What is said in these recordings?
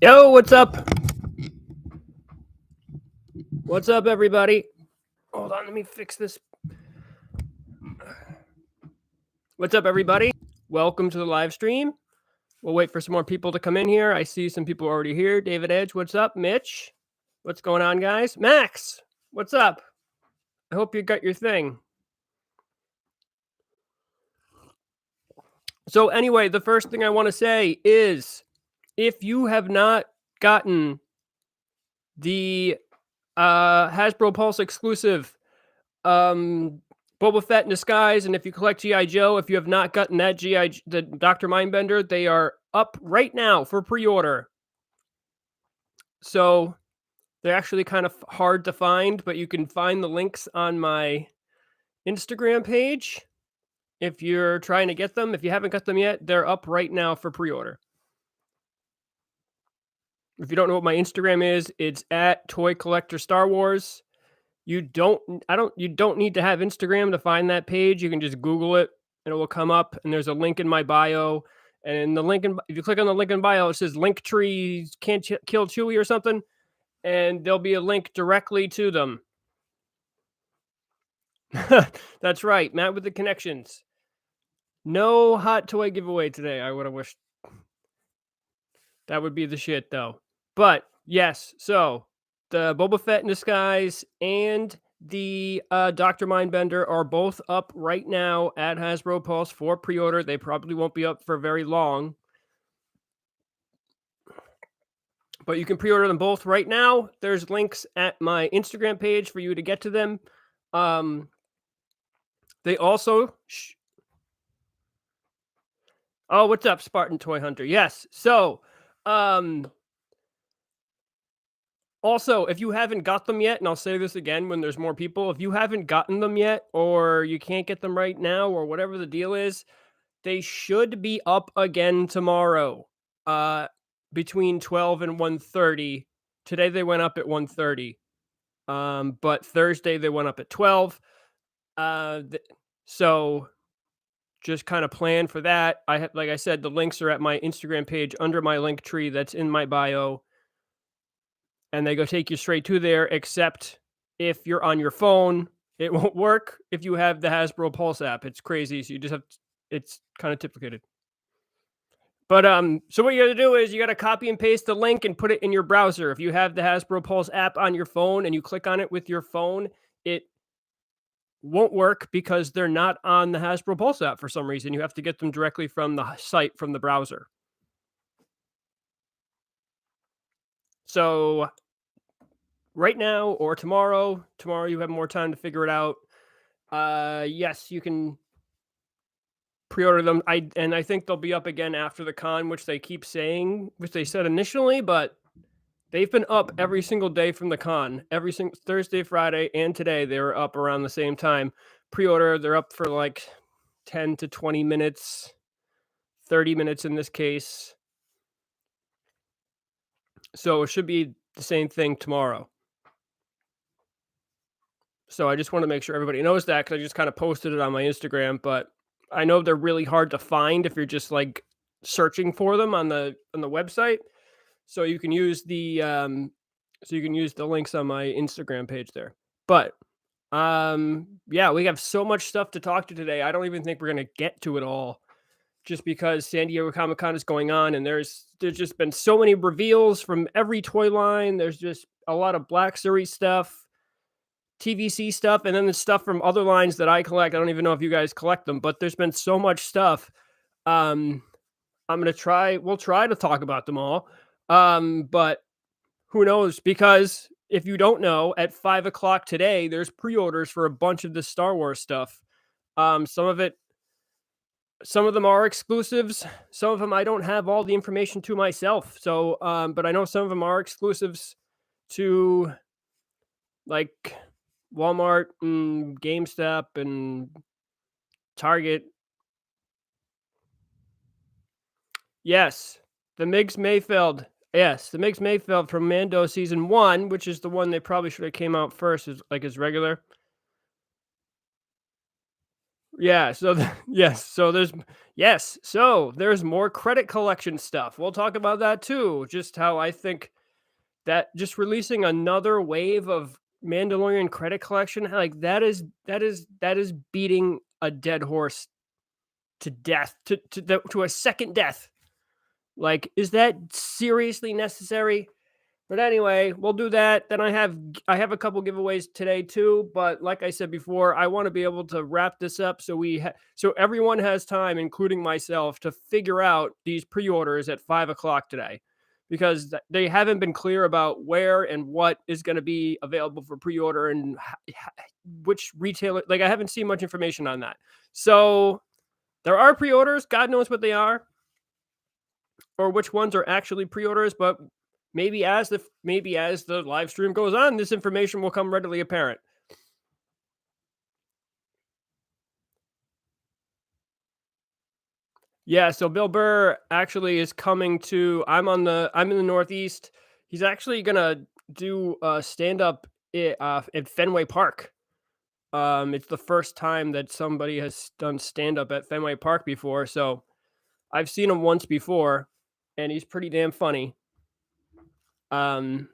Yo, what's up? What's up, everybody? Hold on, let me fix this. What's up, everybody? Welcome to the live stream. We'll wait for some more people to come in here. I see some people already here. David Edge, what's up? Mitch, what's going on, guys? Max, what's up? I hope you got your thing. So anyway, the first thing I want to say is if you have not gotten the Hasbro Pulse exclusive Boba Fett in disguise, and if you collect G.I. Joe, if you have not gotten that the Dr. Mindbender, they are up right now for pre-order. So they're actually kind of hard to find, but you can find the links on my Instagram page if you're trying to get them. If you haven't got them yet, they're up right now for pre-order. If you don't know what my Instagram is, it's at Toy Collector Star Wars. You don't need to have Instagram to find that page. You can just Google it and it will come up, and there's a link in my bio. And the link if you click on the link in bio, it says Linktree can't kill Chewie or something, and there'll be a link directly to them. That's right, Matt with the connections. No hot toy giveaway today. I would have wished. That would be the shit, though. But yes, so the Boba Fett in disguise and the Dr. Mindbender are both up right now at Hasbro Pulse for pre-order. They probably won't be up for very long, but you can pre-order them both right now. There's links at my Instagram page for you to get to them. They also oh, what's up, Spartan Toy Hunter? Yes. So also, if you haven't got them yet, and I'll say this again when there's more people, if you haven't gotten them yet, or you can't get them right now, or whatever the deal is, they should be up again tomorrow, between 12 and 1:30. Today they went up at 1:30, but Thursday they went up at 12. So just kind of plan for that. Like I said, the links are at my Instagram page under my link tree that's in my bio. And they go take you straight to there, except if you're on your phone, it won't work if you have the Hasbro Pulse app. It's crazy. So you just have it's kind of duplicated. But so what you got to do is you got to copy and paste the link and put it in your browser. If you have the Hasbro Pulse app on your phone and you click on it with your phone, it won't work because they're not on the Hasbro Pulse app for some reason. You have to get them directly from the site, from the browser. So right now or tomorrow you have more time to figure it out. Yes, you can pre-order them. I think they'll be up again after the con, which they keep saying, which they said initially, but they've been up every single day from the con. Every single Thursday, Friday, and today they were up around the same time. Pre-order, they're up for like 10 to 20 minutes, 30 minutes in this case. So it should be the same thing tomorrow. So I just want to make sure everybody knows that, because I just kind of posted it on my Instagram, but I know they're really hard to find if you're just like searching for them on the website. So you can use the links on my Instagram page there. But yeah, we have so much stuff to talk to today. I don't even think we're gonna get to it all, just because San Diego Comic-Con is going on, and there's just been so many reveals from every toy line. There's just a lot of Black Series stuff, TVC stuff, and then the stuff from other lines that I collect. I don't even know if you guys collect them, but there's been so much stuff. We'll try to talk about them all. But who knows? Because if you don't know, at 5:00 today, there's pre-orders for a bunch of the Star Wars stuff. Some of them are exclusives. Some of them I don't have all the information to myself. So, but I know some of them are exclusives to like Walmart and GameStop and Target. Yes, the Migs Mayfeld. Yes, the Migs Mayfeld from Mando Season 1, which is the one they probably should have came out first as regular. Yeah, so yes, so there's more credit collection stuff. We'll talk about that too. Just how I think that just releasing another wave of Mandalorian credit collection, like that is beating a dead horse to death, to a second death. Like, is that seriously necessary? But anyway, we'll do that. Then I have a couple giveaways today too, but like I said before, I want to be able to wrap this up so so everyone has time, including myself, to figure out these pre-orders at 5 o'clock today, because they haven't been clear about where and what is going to be available for pre-order and which retailer. Like, I haven't seen much information on that. So there are pre-orders. God knows what they are or which ones are actually pre-orders, but maybe as the live stream goes on, this information will come readily apparent. Yeah, so Bill Burr actually is coming to I'm in the Northeast. He's actually gonna do stand up at Fenway Park. It's the first time that somebody has done stand up at Fenway Park before, so I've seen him once before, and he's pretty damn funny. Um,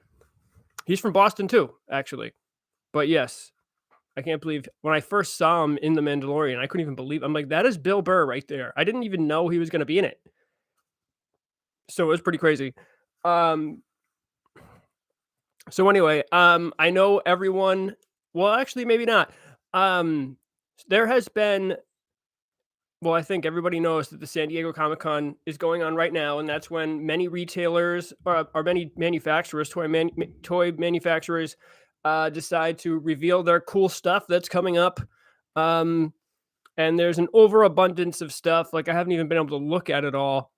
he's from Boston too, actually. But yes, I can't believe when I first saw him in The Mandalorian, I couldn't even believe. I'm like, that is Bill Burr right there. I didn't even know he was going to be in it. So it was pretty crazy. Um, so anyway, I know everyone. Well, actually, maybe not. Um, there has been. Well, I think everybody knows that the San Diego Comic Con is going on right now, and that's when many retailers or many manufacturers, toy manufacturers, decide to reveal their cool stuff that's coming up. Um, and there's an overabundance of stuff. Like, I haven't even been able to look at it all.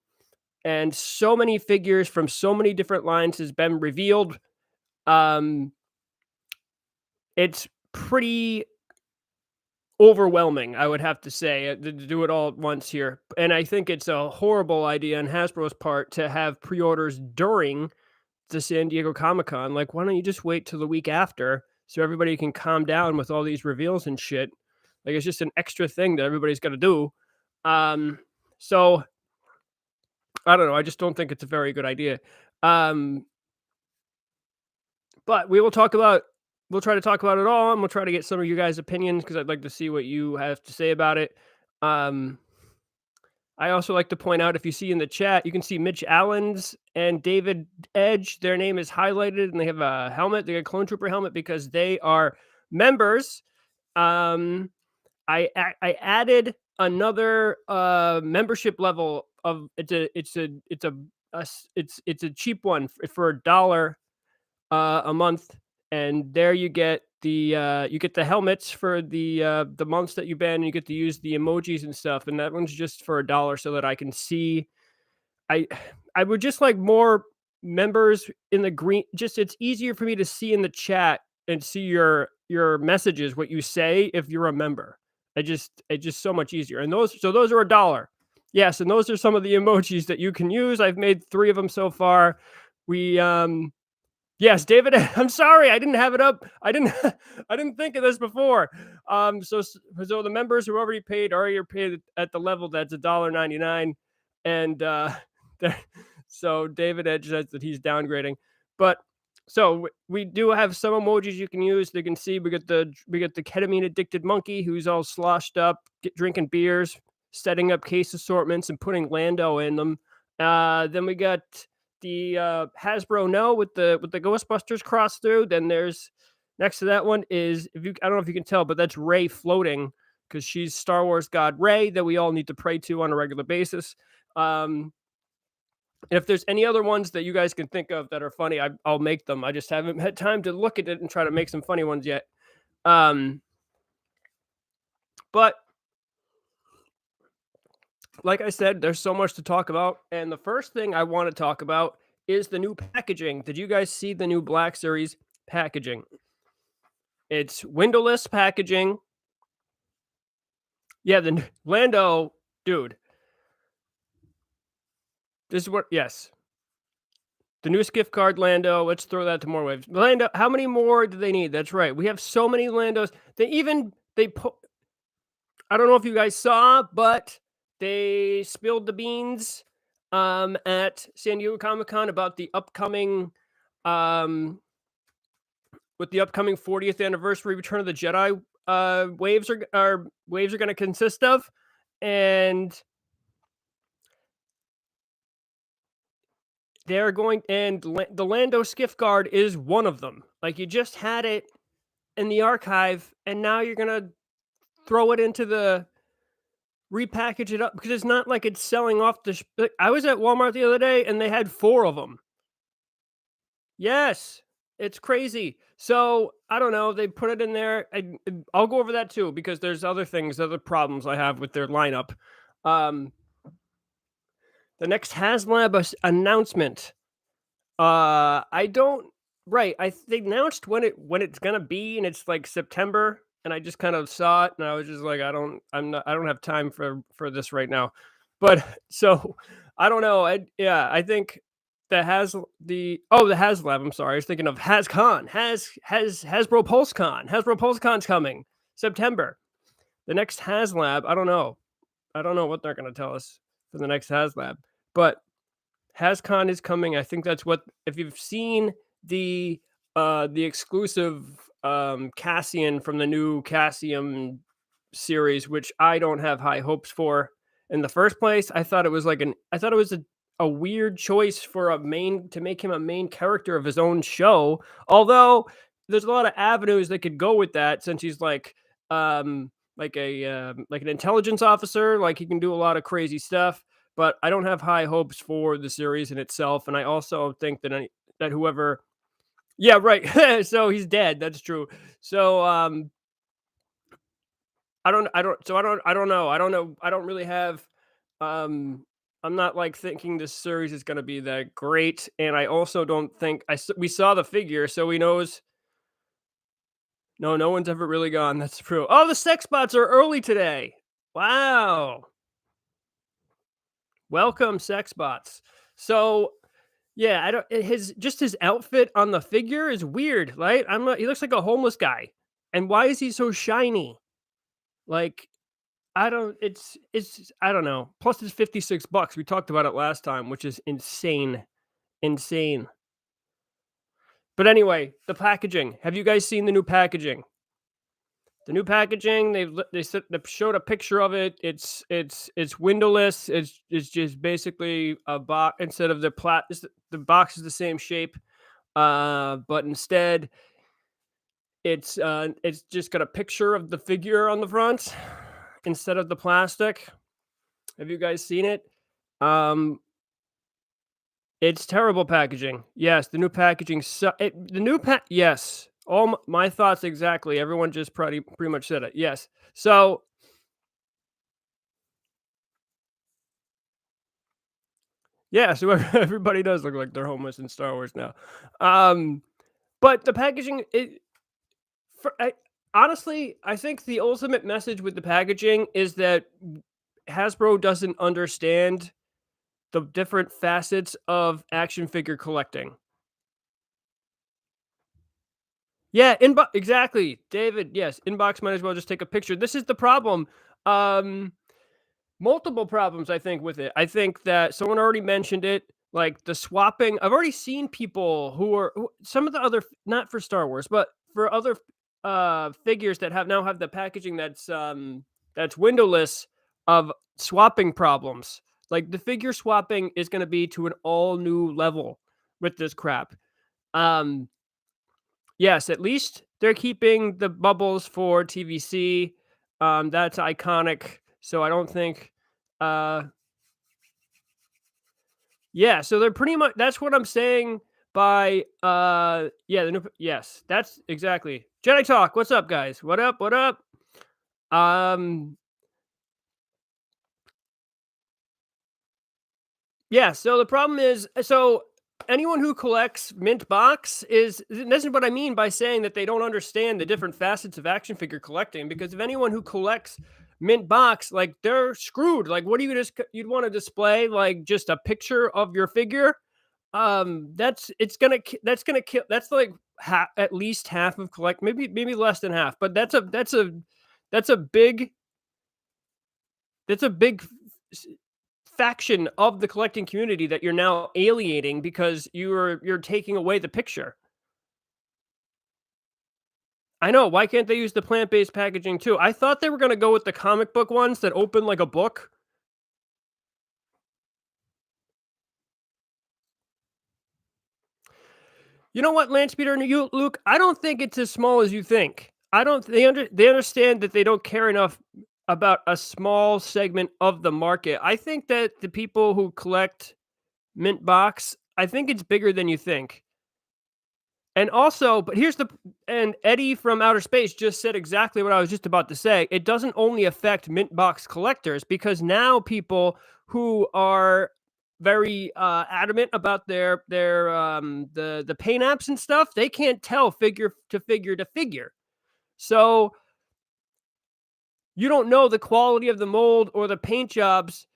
And so many figures from so many different lines has been revealed. Um, it's pretty overwhelming, I would have to say, to do it all at once here. And I think it's a horrible idea on Hasbro's part to have pre-orders during the San Diego Comic Con. Like, why don't you just wait till the week after so everybody can calm down with all these reveals and shit? Like, it's just an extra thing that everybody's got to do. So I don't know. I just don't think it's a very good idea. Um, but we'll try to talk about it all, and we'll try to get some of you guys' opinions because I'd like to see what you have to say about it. Um, I also like to point out, if you see in the chat, you can see Mitch Allen's and David Edge. Their name is highlighted, and they have a helmet. They got a Clone Trooper helmet because they are members. Um, I added another membership level of it's a cheap one for $1 a month, and there you get the helmets for the months that you've been, and you get to use the emojis and stuff, and that one's just for $1 so that I can see. I I would just like more members in the green. Just it's easier for me to see in the chat and see your messages, what you say if you're a member. It's just so much easier. And those are $1. Yes, and those are some of the emojis that you can use. I've made 3 of them so far. We Yes, David, I'm sorry, I didn't have it up. I didn't I didn't think of this before. So the members who already are paid at the level that's $1.99, and there- so David Edge says that he's downgrading. But we do have some emojis you can use. You can see we got the ketamine addicted monkey who's all sloshed up, drinking beers, setting up case assortments and putting Lando in them. Then we got the Hasbro No with the Ghostbusters cross through. Then there's next to that one is, I don't know if you can tell, but that's Rey floating because she's Star Wars God Rey that we all need to pray to on a regular basis. If there's any other ones that you guys can think of that are funny, I'll make them. I just haven't had time to look at it and try to make some funny ones yet. But like I said, there's so much to talk about. And the first thing I want to talk about is the new packaging. Did you guys see the new Black Series packaging? It's windowless packaging. Yeah, the Lando, dude. This is what, yes. The newest gift card, Lando. Let's throw that to more waves. Lando, how many more do they need? That's right. We have so many Landos. They put I don't know if you guys saw, but they spilled the beans at San Diego Comic-Con about the upcoming um with the upcoming 40th anniversary Return of the Jedi waves are going to consist of, and they're going and the Lando skiff guard is one of them. Like, you just had it in the archive, and now you're gonna throw it into the repackage it up because it's not like it's selling off the. Like, I was at Walmart the other day, and they had 4 of them. Yes, it's crazy. So I don't know. They put it in there. I'll go over that too because there's other problems I have with their lineup. Um, the next HasLab announcement. I don't. Right, they announced when it's gonna be, and it's like September, and I just kind of saw it, and I was just like, I don't have time for this right now. But so I don't know. I think the HasLab. I'm sorry, I was thinking of HasCon. Hasbro PulseCon. Hasbro PulseCon's coming September. The next HasLab. I don't know. I don't know what they're gonna tell us for the next HasLab, but HasCon is coming. I think that's what if you've seen the exclusive Cassian from the new Cassian series, which I don't have high hopes for in the first place. I thought it was a weird choice for a main to make him a main character of his own show. Although there's a lot of avenues that could go with that since he's like an intelligence officer, like he can do a lot of crazy stuff, but I don't have high hopes for the series in itself, and I also think that whoever. Yeah, right. So he's dead. That's true. So I don't know. I don't know. I don't really have. Um, I'm not like thinking this series is going to be that great, and I also don't think we saw the figure, so he knows. No, no one's ever really gone. That's true. Oh, the sex bots are early today. Wow. Welcome, sex bots. So yeah, I don't his outfit on the figure is weird, right? I'm not he looks like a homeless guy. And why is he so shiny? Like, I don't it's I don't know. Plus it's $56. We talked about it last time, which is insane. Insane. But anyway, the packaging. Have you guys seen the new packaging? The new packaging, they showed a picture of it. It's windowless. It's just basically a box instead of the box is the same shape. But instead it's just got a picture of the figure on the front instead of the plastic. Have you guys seen it? Um, it's terrible packaging. Yes, the new packaging. The new Yes, all my thoughts exactly. Everyone just pretty much said it. Yes. So yeah, so everybody does look like they're homeless in Star Wars now. Um, but the packaging, honestly, I think the ultimate message with the packaging is that Hasbro doesn't understand the different facets of action figure collecting. Yeah, exactly, David. Yes, inbox might as well just take a picture. This is the problem. Um, Multiple problems, I think, with it. I think that someone already mentioned it, like the swapping. I've already seen people some of the other, not for Star Wars, but for other figures that have the packaging that's windowless of swapping problems. Like the figure swapping is going to be to an all new level with this crap. Um, yes, at least they're keeping the bubbles for TVC. That's iconic. So I don't think uh yeah, so they're pretty much that's what I'm saying by yeah, yes, that's exactly. Jedi Talk, what's up guys? What up? What up? Um yeah, so the problem is anyone who collects mint box is this is what I mean by saying that they don't understand the different facets of action figure collecting because if anyone who collects mint box like they're screwed. Like what do you you'd want to display like just a picture of your figure? That's gonna kill that's like at least half of maybe less than half, but that's a big That's a big s faction of the collecting community that you're now alienating because you're taking away the picture. I know, why can't they use the plant-based packaging too? I thought they were gonna go with the comic book ones that open like a book. You know what, Lance Peter and you, Luke? I don't think it's as small as you think. I don't. They understand that they don't care enough about a small segment of the market. I think that the people who collect mint box, I think it's bigger than you think. And also, but here's the and Eddie from Outer Space just said exactly what I was just about to say. It doesn't only affect mint box collectors because now people who are very adamant about the paint apps and stuff, they can't tell figure to figure to figure. So you don't know the quality of the mold or the paint jobs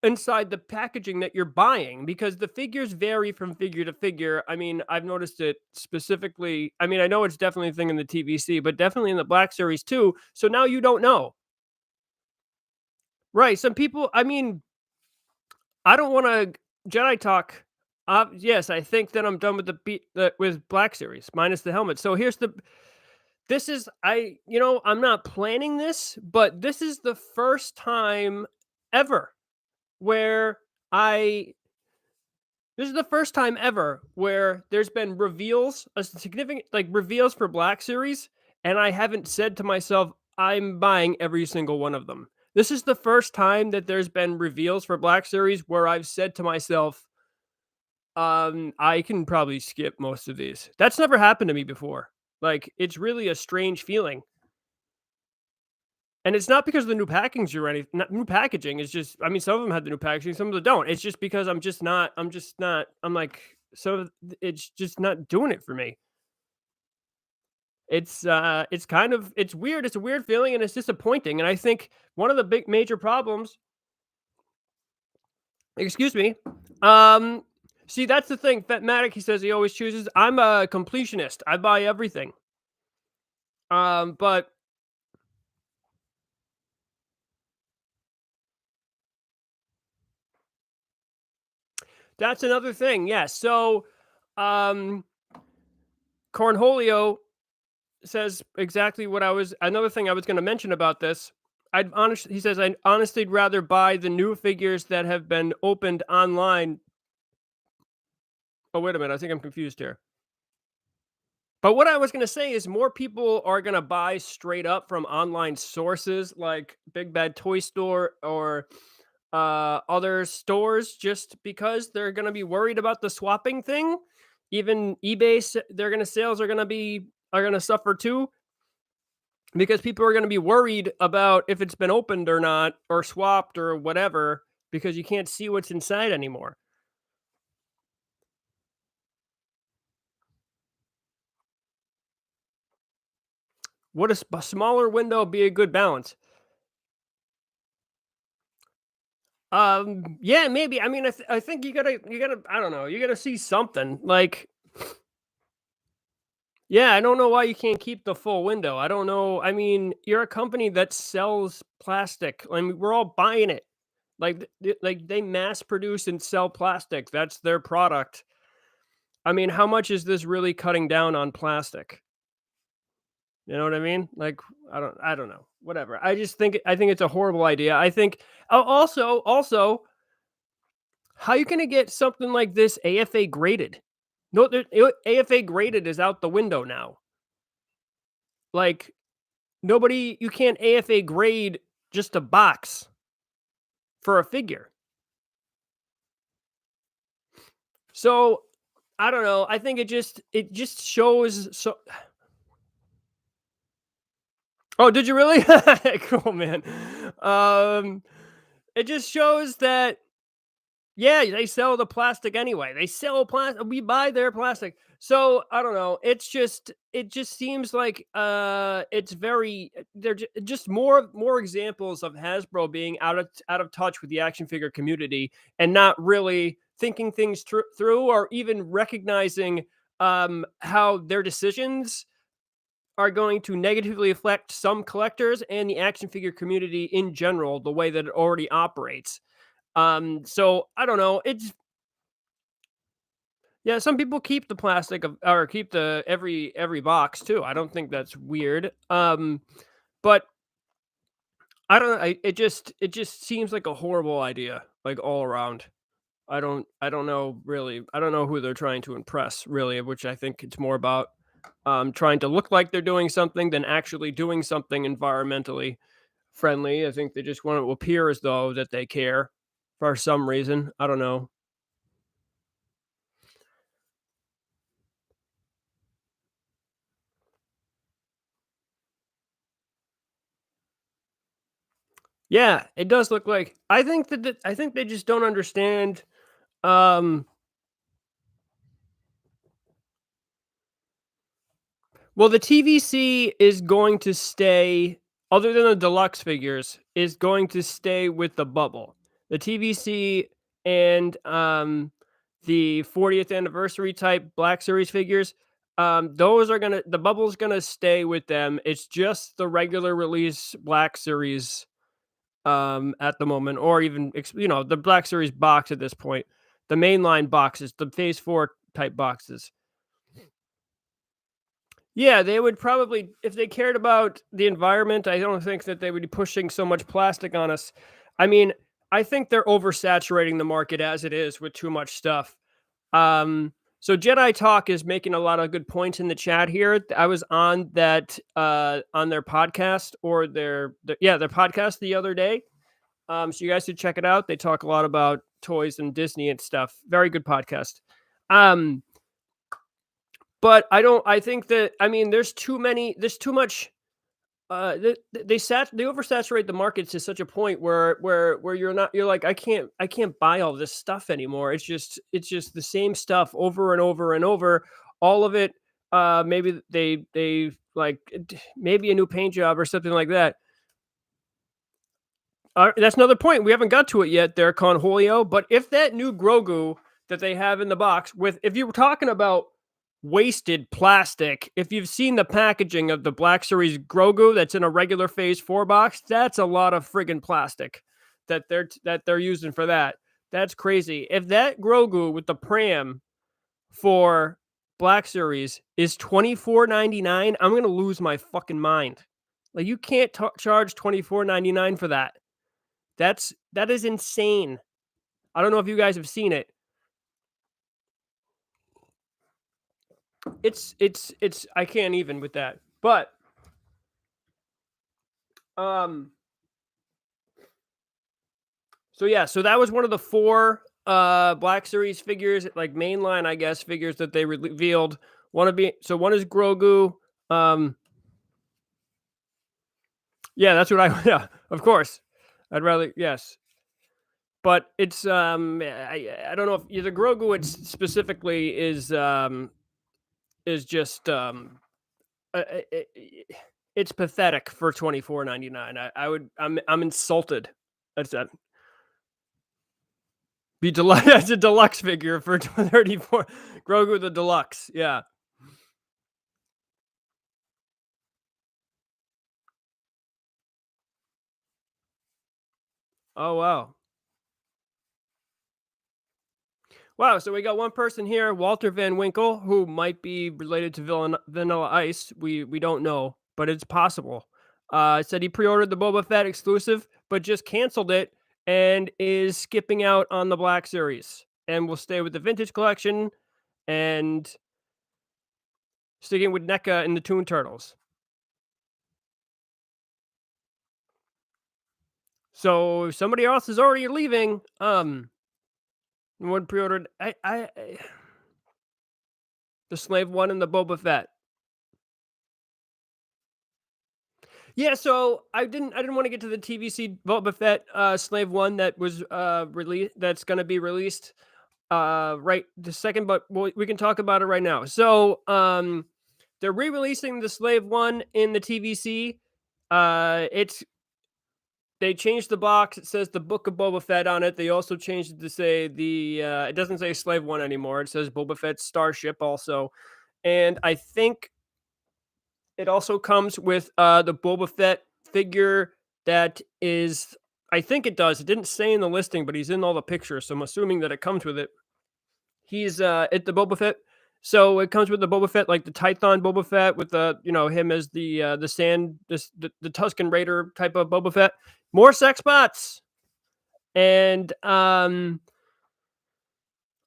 inside the packaging that you're buying because the figures vary from figure to figure. I mean, I've noticed it specifically. I mean, I know it's definitely a thing in the TVC, but definitely in the Black Series too. So now you don't know. Right. Some people, I mean, I don't want to Jedi talk. Yes, I think that I'm done with with Black Series minus the helmet. So here's the this is I'm not planning this, but this is the first time ever where I this is the first time ever where there's been reveals, a significant like reveals for Black Series, and I haven't said to myself, I'm buying every single one of them. This is the first time that there's been reveals for Black Series where I've said to myself, I can probably skip most of these. That's never happened to me before. Like, it's really a strange feeling. And it's not because of the new packaging or anything. New packaging is just. I mean, some of them have the new packaging, some of them don't. It's just because I'm just not. I'm like so. It's just not doing it for me. It's kind of it's weird. It's a weird feeling and it's disappointing. And I think one of the big major problems. Excuse me. Um. See, that's the thing. Fatmatic, he says he always chooses. I'm a completionist. I buy everything. But that's another thing. Yes. So, um, Cornholio says exactly what I was another thing I was gonna mention about this. I'd honestly he says, "I'd honestly rather buy the new figures that have been opened online." Oh, wait a minute, I think I'm confused here. But what I was gonna say is more people are gonna buy straight up from online sources like Big Bad Toy Store or, other stores just because they're gonna be worried about the swapping thing. Even eBay, they're gonna sales are gonna suffer too. Because people are gonna be worried about if it's been opened or not, or swapped or whatever, because you can't see what's inside anymore. Would a smaller window be a good balance? Yeah, maybe. I mean, I think you gotta I don't know, you gotta see something. Like, yeah, I don't know why you can't keep the full window. I don't know. I mean, you're a company that sells plastic. I mean, we're all buying it. Like, like they mass produce and sell plastic. That's their product. I mean, how much is this really cutting down on plastic? You know what I mean? Like, I don't know. Whatever. I think it's a horrible idea. I think also, how you gonna get something like this AFA graded? No, AFA graded is out the window now. Like, nobody you can't AFA grade just a box for a figure. So, I don't know. I think it just shows so. Oh, did you really? Cool, man. Um, it just shows that. Yeah, they sell the plastic anyway. They sell plastic. We buy their plastic. So I don't know. It just seems like it's very they're just more examples of Hasbro being out of touch with the action figure community and not really thinking things through or even recognizing how their decisions are going to negatively affect some collectors and the action figure community in general, the way that it already operates. So I don't know. It's Yeah, some people keep the plastic of or keep the every box too. I don't think that's weird. But I don't know. It just seems like a horrible idea, like all around. I don't know really. I don't know who they're trying to impress really, which I think it's more about trying to look like they're doing something than actually doing something environmentally friendly. I think they just want to appear as though that they care for some reason. I don't know. Yeah, it does look like. I think they just don't understand. Um, well, the TVC is going to stay, other than the deluxe figures, is going to stay with the bubble. The TVC and the 40th anniversary type Black Series figures, those are gonna the bubble's gonna stay with them. It's just the regular release Black Series at the moment, or even the Black Series box at this point, the mainline boxes, the Phase 4 type boxes. Yeah, they would probably, if they cared about the environment, I don't think that they would be pushing so much plastic on us. I mean, I think they're oversaturating the market as it is with too much stuff. So Jedi Talk is making a lot of good points in the chat here. I was on that on their podcast, or their podcast the other day. So you guys should check it out. They talk a lot about toys and Disney and stuff. Very good podcast. Um, but I think that, I mean, there's too much. They oversaturate the market to such a point where you're like, I can't buy all this stuff anymore. It's just the same stuff over and over and over. All of it. Maybe they like maybe a new paint job or something like that. That's another point. We haven't got to it yet there, Conholio. But if that new Grogu that they have in the box, if you were talking about wasted plastic, if you've seen the packaging of the Black Series Grogu that's in a regular Phase 4 box, that's a lot of friggin' plastic that they're using for that. That's crazy. If that Grogu with the pram for Black Series is $24.99, I'm gonna lose my fucking mind. Like, you can't charge $24.99 for that. That is insane. I don't know if you guys have seen it. It's I can't even with that. But um so yeah, so that was one of the four Black Series figures, like mainline, I guess, figures that they revealed. One is Grogu. Um yeah, that's what I yeah, of course. I'd rather, yes. But it's I don't know if the Grogu it's specifically is just Uh, i i it's pathetic for 24.99. I'm insulted. That's that. Be deluxe. That's a deluxe figure for 34. Grogu the deluxe. Yeah. Oh wow. Wow. So we got one person here, Walter Van Winkle, who might be related to Vanilla Ice. We don't know, but it's possible. Said he pre-ordered the Boba Fett exclusive, but just canceled it and is skipping out on the Black Series and will stay with the vintage collection and sticking with NECA and the Toon Turtles. So somebody else is already leaving. One pre-ordered. The Slave One and the Boba Fett. Yeah, so I didn't want to get to the TVC Boba Fett Slave One that was released, that's going to be released right the second, but we can talk about it right now. So they're re-releasing the Slave One in the TVC. It's They changed the box. It says the Book of Boba Fett on it. They also changed it to say it doesn't say Slave One anymore. It says Boba Fett's Starship also. And I think It also comes with the Boba Fett figure that is, I think it does. It didn't say in the listing, but he's in all the pictures, so I'm assuming that it comes with it. He's at the Boba Fett. So it comes with the Boba Fett, like the Tython Boba Fett, with the him as the sand, the Tusken Raider type of Boba Fett. More sex bots, and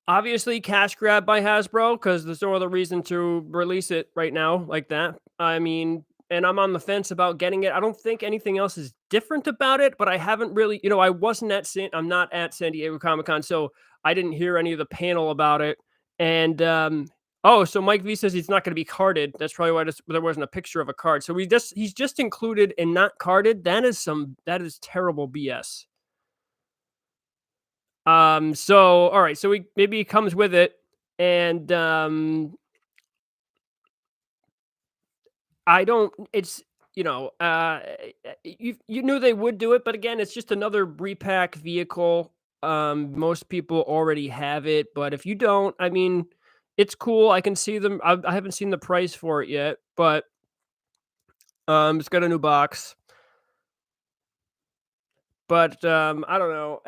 obviously cash grab by Hasbro because there's no other reason to release it right now like that. I mean, and I'm on the fence about getting it. I don't think anything else is different about it, but I haven't really, I'm not at San Diego Comic-Con, so I didn't hear any of the panel about it. And oh, so Mike V says he's not going to be carded. That's probably why there wasn't a picture of a card. So he's just included and not carded. That is terrible BS. So all right, so maybe he comes with it, and I don't. It's you knew they would do it, but again, it's just another repack vehicle. Most people already have it, but if you don't, I mean, it's cool. I can see them. I haven't seen the price for it yet, but it's got a new box. But I don't know.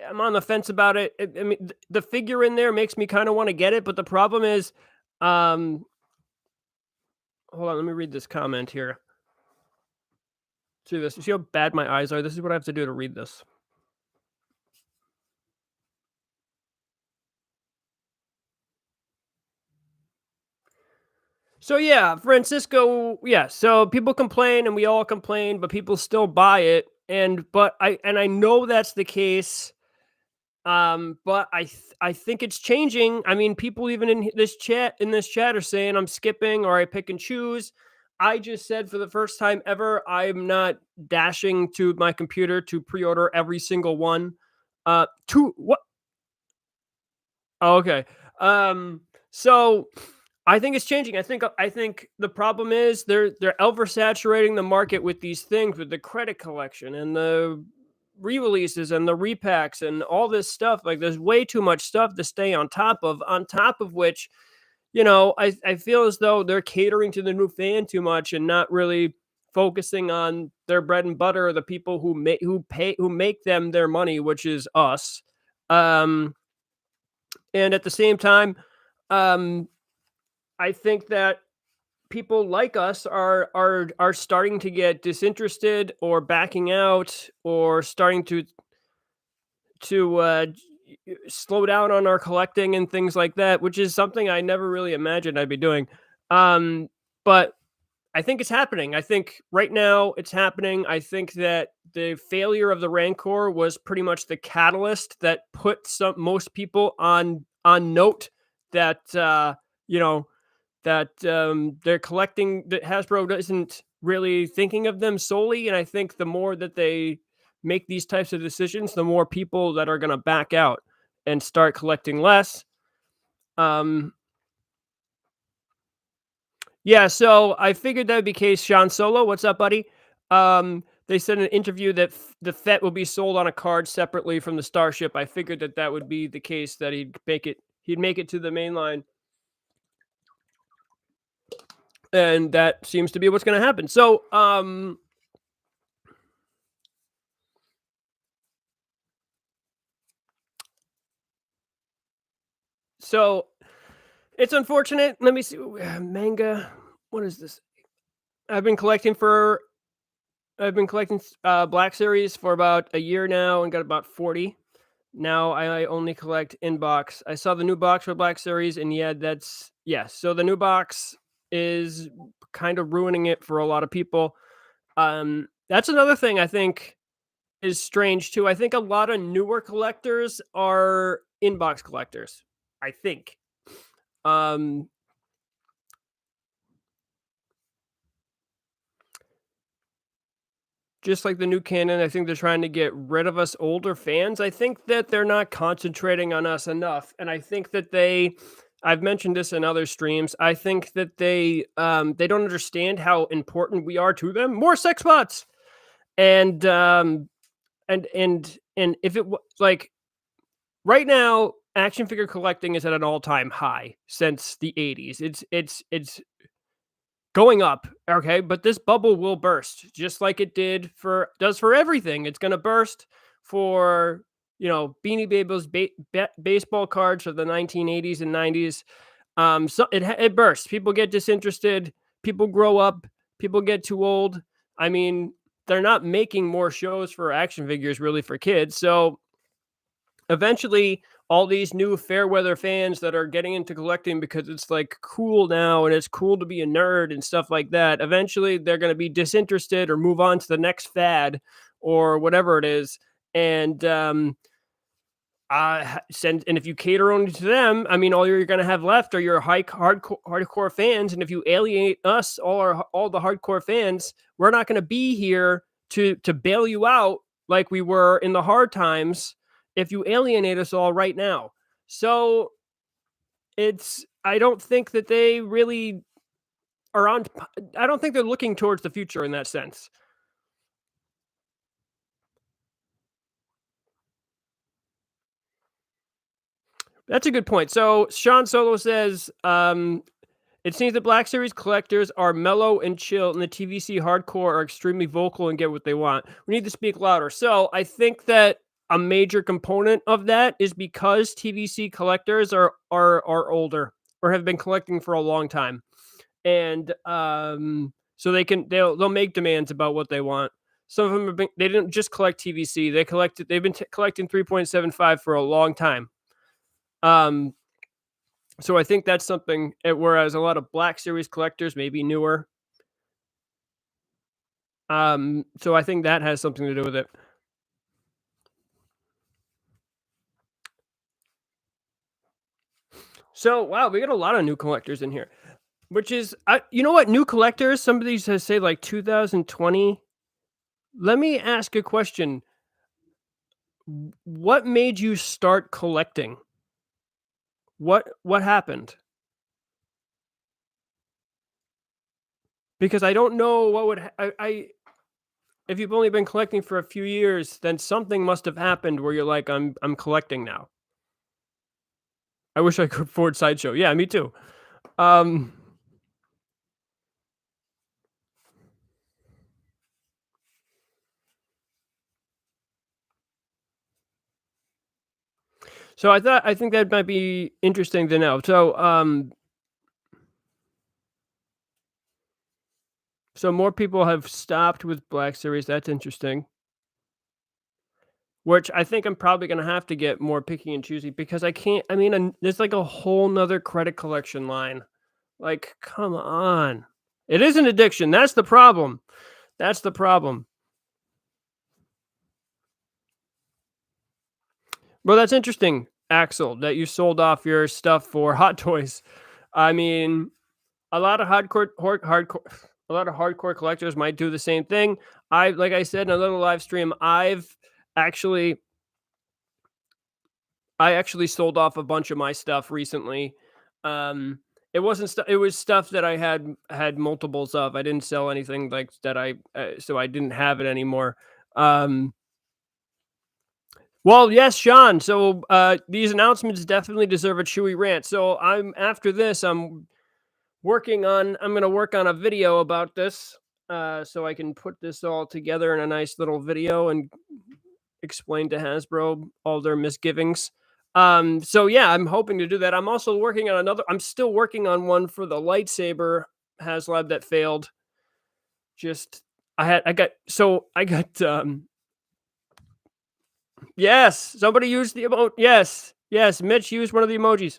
I'm on the fence about it. I mean, the figure in there makes me kind of want to get it, but the problem is, um, hold on, let me read this comment here. See this? You see how bad my eyes are? This is what I have to do to read this. So yeah, Francisco, yeah. So people complain and we all complain, but people still buy it. But I know that's the case. But I think it's changing. I mean, people even in this chat are saying I'm skipping or I pick and choose. I just said for the first time ever, I'm not dashing to my computer to pre-order every single one. To what? Oh, okay. So I think it's changing. I think the problem is they're oversaturating the market with these things, with the credit collection and the re-releases and the repacks and all this stuff. Like there's way too much stuff to stay on top of. On top of which, I feel as though they're catering to the new fan too much and not really focusing on their bread and butter, the people who make them their money, which is us. Um, and at the same time, um, I think that people like us are starting to get disinterested or backing out or starting to slow down on our collecting and things like that, which is something I never really imagined I'd be doing. But I think it's happening. I think right now it's happening. I think that the failure of the Rancor was pretty much the catalyst that put most people on note that you know they're collecting, that Hasbro isn't really thinking of them solely. And I think the more that they make these types of decisions, the more people that are going to back out and start collecting less. Um, yeah, so I figured that would be the case. Sean Solo, what's up, buddy? They said in an interview that the Fett will be sold on a card separately from the Starship. I figured that would be the case, that he'd make it to the main line. And that seems to be what's going to happen. So it's unfortunate. Let me see. Manga. What is this? I've been collecting Black Series for about a year now and got about 40. Now I only collect inbox. I saw the new box for Black Series, and so the new box is kind of ruining it for a lot of people. That's another thing I think is strange too. I think a lot of newer collectors are inbox collectors. I think. Um, just like the new canon, I think they're trying to get rid of us older fans. I think that they're not concentrating on us enough, and I think that I've mentioned this in other streams. I think that they don't understand how important we are to them. More sex bots, and and if it like right now, action figure collecting is at an all-time high since the 80s. It's going up, okay? But this bubble will burst just like it does for everything. It's going to burst for, Beanie Babies baseball cards of the 1980s and 90s. So it bursts. People get disinterested, people grow up, people get too old. I mean, they're not making more shows for action figures really for kids. So eventually all these new fair weather fans that are getting into collecting because it's like cool now and it's cool to be a nerd and stuff like that, eventually they're going to be disinterested or move on to the next fad or whatever it is. And and if you cater only to them, I mean, all you're going to have left are your hardcore fans. And if you alienate us, all the hardcore fans, we're not going to be here to bail you out like we were in the hard times if you alienate us all right now. So I don't think that they really are on. I don't think they're looking towards the future in that sense. That's a good point. So Sean Solo says, it seems that Black Series collectors are mellow and chill, and the TVC hardcore are extremely vocal and get what they want. We need to speak louder. So I think that a major component of that is because TVC collectors are older or have been collecting for a long time, and so they'll make demands about what they want. Some of them they didn't just collect TVC; they've been collecting 3.75 for a long time. So I think that's something, whereas a lot of Black Series collectors may be newer. So I think that has something to do with it. So wow, we got a lot of new collectors in here, which is, you know what, new collectors. Some of these say like 2020. Let me ask a question. What made you start collecting? What happened? Because I don't know what would I if you've only been collecting for a few years, then something must have happened where you're like, I'm collecting now. I wish I could afford Sideshow. Yeah, me too. Um, so I think that might be interesting to know. So more people have stopped with Black Series. That's interesting. Which I think I'm probably gonna have to get more picky and choosy because I can't. I mean, there's like a whole nother credit collection line. Like, come on. It is an addiction. That's the problem. That's the problem. Well, that's interesting, Axel, that you sold off your stuff for Hot Toys. I mean, a lot of hardcore a lot of hardcore collectors might do the same thing. Like I said in a little live stream, actually I actually sold off a bunch of my stuff recently. It wasn't it was stuff that I had multiples of. I didn't sell anything like that so I didn't have it anymore. Um Well, yes, Sean. So these announcements definitely deserve a Chewy rant. So after this, I'm going to work on a video about this, so I can put this all together in a nice little video and explain to Hasbro all their misgivings. So yeah, I'm hoping to do that. I'm also working on I'm still working on one for the lightsaber HasLab that failed. Just I got yes, somebody used the emoji. Yes, Mitch used one of the emojis.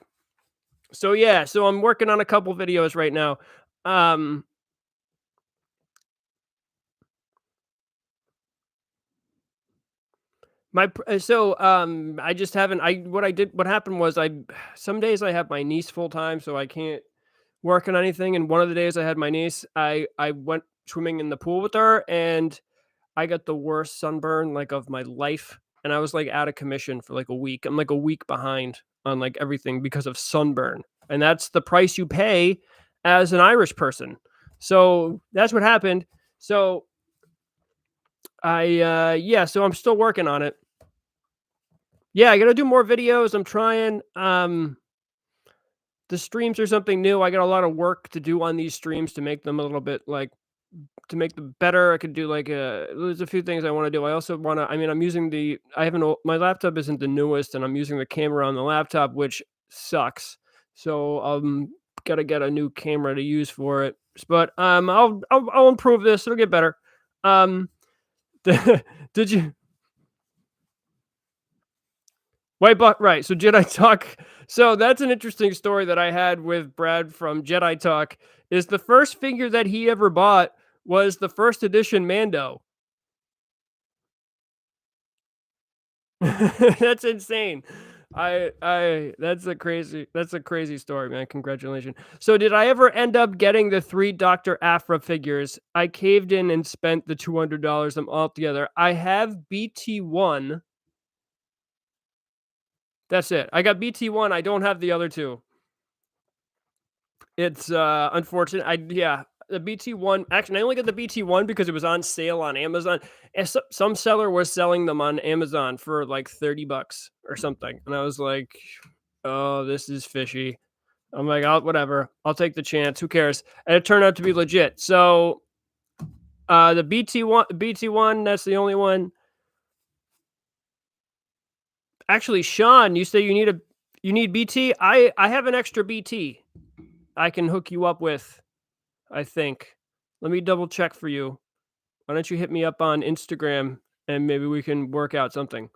So yeah, so I'm working on a couple videos right now. I just haven't. What happened was some days I have my niece full time, so I can't work on anything. And one of the days I had my niece, I went swimming in the pool with her, and I got the worst sunburn like of my life, and I was like out of commission for like a week. I'm like a week behind on like everything because of sunburn, and that's the price you pay as an Irish person. So that's what happened. So so I'm still working on it. Yeah, I got to do more videos. I'm trying. the streams are something new. I got a lot of work to do on these streams to make them a little bit like to make them better. I could do like there's a few things I want to do. I also want to. I mean, I'm using the. I have an old. My laptop isn't the newest, and I'm using the camera on the laptop, which sucks. So gotta get a new camera to use for it. But I'll improve this. It'll get better. Did you? White Buck, right? So Jedi Talk. So that's an interesting story that I had with Brad from Jedi Talk. Is the first figure that he ever bought was the first edition Mando. That's insane. That's a crazy story, man. Congratulations. So did I ever end up getting the 3 Dr. Aphra figures? I caved in and spent the $200 them all together. I have BT1. That's it. I got BT1. I don't have the other 2. It's unfortunate. The BT1. Actually, I only got the BT1 because it was on sale on Amazon. And some seller was selling them on Amazon for like $30 or something, and I was like, "Oh, this is fishy." I'm like, "Oh, whatever. I'll take the chance. Who cares?" And it turned out to be legit. So, the BT1. That's the only one. Actually, Sean, you say you need BT. I have an extra BT. I can hook you up with. I think. Let me double check for you. Why don't you hit me up on Instagram and maybe we can work out something.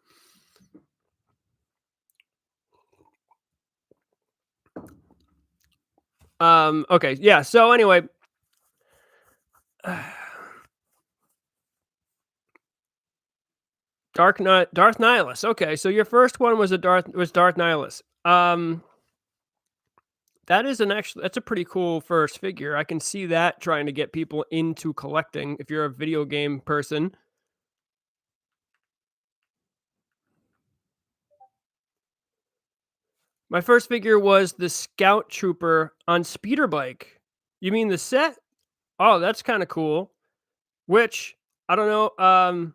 Okay, yeah. So anyway, Darth Nihilus. Okay, so your first one was Darth Nihilus. That's a pretty cool first figure. I can see that trying to get people into collecting if you're a video game person. My first figure was the Scout Trooper on speeder bike. You mean the set? Oh, that's kind of cool. Which I don't know.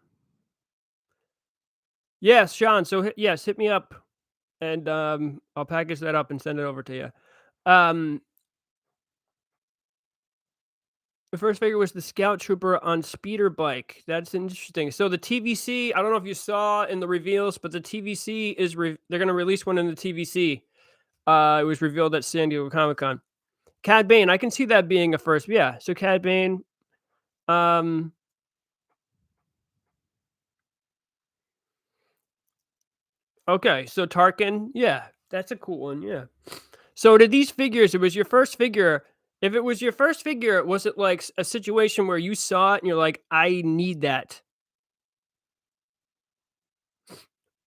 Yes, Sean. So hit me up, and I'll package that up and send it over to you. The first figure was the Scout Trooper on speeder bike. That's interesting. So the TVC, I don't know if you saw in the reveals, but the TVC is they're going to release one in the TVC. It was revealed at San Diego Comic-Con. Cad Bane, I can see that being a first. Yeah, so Cad Bane. Okay, so Tarkin, yeah, that's a cool one. Yeah. So did these figures? It was your first figure. If it was your first figure, was it like a situation where you saw it and you're like, I need that,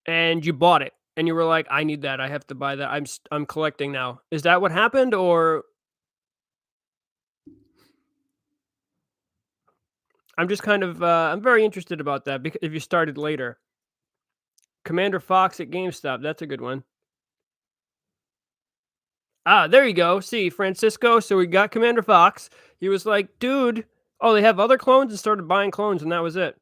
and you bought it, and you were like, I need that. I have to buy that. I'm collecting now. Is that what happened, or I'm just kind of I'm very interested about that because if you started later, Commander Fox at GameStop, that's a good one. Ah, there you go. See, Francisco. So we got Commander Fox. He was like, dude, oh, they have other clones, and started buying clones, and that was it.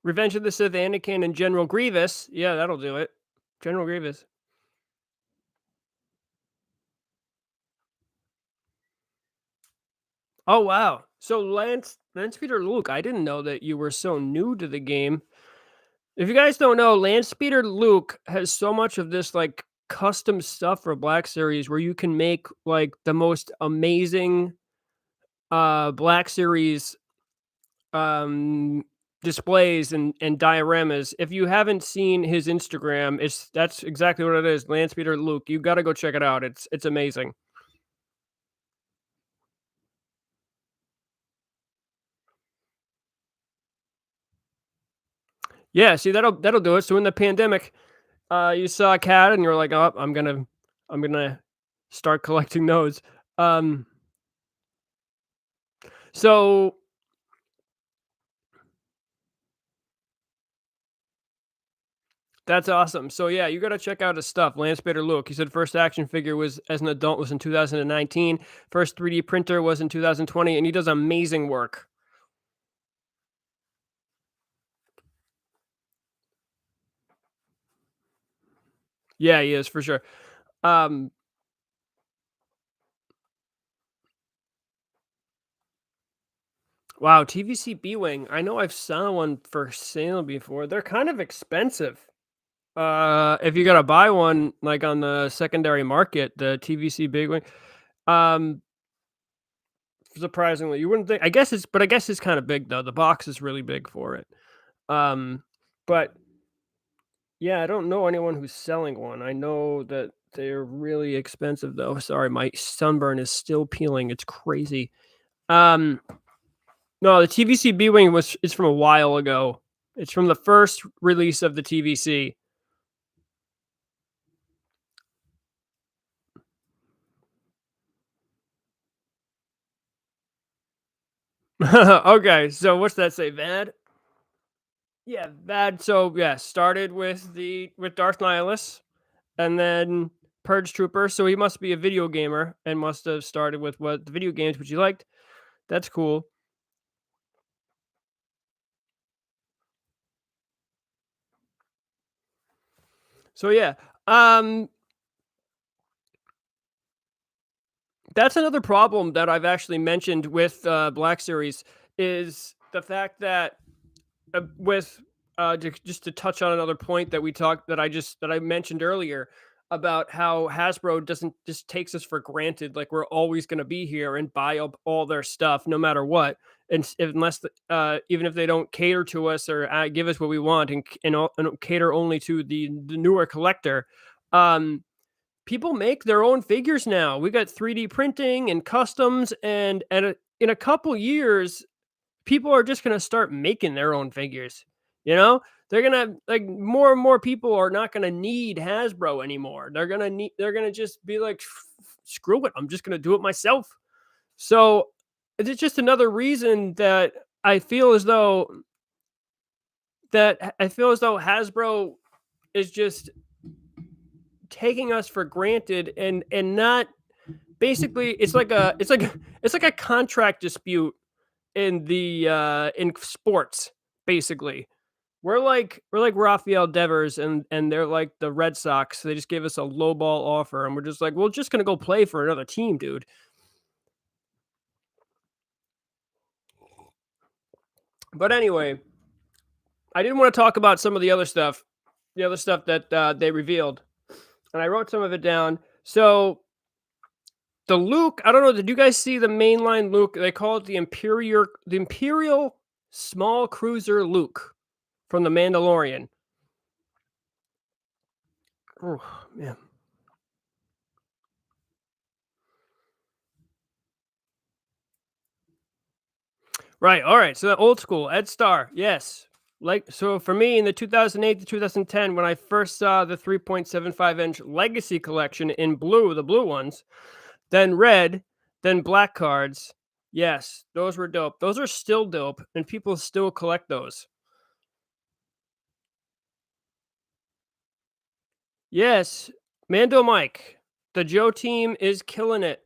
Revenge of the Sith, Anakin, and General Grievous. Yeah, that'll do it. General Grievous. Oh, wow. So Lance Peter Luke, I didn't know that you were so new to the game. If you guys don't know, Lance Peter Luke has so much of this like custom stuff for Black Series where you can make like the most amazing Black Series displays and dioramas. If you haven't seen his Instagram, that's exactly what it is. Lance Peter Luke. You got to go check it out. It's amazing. Yeah, see that'll do it. So in the pandemic, you saw a cat and you're like, "Oh, I'm going to start collecting those." So that's awesome. So yeah, you got to check out his stuff. Lance Bader Luke. He said first action figure was as an adult was in 2019. First 3D printer was in 2020, and he does amazing work. Yeah, he is for sure. Um, wow, TVC B-Wing. I know I've saw one for sale before. They're kind of expensive. If you gotta buy one, like, on the secondary market, the TVC Big Wing, um, surprisingly, you wouldn't think I guess it's kinda big, though. The box is really big for it. Um, but, yeah, I don't know anyone who's selling one. I know that they're really expensive, though. Sorry, my sunburn is still peeling, it's crazy. Um, no, the TVC B-Wing is from a while ago. It's from the first release of the TVC. Okay, so what's that say, Vad? Yeah, that so yeah, started with Darth Nihilus and then Purge Trooper. So he must be a video gamer and must have started with what the video games which you liked. That's cool. So yeah, um, that's another problem that I've actually mentioned with Black Series is the fact that with just to touch on another point that we talked that I mentioned earlier about how Hasbro doesn't just takes us for granted, like we're always going to be here and buy up all their stuff no matter what, and unless even if they don't cater to us or give us what we want and cater only to the newer collector. Um, People make their own figures now. We got 3D printing and customs, and in a couple years people are just gonna start making their own figures. You know, they're gonna like more and more people are not gonna need Hasbro anymore. They're gonna just be like, screw it, I'm just gonna do it myself. So it's just another reason that I feel as though I feel as though Hasbro is just taking us for granted and not basically it's like a contract dispute in sports basically. We're like Rafael Devers and they're like the Red Sox. They just gave us a low ball offer and we're just like, we're just gonna go play for another team, dude. But anyway, I didn't want to talk about some of the other stuff that they revealed, and I wrote some of it down. So the Luke, I don't know. Did you guys see the mainline Luke? They call it the Imperial Small Cruiser Luke from the Mandalorian. Oh man. Right, alright, so the old school, Ed Star, yes. Like, so for me in the 2008 to 2010, when I first saw the 3.75-inch Legacy Collection in blue, the blue ones, then red, then black cards, yes, those were dope. Those are still dope, and people still collect those. Yes, Mando Mike. The Joe team is killing it.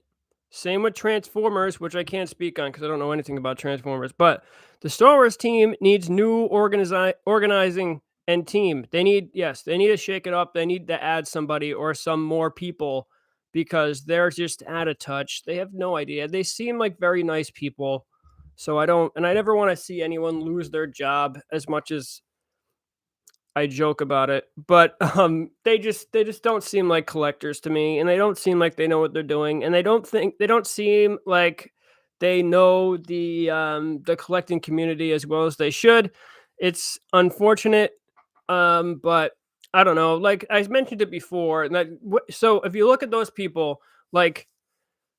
Same with Transformers, which I can't speak on because I don't know anything about Transformers. But the Star Wars team needs new organizing and team. They need to shake it up. They need to add somebody or some more people because they're just out of touch. They have no idea. They seem like very nice people. So I never want to see anyone lose their job as much as I joke about it, but, they just don't seem like collectors to me, and they don't seem like they know what they're doing, and they don't seem like they know the collecting community as well as they should. It's unfortunate, but I don't know, like, I mentioned it before, and that so if you look at those people, like,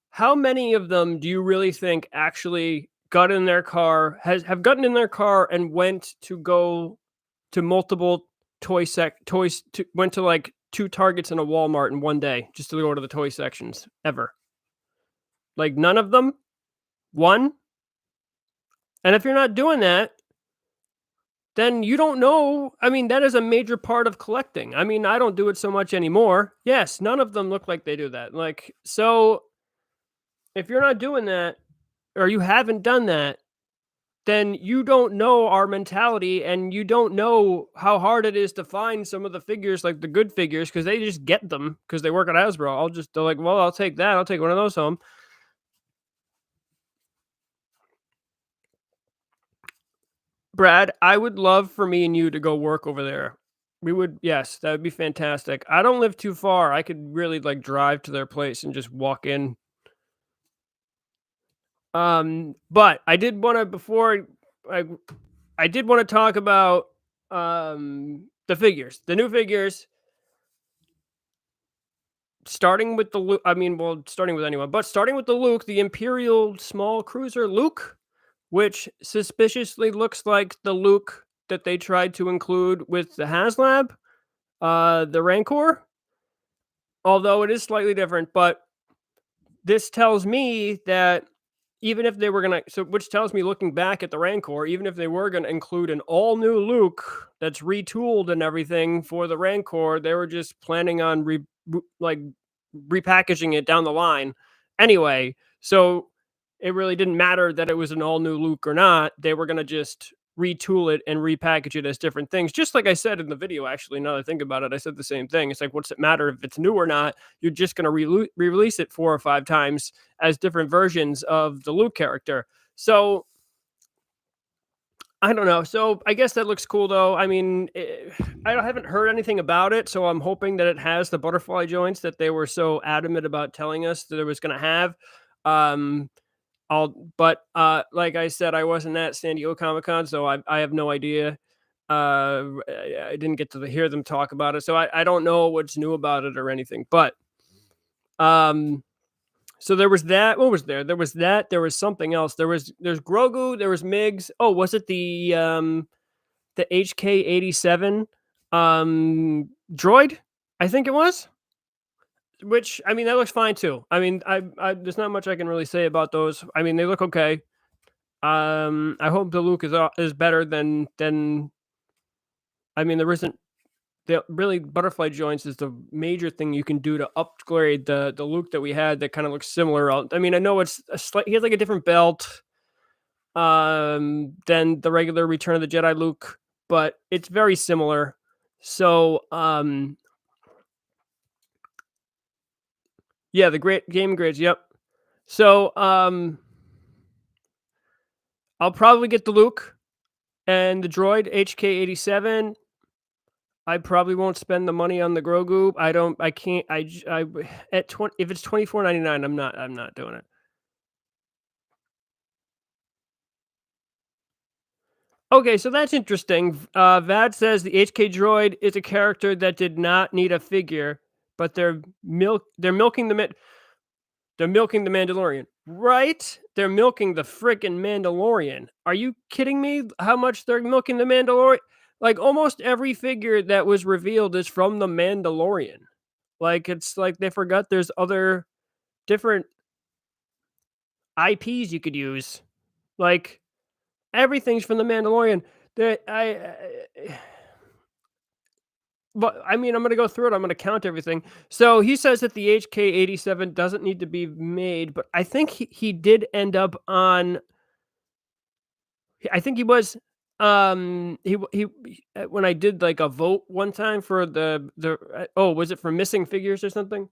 how many of them do you really think actually got in their car has have gotten in their car and went to go to multiple toys to went to like 2 Targets and a Walmart in one day just to go to the toy sections ever. Like none of them? 1? And if you're not doing that, then you don't know. I mean, that is a major part of collecting. I mean, I don't do it so much anymore. Yes, none of them look like they do that. Like, so if you're not doing that or you haven't done that, then you don't know our mentality and you don't know how hard it is to find some of the figures, like the good figures, because they just get them because they work at Hasbro. They're like, well, I'll take that. I'll take one of those home. Brad, I would love for me and you to go work over there. We would, yes, that would be fantastic. I don't live too far. I could really like drive to their place and just walk in. But I did want to before I I did want to talk about the figures, the new figures, starting with the Luke. I mean, well, starting with anyone, but starting with the Luke, the Imperial small cruiser Luke, which suspiciously looks like the Luke that they tried to include with the HasLab, the Rancor, although it is slightly different. But this tells me that even if they were gonna, so which tells me looking back at the Rancor, even if they were gonna include an all new Luke that's retooled and everything for the Rancor, they were just planning on like repackaging it down the line anyway. So it really didn't matter that it was an all new Luke or not. They were gonna just retool it and repackage it as different things. Just like I said in the video, actually, now that I think about it, I said the same thing. It's like, what's it matter if it's new or not? You're just gonna re-release it 4 or 5 times as different versions of the Luke character. So I don't know. So I guess that looks cool, though. I mean, I haven't heard anything about it, so I'm hoping that it has the butterfly joints that they were so adamant about telling us that it was going to have. Um, like I said, I wasn't at San Diego Comic Con, so I have no idea. I didn't get to hear them talk about it, so I don't know what's new about it or anything. But um, so there was that. What was there? There was that. There was something else. There's Grogu. There was Migs. Oh, was it the HK-87 droid? I think it was. Which I mean, that looks fine too. I mean, I there's not much I can really say about those. I mean, they look okay. I hope the Luke is better than. I mean, there isn't the really butterfly joints is the major thing you can do to upgrade the Luke that we had that kind of looks similar. I mean, I know it's a slight. He has like a different belt than the regular Return of the Jedi Luke, but it's very similar. So yeah, the great game grades. Yep. So I'll probably get the Luke and the droid HK-87. I probably won't spend the money on the Grogu. I don't. I can't. I at 20. If it's 24.99, I'm not doing it. Okay, so that's interesting. Vad says the HK droid is a character that did not need a figure, but they're milking they're milking the Mandalorian. Right? They're milking the freaking Mandalorian. Are you kidding me? How much they're milking the Mandalorian? Like almost every figure that was revealed is from the Mandalorian. Like it's like they forgot there's other different IPs you could use. Like everything's from the Mandalorian. That but I mean, I'm gonna go through it. I'm gonna count everything. So he says that the HK-87 doesn't need to be made, but I think he did end up on. I think he was. When I did like a vote one time for oh, was it for missing figures or something?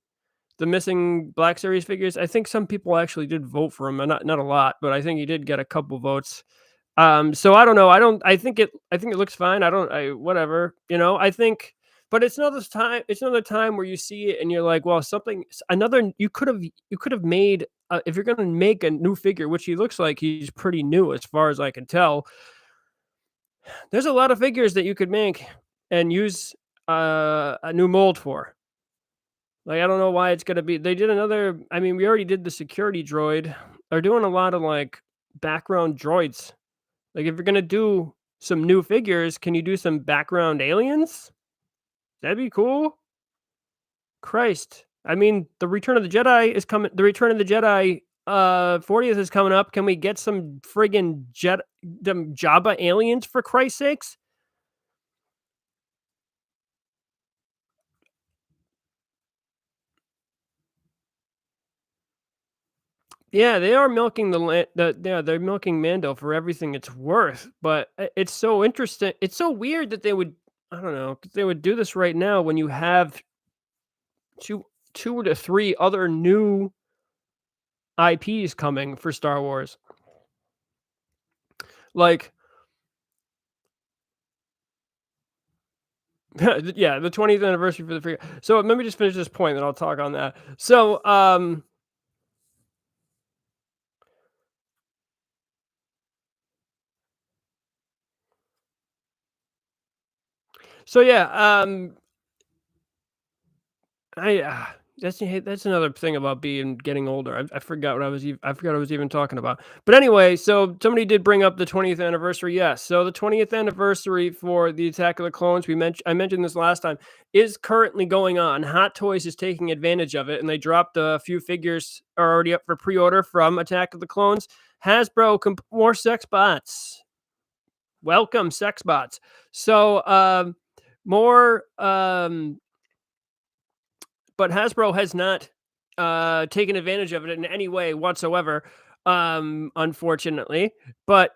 The missing Black Series figures. I think some people actually did vote for him, and not a lot, but I think he did get a couple votes. So I don't know. I don't. I think it looks fine. I don't. I whatever. You know. I think. But it's another time. It's another time where you see it and you're like, well, something. Another. You could have made. If you're going to make a new figure, which he looks like he's pretty new as far as I can tell. There's a lot of figures that you could make and use a new mold for. Like I don't know why it's gonna be. They did another. I mean, we already did the security droid. They're doing a lot of like background droids. Like if you're gonna do some new figures, can you do some background aliens? That'd be cool. Christ. I mean, the Return of the Jedi is coming. The Return of the Jedi 40th is coming up. Can we get some friggin' them Jabba aliens for Christ's sakes? Yeah, they are milking yeah, they're milking Mando for everything it's worth, but it's so interesting. It's so weird that they would, I don't know, they would do this right now when you have two 2 to 3 other new IPs coming for Star Wars. Like, yeah, the 20th anniversary for the free. So let me just finish this point, then I'll talk on that. So yeah, I that's another thing about being getting older. I forgot what I forgot what I was even talking about. But anyway, so somebody did bring up the 20th anniversary. Yes, so the 20th anniversary for the Attack of the Clones. I mentioned this last time, is currently going on. Hot Toys is taking advantage of it, and they dropped a few figures are already up for pre-order from Attack of the Clones. Hasbro more sex bots. Welcome sex bots. So more but Hasbro has not taken advantage of it in any way whatsoever, unfortunately. But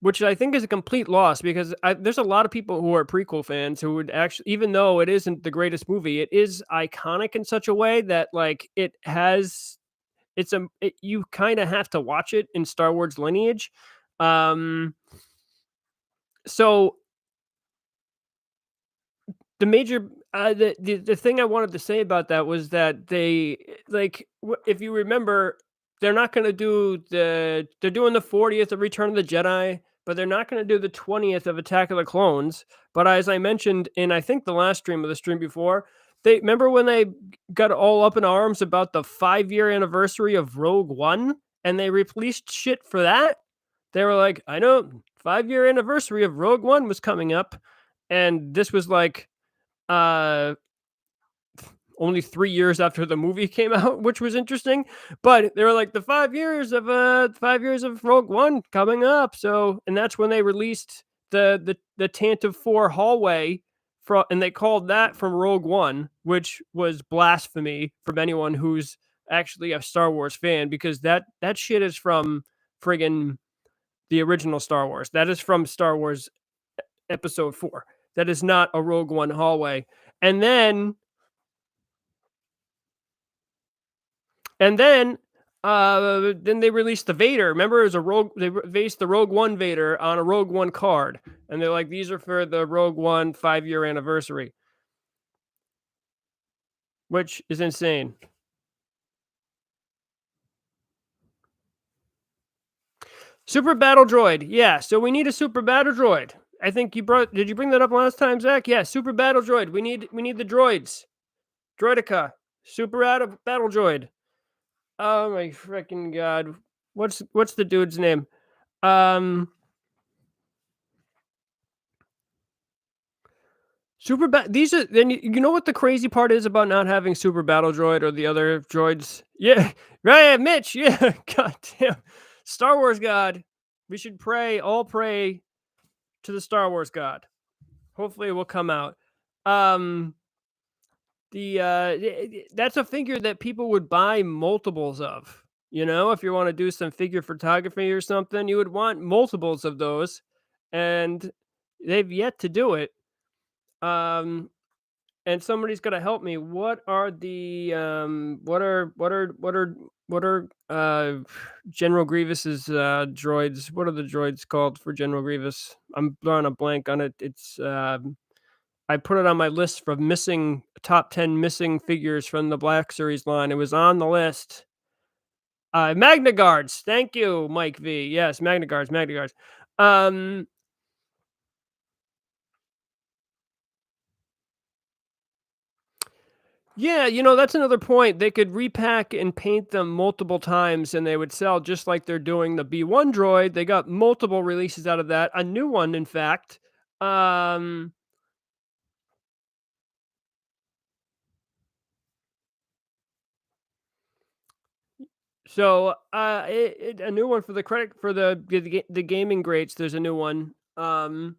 which I think is a complete loss because there's a lot of people who are prequel fans who would actually, even though it isn't the greatest movie, it is iconic in such a way that like you kind of have to watch it in Star Wars lineage. Um, so the major the thing I wanted to say about that was that they like if you remember, they're not going to do they're doing the 40th of Return of the Jedi, but they're not going to do the 20th of Attack of the Clones. But as I mentioned in I think the last stream of the stream before, they remember when they got all up in arms about the 5-year anniversary of Rogue One and they released shit for that. They were like, I know 5-year anniversary of Rogue One was coming up, and this was like uh only 3 years after the movie came out, which was interesting. But they were like the 5 years of Rogue One coming up. So, and that's when they released the Tantive 4 hallway from, and they called that from Rogue One, which was blasphemy from anyone who's actually a Star Wars fan because that shit is from friggin' the original Star Wars. That is from Star Wars episode 4. That is not a Rogue One hallway. And then they released the Vader. Remember, it was a Rogue. They released the Rogue One Vader on a Rogue One card, and they're like, "These are for the Rogue One 5-year anniversary," which is insane. Super Battle Droid, yeah. So we need a Super Battle Droid. I think you brought. Did you bring that up last time, Zach? Yeah, Super Battle Droid. We need the droids. Droidica, Battle Droid. Oh my freaking god! What's the dude's name? Um, These are then you know what the crazy part is about not having Super Battle Droid or the other droids? Yeah, right, Mitch. Yeah, god damn, Star Wars God. We should pray to the Star Wars God. Hopefully, it will come out. Um, that's a figure that people would buy multiples of. You know, if you want to do some figure photography or something, you would want multiples of those, and they've yet to do it. Um, and somebody's got to help me. What are General Grievous's droids? What are the droids called for General Grievous? I'm drawing a blank on it. It's I put it on my list for missing top 10 missing figures from the Black Series line. It was on the list. Magna Guards. Thank you, Mike V. Yes, Magna Guards. Magna Guards. Um, Yeah, that's another point. They could repack and paint them multiple times and they would sell just like they're doing the B1 droid. They got multiple releases out of that. A new one, in fact. Um, a new one for the credit for the gaming greats. There's a new one that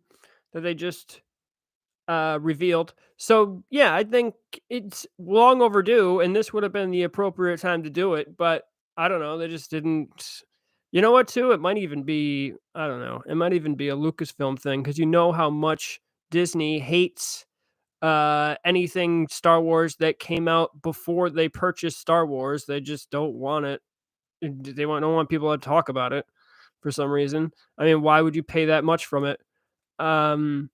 they just revealed. So yeah, I think it's long overdue, and this would have been the appropriate time to do it. But I don't know, they just didn't. You know what, too? It might even be, I don't know, it might even be a Lucasfilm thing because you know how much Disney hates, anything Star Wars that came out before they purchased Star Wars. They just don't want it. Don't want people to talk about it for some reason. I mean, why would you pay that much from it, um,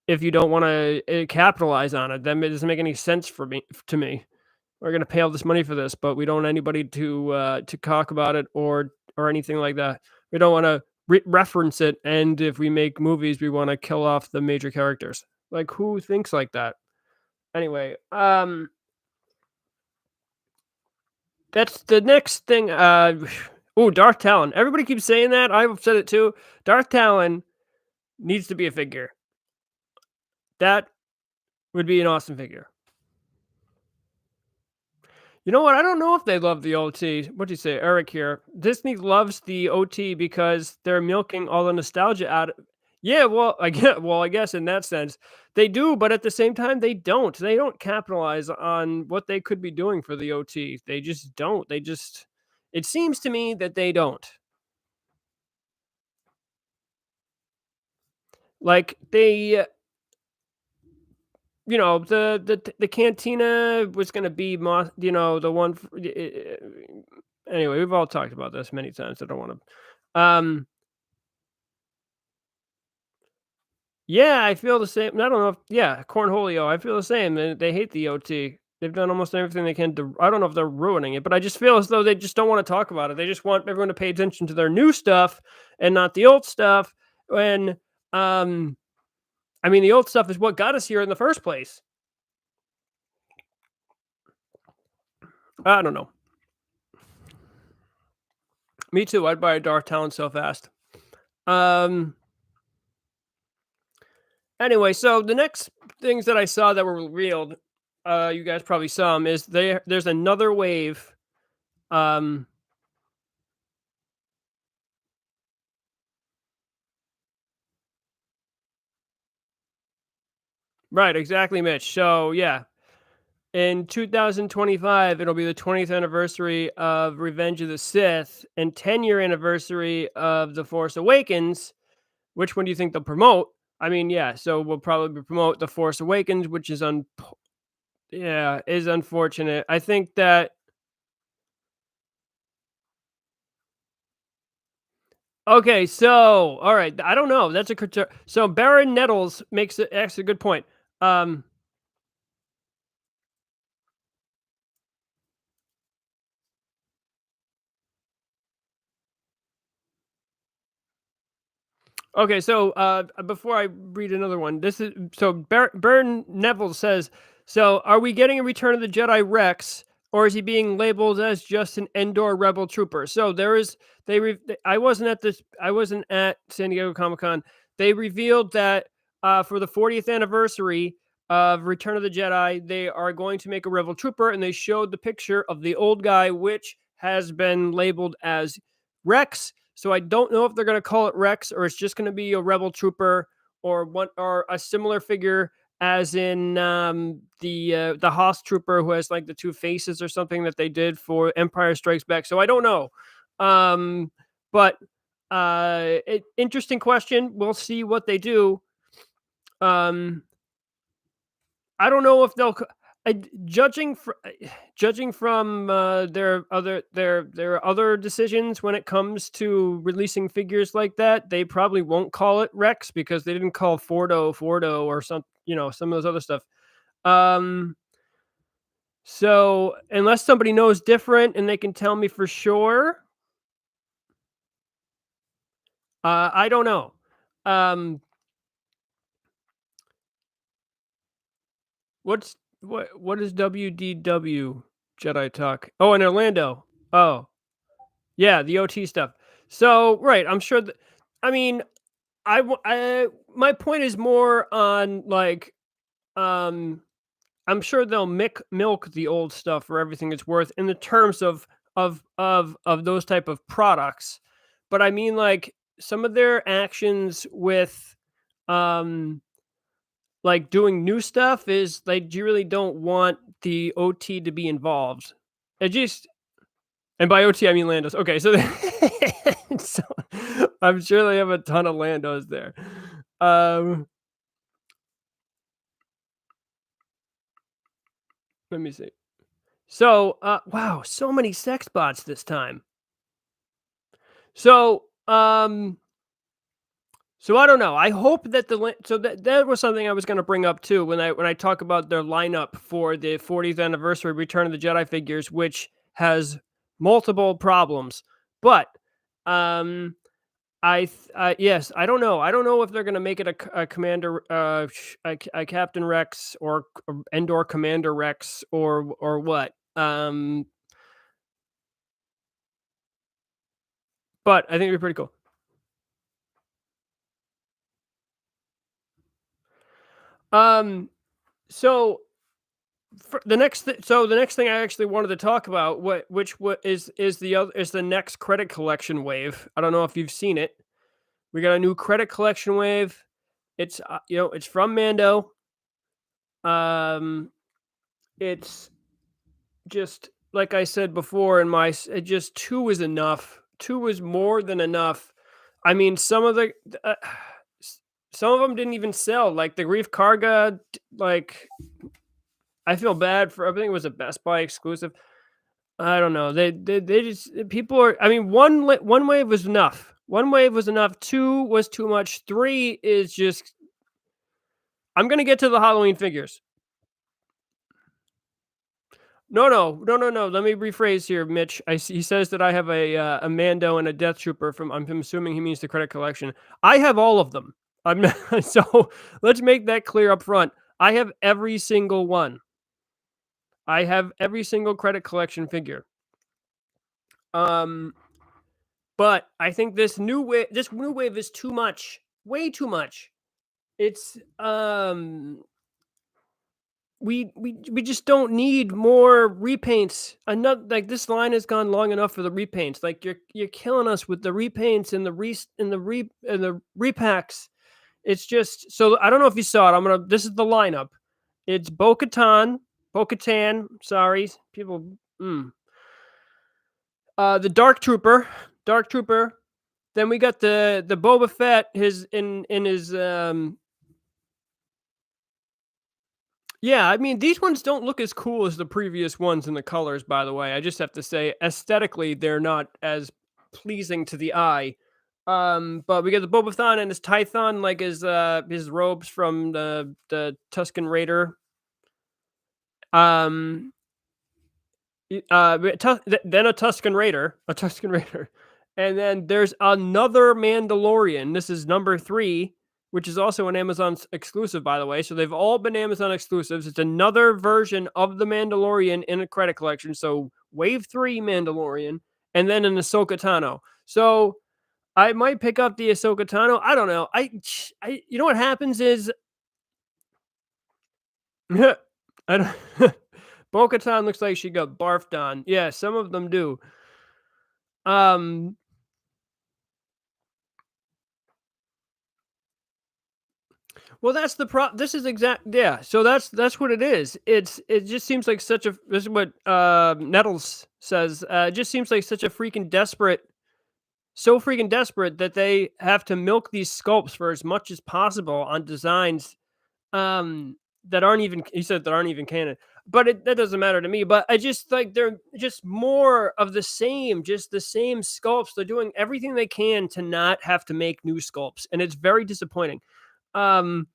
if you don't wanna, capitalize on it? Then it doesn't make any sense to me. We're gonna pay all this money for this, but we don't want anybody to talk about it or anything like that. We don't wanna reference it, and if we make movies, we wanna kill off the major characters. Like, who thinks like that? Anyway, that's the next thing, ooh, Darth Talon. Everybody keeps saying that, I've said it too. Darth Talon needs to be a figure. That would be an awesome figure. You know what? I don't know if they love the OT. What'd you say, Eric here? Disney loves the OT because they're milking all the nostalgia out of. Yeah, well, I guess in that sense they do, but at the same time they don't. They don't capitalize on what they could be doing for the OT. They just don't. They just. It seems to me that they don't. Like they, the cantina was gonna be the one. Anyway, we've all talked about this many times. I don't want to. Yeah, I feel the same. I don't know if, yeah, Cornholio. I feel the same. They hate the OT. They've done almost everything they can to. I don't know if they're ruining it, but I just feel as though they just don't want to talk about it. They just want everyone to pay attention to their new stuff and not the old stuff. When, um, I mean, the old stuff is what got us here in the first place. I don't know. Me too. I'd buy a Dark Talon so fast. Um. Anyway, so the next things that I saw that were revealed, you guys probably saw them, is there's another wave. Um, right, exactly, Mitch. So yeah, in 2025, it'll be the 20th anniversary of Revenge of the Sith and 10-year anniversary of The Force Awakens. Which one do you think they'll promote? I mean, yeah, so we'll probably promote The Force Awakens, which is yeah, is unfortunate. I think that. Okay, so all right, I don't know. That's a so Baron Nettles makes it actually a good point. Um, Okay, so before I read another one, this is so Burn Neville says, "So are we getting a Return of the Jedi Rex, or is he being labeled as just an Endor Rebel trooper?" So there is I wasn't at this. I wasn't at San Diego Comic Con. They revealed that for the 40th anniversary of Return of the Jedi, they are going to make a Rebel trooper, and they showed the picture of the old guy, which has been labeled as Rex. So I don't know if they're going to call it Rex or it's just going to be a Rebel Trooper or a similar figure as in the Hoss Trooper who has like the two faces or something that they did for Empire Strikes Back. So I don't know, but interesting question. We'll see what they do. Um, I don't know if they'll. Judging judging from their other decisions when it comes to releasing figures like that, they probably won't call it Rex because they didn't call Fordo or some of those other stuff. Um, so unless somebody knows different and they can tell me for sure, I don't know. Um, what is WDW Jedi Talk? Oh, in Orlando. Oh, yeah, the OT stuff. So, right, I'm sure that. I mean, my point is more on like, um, I'm sure they'll milk the old stuff for everything it's worth in the terms of those type of products. But I mean, like some of their actions with, um, like doing new stuff is like you really don't want the OT to be involved. It just And by OT, I mean Landos. Okay, so, so I'm sure they have a ton of Landos there. Um, Let me see. So, wow, so many sex bots this time. So, so I don't know. I hope that so that was something I was going to bring up too when I talk about their lineup for the 40th anniversary Return of the Jedi figures, which has multiple problems. But um, yes, I don't know. I don't know if they're going to make it a commander, a Captain Rex or Endor Commander Rex or what. But I think it'd be pretty cool. Um, so the next thing I actually wanted to talk about, what is the next credit collection wave. I don't know if you've seen it. We got a new credit collection wave. It's it's from Mando. Um, it's just like I said before in my it just two is enough. Two is more than enough. I mean, some of them didn't even sell. Like the Reef Karga, like I feel bad for. I think it was a Best Buy exclusive. I don't know. They just people are. I mean, one wave was enough. One wave was enough. Two was too much. Three is just. I'm gonna get to the Halloween figures. No, no, no, no, no. Let me rephrase here, Mitch. He says that I have a Mando and a Death Trooper from. I'm assuming he means the credit collection. I have all of them. I'm so let's make that clear up front. I have every single one. I have every single credit collection figure. Um, but I think this new wave is too much. Way too much. It's we just don't need more repaints. Another like this line has gone long enough for the repaints. Like you're killing us with the repaints and the repacks. It's just so I don't know if you saw it. This is the lineup. It's Bo-Katan, sorry. People the Dark Trooper. Then we got the Boba Fett his in his yeah, I mean, these ones don't look as cool as the previous ones in the colors, by the way. I just have to say, aesthetically, they're not as pleasing to the eye. But we get the Boba Fett and his Tython, like his robes from the Tusken Raider. Um, then a Tusken Raider, and then there's another Mandalorian. This is number 3, which is also an Amazon exclusive, by the way. So they've all been Amazon exclusives. It's another version of the Mandalorian in a credit collection. So Wave 3 Mandalorian, and then an Ahsoka Tano. So I might pick up the Ahsoka Tano. I don't know. You know what happens is I don't. Bo-Katan looks like she got barfed on. Yeah, some of them do. Um, well, that's the This is yeah. So that's what it is. It just seems like such a. This is what Nettles says. It just seems like such a freaking desperate, so freaking desperate that they have to milk these sculpts for as much as possible on designs that aren't even. He said that aren't even canon. But that doesn't matter to me. But I just like they're just more of the same, just the same sculpts. They're doing everything they can to not have to make new sculpts, and it's very disappointing. Um,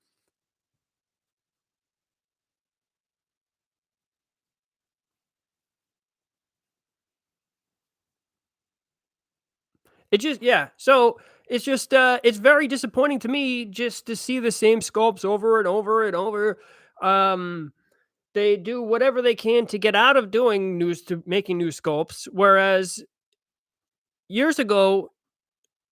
it just yeah. So it's just it's very disappointing to me just to see the same sculpts over and over and over. Um, they do whatever they can to get out of doing making new sculpts, whereas years ago,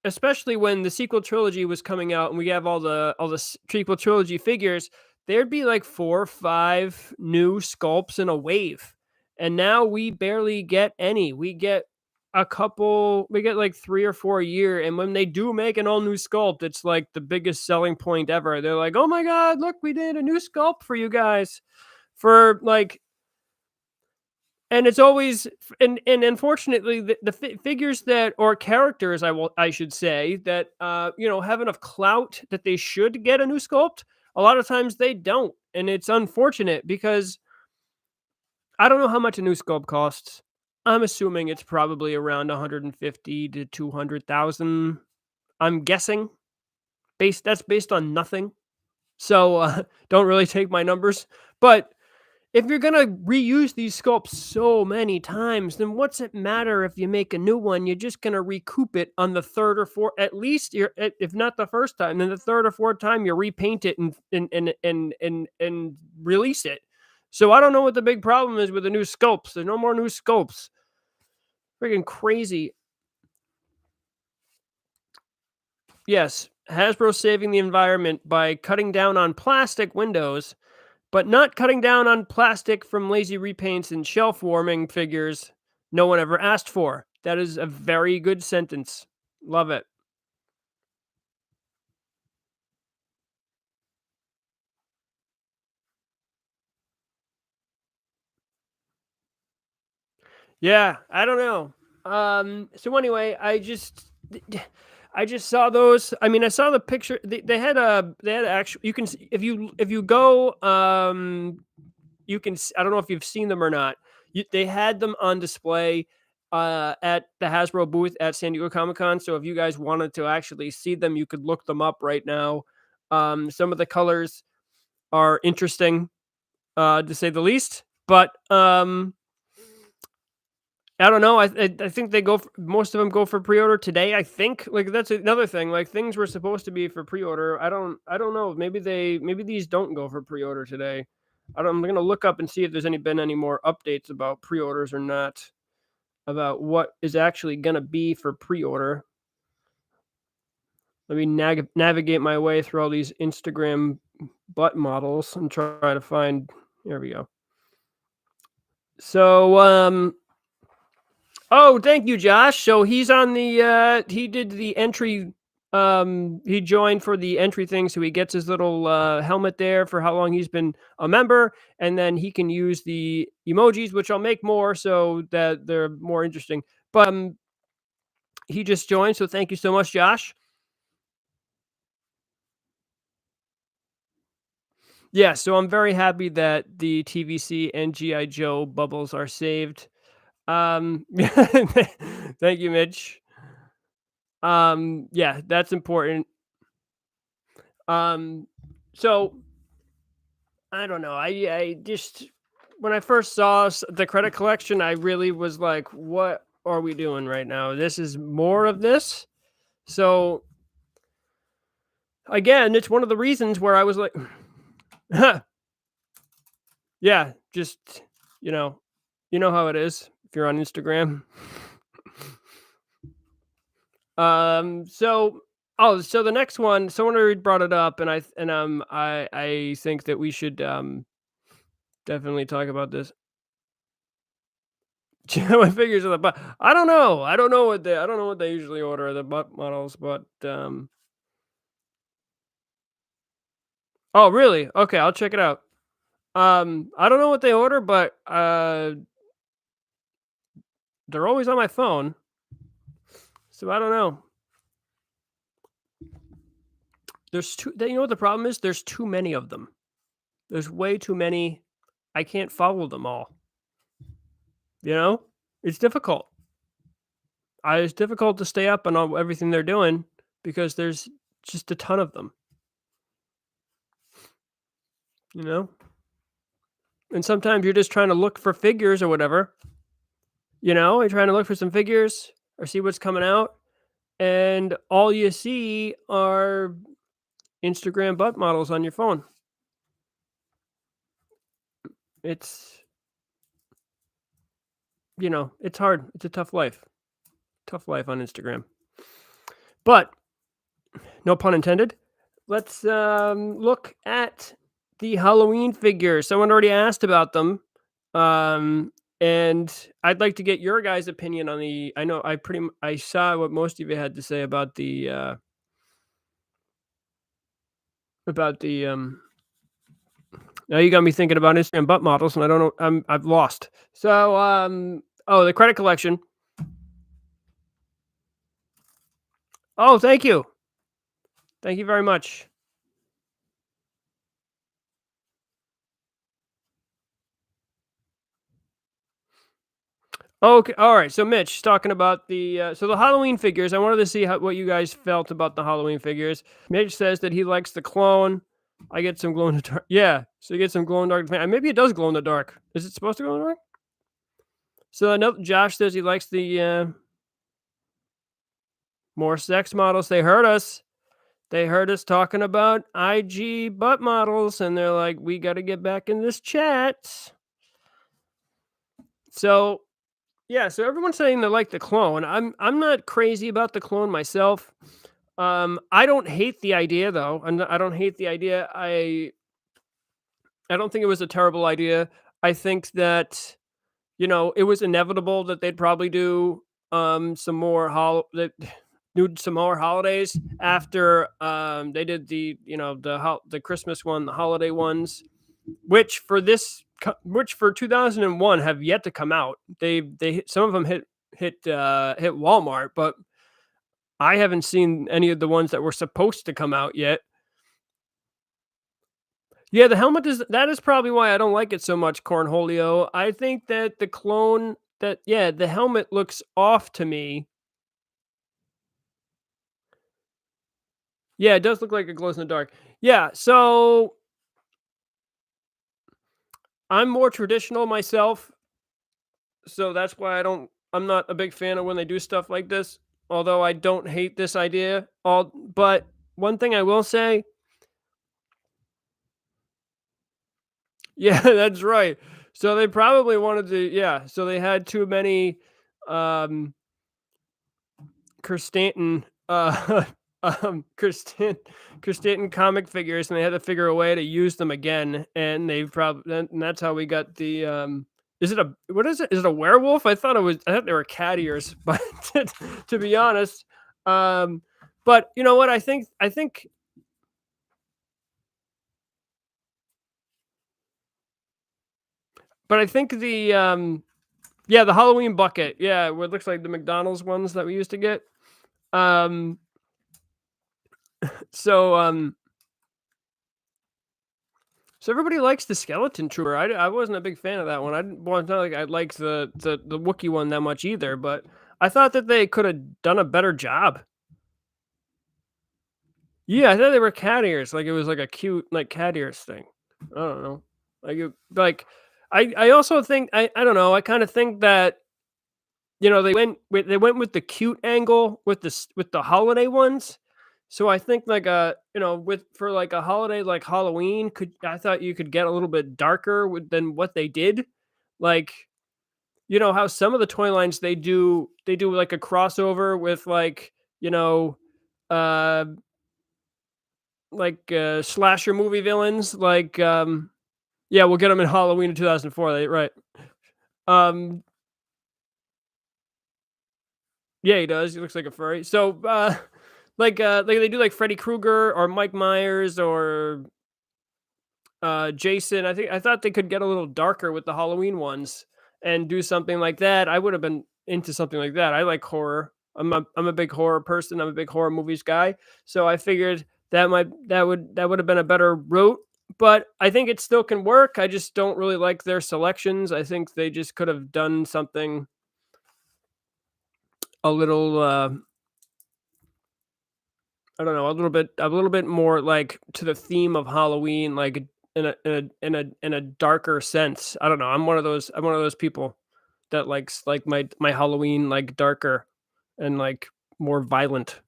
especially when the sequel trilogy was coming out and we have all the sequel trilogy figures, there'd be like 4 or 5 new sculpts in a wave. And now we barely get any. We get like 3 or 4 a year, and when they do make an all new sculpt, it's like the biggest selling point ever. They're like, "Oh my god, look, we did a new sculpt for you guys." For like And it's always and unfortunately, the figures that or characters, I should say, that, have enough clout that they should get a new sculpt, a lot of times they don't, and it's unfortunate because I don't know how much a new sculpt costs. I'm assuming it's probably around 150 to 200,000. I'm guessing, based on nothing. So, don't really take my numbers, but if you're gonna reuse these sculpts so many times, then what's it matter if you make a new one? You're just gonna recoup it on the 3rd or 4th, at least if not the first time, then the 3rd or 4th time you repaint it and release it. So I don't know what the big problem is with the new sculpts. There's no more new sculpts. Freaking crazy. Yes, Hasbro saving the environment by cutting down on plastic windows, but not cutting down on plastic from lazy repaints and shelf warming figures no one ever asked for. That is a very good sentence. Love it. Yeah, I don't know. So anyway, I just saw those. I mean, I saw the picture. They had actual. You can if you go you can I don't know if you've seen them or not. They had them on display at the Hasbro booth at San Diego Comic-Con. So if you guys wanted to actually see them, you could look them up right now. Some of the colors are interesting, to say the least. But I don't know. I think most of them go for pre-order today. I think like that's another thing. Like things were supposed to be for pre-order. I don't know. Maybe these don't go for pre-order today. I'm gonna look up and see if there's been any more updates about pre-orders or not. About what is actually gonna be for pre-order. Let me navigate my way through all these Instagram butt models and try to find. Here we go. So oh, thank you, Josh. So he's on he did the entry he joined for the entry thing, so he gets his little helmet there for how long he's been a member, and then he can use the emojis, which I'll make more so that they're more interesting. But he just joined, so thank you so much, Josh. Yeah, so I'm very happy that the TVC and GI Joe bubbles are saved. Thank you, Mitch. Yeah, that's important. Um, so I don't know. I just when I first saw the credit collection, I really was like, "What are we doing right now? This is more of this." So again, it's one of the reasons where I was like, "Yeah, just you know, you know how it is if you're on Instagram." So so the next one, someone already brought it up, and I think that we should definitely talk about this. My figures are the butt. I don't know. I don't know what they usually order the butt models, but oh really? Okay, I'll check it out. I don't know what they order, but they're always on my phone, so I don't know. You know what the problem is? There's too many of them. There's way too many. I can't follow them all. You know, it's difficult. It's difficult to stay up on everything they're doing because there's just a ton of them. You know, and sometimes you're just trying to look for figures or whatever. You're trying to look for some figures or see what's coming out, and all you see are Instagram butt models on your phone. It's it's hard. It's a tough life. Tough life on Instagram. But no pun intended. Let's look at the Halloween figures. Someone already asked about them. And I'd like to get your guys' opinion on the I know I saw what most of you had to say about the Now you got me thinking about Instagram butt models, and I don't know. I've lost. So, oh, the credit collection. Oh, thank you. Thank you very much. Okay, all right. So Mitch talking about the Halloween figures. I wanted to see what you guys felt about the Halloween figures. Mitch says that he likes the clone. I get some glow in the dark. Yeah, so you get some glow in the dark. Maybe it does glow in the dark. Is it supposed to glow in the dark? So I know Josh says he likes the more sex models. They heard us. They heard us talking about IG butt models, and they're like, "We got to get back in this chat." So yeah, so everyone's saying they like the clone. I'm not crazy about the clone myself. I don't hate the idea though. I don't hate the idea. I don't think it was a terrible idea. I think that it was inevitable that they'd probably do some more do some more holidays after they did the Christmas one, the holiday ones, which for 2001 have yet to come out. Some of them hit Walmart, but I haven't seen any of the ones that were supposed to come out yet. Yeah, the helmet is probably why I don't like it so much, Cornholio. I think that the clone the helmet looks off to me. Yeah, it does look like it glows in the dark. Yeah, so I'm more traditional myself, so that's why I'm not a big fan of when they do stuff like this. Although I don't hate this idea, but one thing I will say, yeah, that's right. So they probably wanted to, yeah. So they had too many um Kirstanton, Kirstanton comic figures, and they had to figure a way to use them again. And and that's how we got the Is it a what is it? Is it a werewolf? I thought they were cat ears, but to be honest, um, but you know what? I think the Halloween bucket, yeah, where it looks like the McDonald's ones that we used to get. Um, so So everybody likes the skeleton trooper. I wasn't a big fan of that one. I didn't want to like I liked the Wookiee one that much either, but I thought that they could have done a better job. Yeah, I thought they were cat ears. Like it was like a cute like cat ears thing. I don't know. Like I also think I don't know. I kind of think that they went with the cute angle with with the holiday ones. So I think like with for like a holiday like Halloween I thought you could get a little bit darker than what they did. Like how some of the toy lines they do like a crossover with you know uh slasher movie villains yeah, we'll get them in Halloween in 2004, right. Um yeah, he does. He looks like a furry. So like they do like Freddy Krueger or Mike Myers or Jason. I thought they could get a little darker with the Halloween ones and do something like that. I would have been into something like that. I like horror. I'm a big horror person. I'm a big horror movies guy. So I figured that would have been a better route. But I think it still can work. I just don't really like their selections. I think they just could have done something a little I don't know, a little bit more like to the theme of Halloween, like in a darker sense. I don't know. I'm one of those people that likes like my Halloween like darker and like more violent.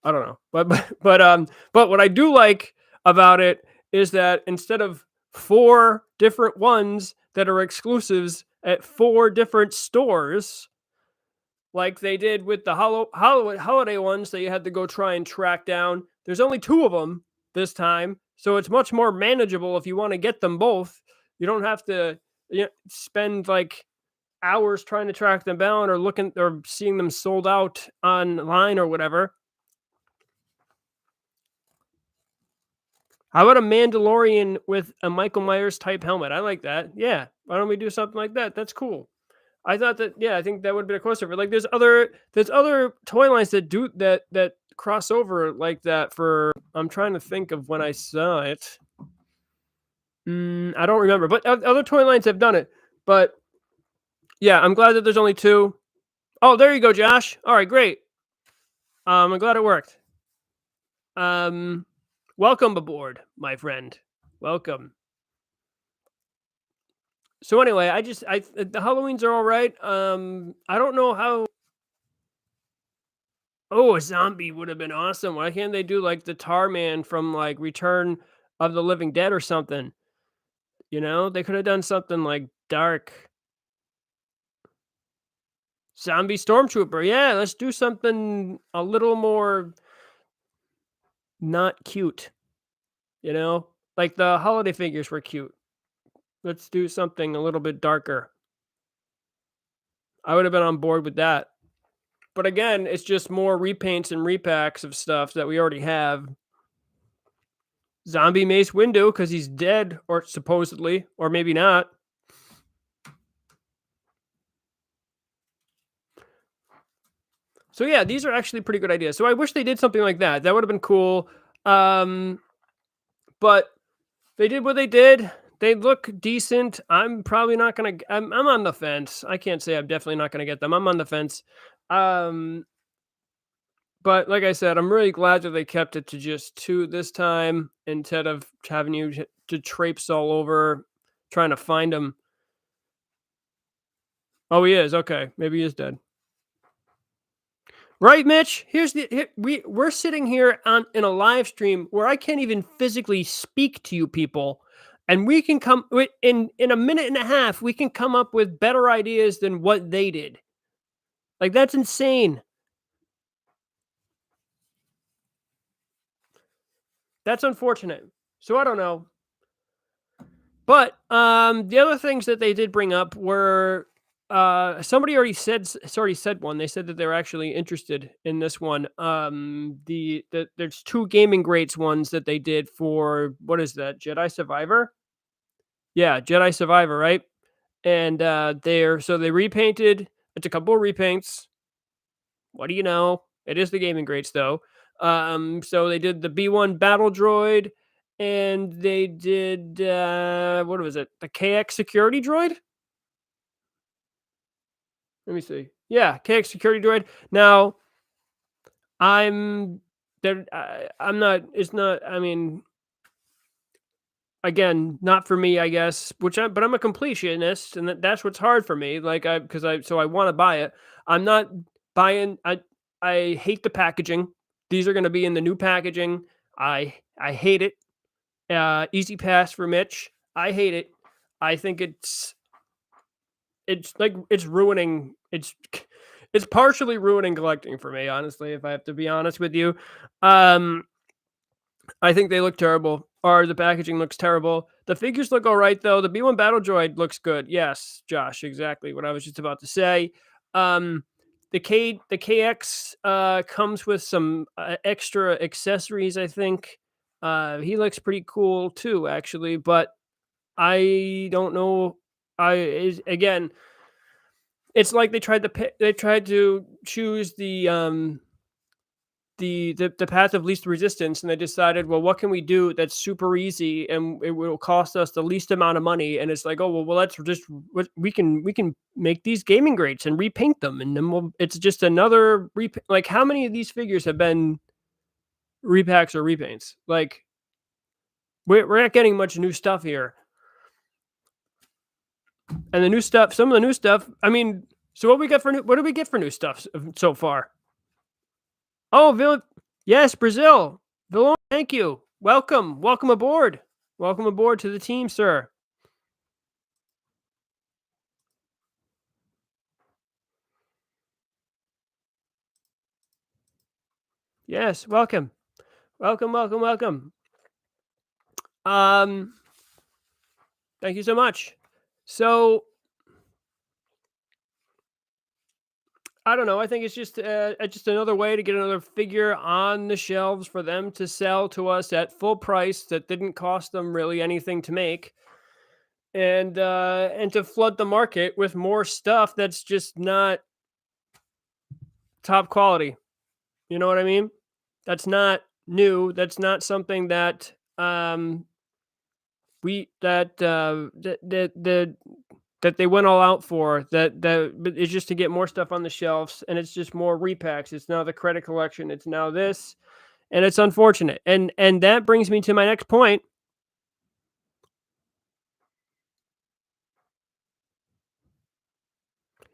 I don't know. But what I do like about it is that instead of four different ones that are exclusives at four different stores, like they did with the holiday ones that you had to go try and track down. There's only two of them this time, so it's much more manageable if you want to get them both. You don't have to spend like hours trying to track them down or looking or seeing them sold out online or whatever. How about a Mandalorian with a Michael Myers type helmet? I like that. Yeah. Why don't we do something like that? That's cool. I thought that, yeah, I think that would be a crossover. Like there's other toy lines that do that cross over like that for I'm trying to think of when I saw it. I don't remember, but other toy lines have done it. But yeah, I'm glad that there's only two. Oh, there you go, Josh. All right, great. I'm glad it worked. Welcome aboard, my friend. Welcome. So anyway, the Halloweens are all right. I don't know how. Oh, a zombie would have been awesome. Why can't they do like the Tar Man from like Return of the Living Dead or something? You know, they could have done something like dark. Zombie Stormtrooper. Yeah, let's do something a little more not cute. You know, like the holiday figures were cute. Let's do something a little bit darker. I would have been on board with that. But again, it's just more repaints and repacks of stuff that we already have. Zombie Mace Windu because he's dead, or supposedly, or maybe not. So yeah, these are actually pretty good ideas. So I wish they did something like that. That would have been cool. But they did what they did. They look decent. I'm probably not gonna. I'm on the fence. I can't say I'm definitely not gonna get them. I'm on the fence. Um, but like I said, I'm really glad that they kept it to just two this time instead of having you to traipse all over trying to find him. Oh, he is. Okay, maybe he is dead. Right, Mitch? We're sitting here on in a live stream where I can't even physically speak to you people, and we can come in a minute and a half. We can come up with better ideas than what they did. Like that's insane. That's unfortunate. So I don't know. But the other things that they did bring up were somebody already said one. They said that they're actually interested in this one. There's two gaming greats ones that they did for what is that? Jedi Survivor? Yeah, Jedi Survivor, right? And they repainted. It's a couple of repaints. What do you know? It is the gaming greats though. So they did the B1 battle droid, and they did what was it? The KX security droid? Let me see. Yeah, KX security droid. Now, I'm there. I'm not. It's not. I mean, again, not for me, I guess. But I'm a completionist, and that's what's hard for me. Like I want to buy it. I'm not buying. I hate the packaging. These are going to be in the new packaging. I hate it. Easy pass for Mitch. I hate it. I think it's like it's ruining. It's partially ruining collecting for me, honestly. If I have to be honest with you, um, I think they look terrible. Or the packaging looks terrible. The figures look all right though. The B1 Battle Droid looks good. Yes, Josh, exactly what I was just about to say. Um, the KX comes with some extra accessories. I think he looks pretty cool too, actually. But I don't know. Again, it's like they tried to choose the path of least resistance, and they decided, well, what can we do that's super easy and it will cost us the least amount of money? And it's like, oh well, let's just we can make these gaming greats and repaint them, and then it's just another like how many of these figures have been repacks or repaints? Like we're not getting much new stuff here, and the new stuff, some of the new stuff. I mean, so what do we get for new stuff so far? Oh, yes, Brazil. Villan, thank you. Welcome. Welcome aboard. Welcome aboard to the team, sir. Yes, welcome. Welcome, welcome, welcome. Um, thank you so much. So, I don't know. I think it's just another way to get another figure on the shelves for them to sell to us at full price that didn't cost them really anything to make, and to flood the market with more stuff that's just not top quality. You know what I mean? That's not new. That's not something that we that they went all out for. But it's just to get more stuff on the shelves, and it's just more repacks. It's now the credit collection. It's now this, and it's unfortunate. And that brings me to my next point.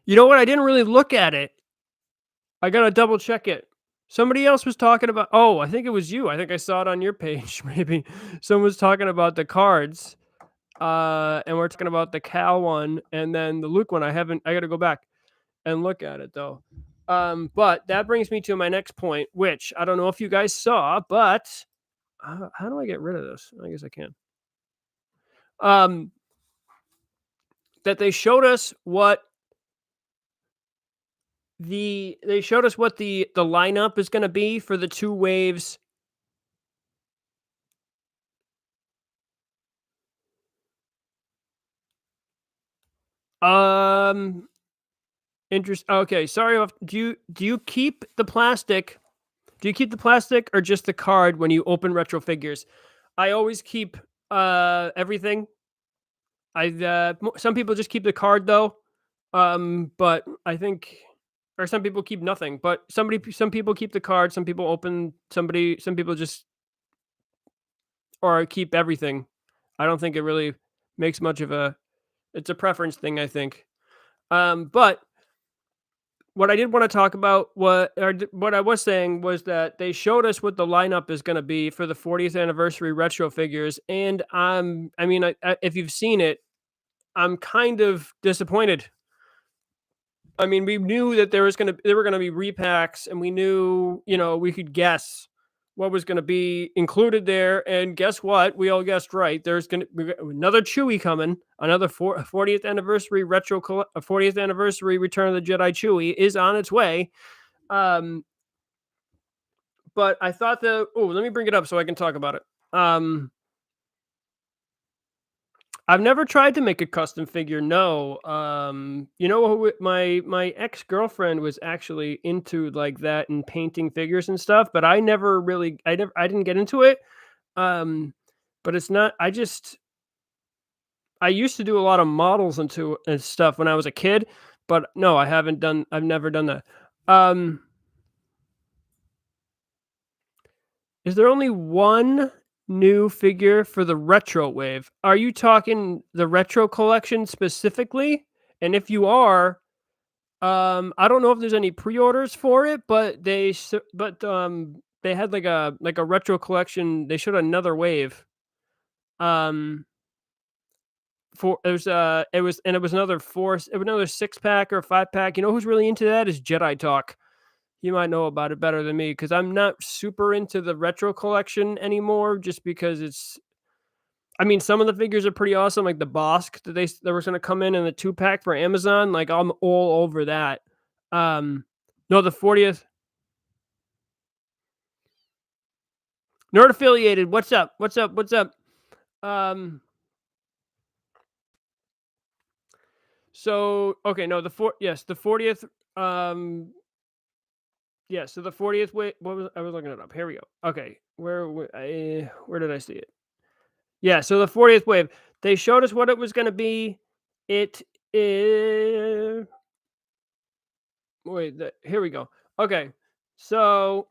You know what? I didn't really look at it. I gotta double check it. Somebody else was talking about. Oh, I think it was you. I think I saw it on your page. Maybe someone was talking about the cards. And we're talking about the Cal one and then the Luke one. I got to go back and look at it though. But that brings me to my next point, which I don't know if you guys saw, but how do I get rid of this? I guess I can. That they showed us what the lineup is going to be for the 2 waves. Okay, sorry. Do you keep the plastic? Do you keep the plastic or just the card when you open retro figures? I always keep everything. Some people just keep the card though. But I think, or some people keep nothing. But some people keep the card. Some people open. Some people just or keep everything. I don't think it really makes much of a. It's a preference thing, I think. But what I did want to talk about, what I was saying was that they showed us what the lineup is going to be for the 40th anniversary retro figures, and if you've seen it, I'm kind of disappointed. I mean, we knew that there were going to be repacks, and we knew, we could guess what was going to be included there, and guess what? We all guessed right. There's going to be another Chewie coming, another 40th anniversary 40th anniversary Return of the Jedi Chewie is on its way. But I thought let me bring it up so I can talk about it. I've never tried to make a custom figure. No. My ex-girlfriend was actually into like that and painting figures and stuff, but I didn't get into it. But it's not. I used to do a lot of models and stuff when I was a kid, but no, I've never done that. Is there only one new figure for the retro wave? Are you talking the retro collection specifically? And if you are, I don't know if there's any pre-orders for it, but they had like a retro collection. They showed another wave. For it was another 6-pack or 5-pack. You know who's really into that is Jedi Talk. You might know about it better than me because I'm not super into the retro collection anymore. Just because some of the figures are pretty awesome, like the Bosk that was going to come in the 2-pack for Amazon. Like I'm all over that. No, the 40th Nerd affiliated. What's up? So okay, no, the 40th. So the 40th way. I was looking it up. Here we go. Okay, where did I see it? Yeah, so the 40th wave. They showed us what it was going to be. It is. Here we go. Okay, so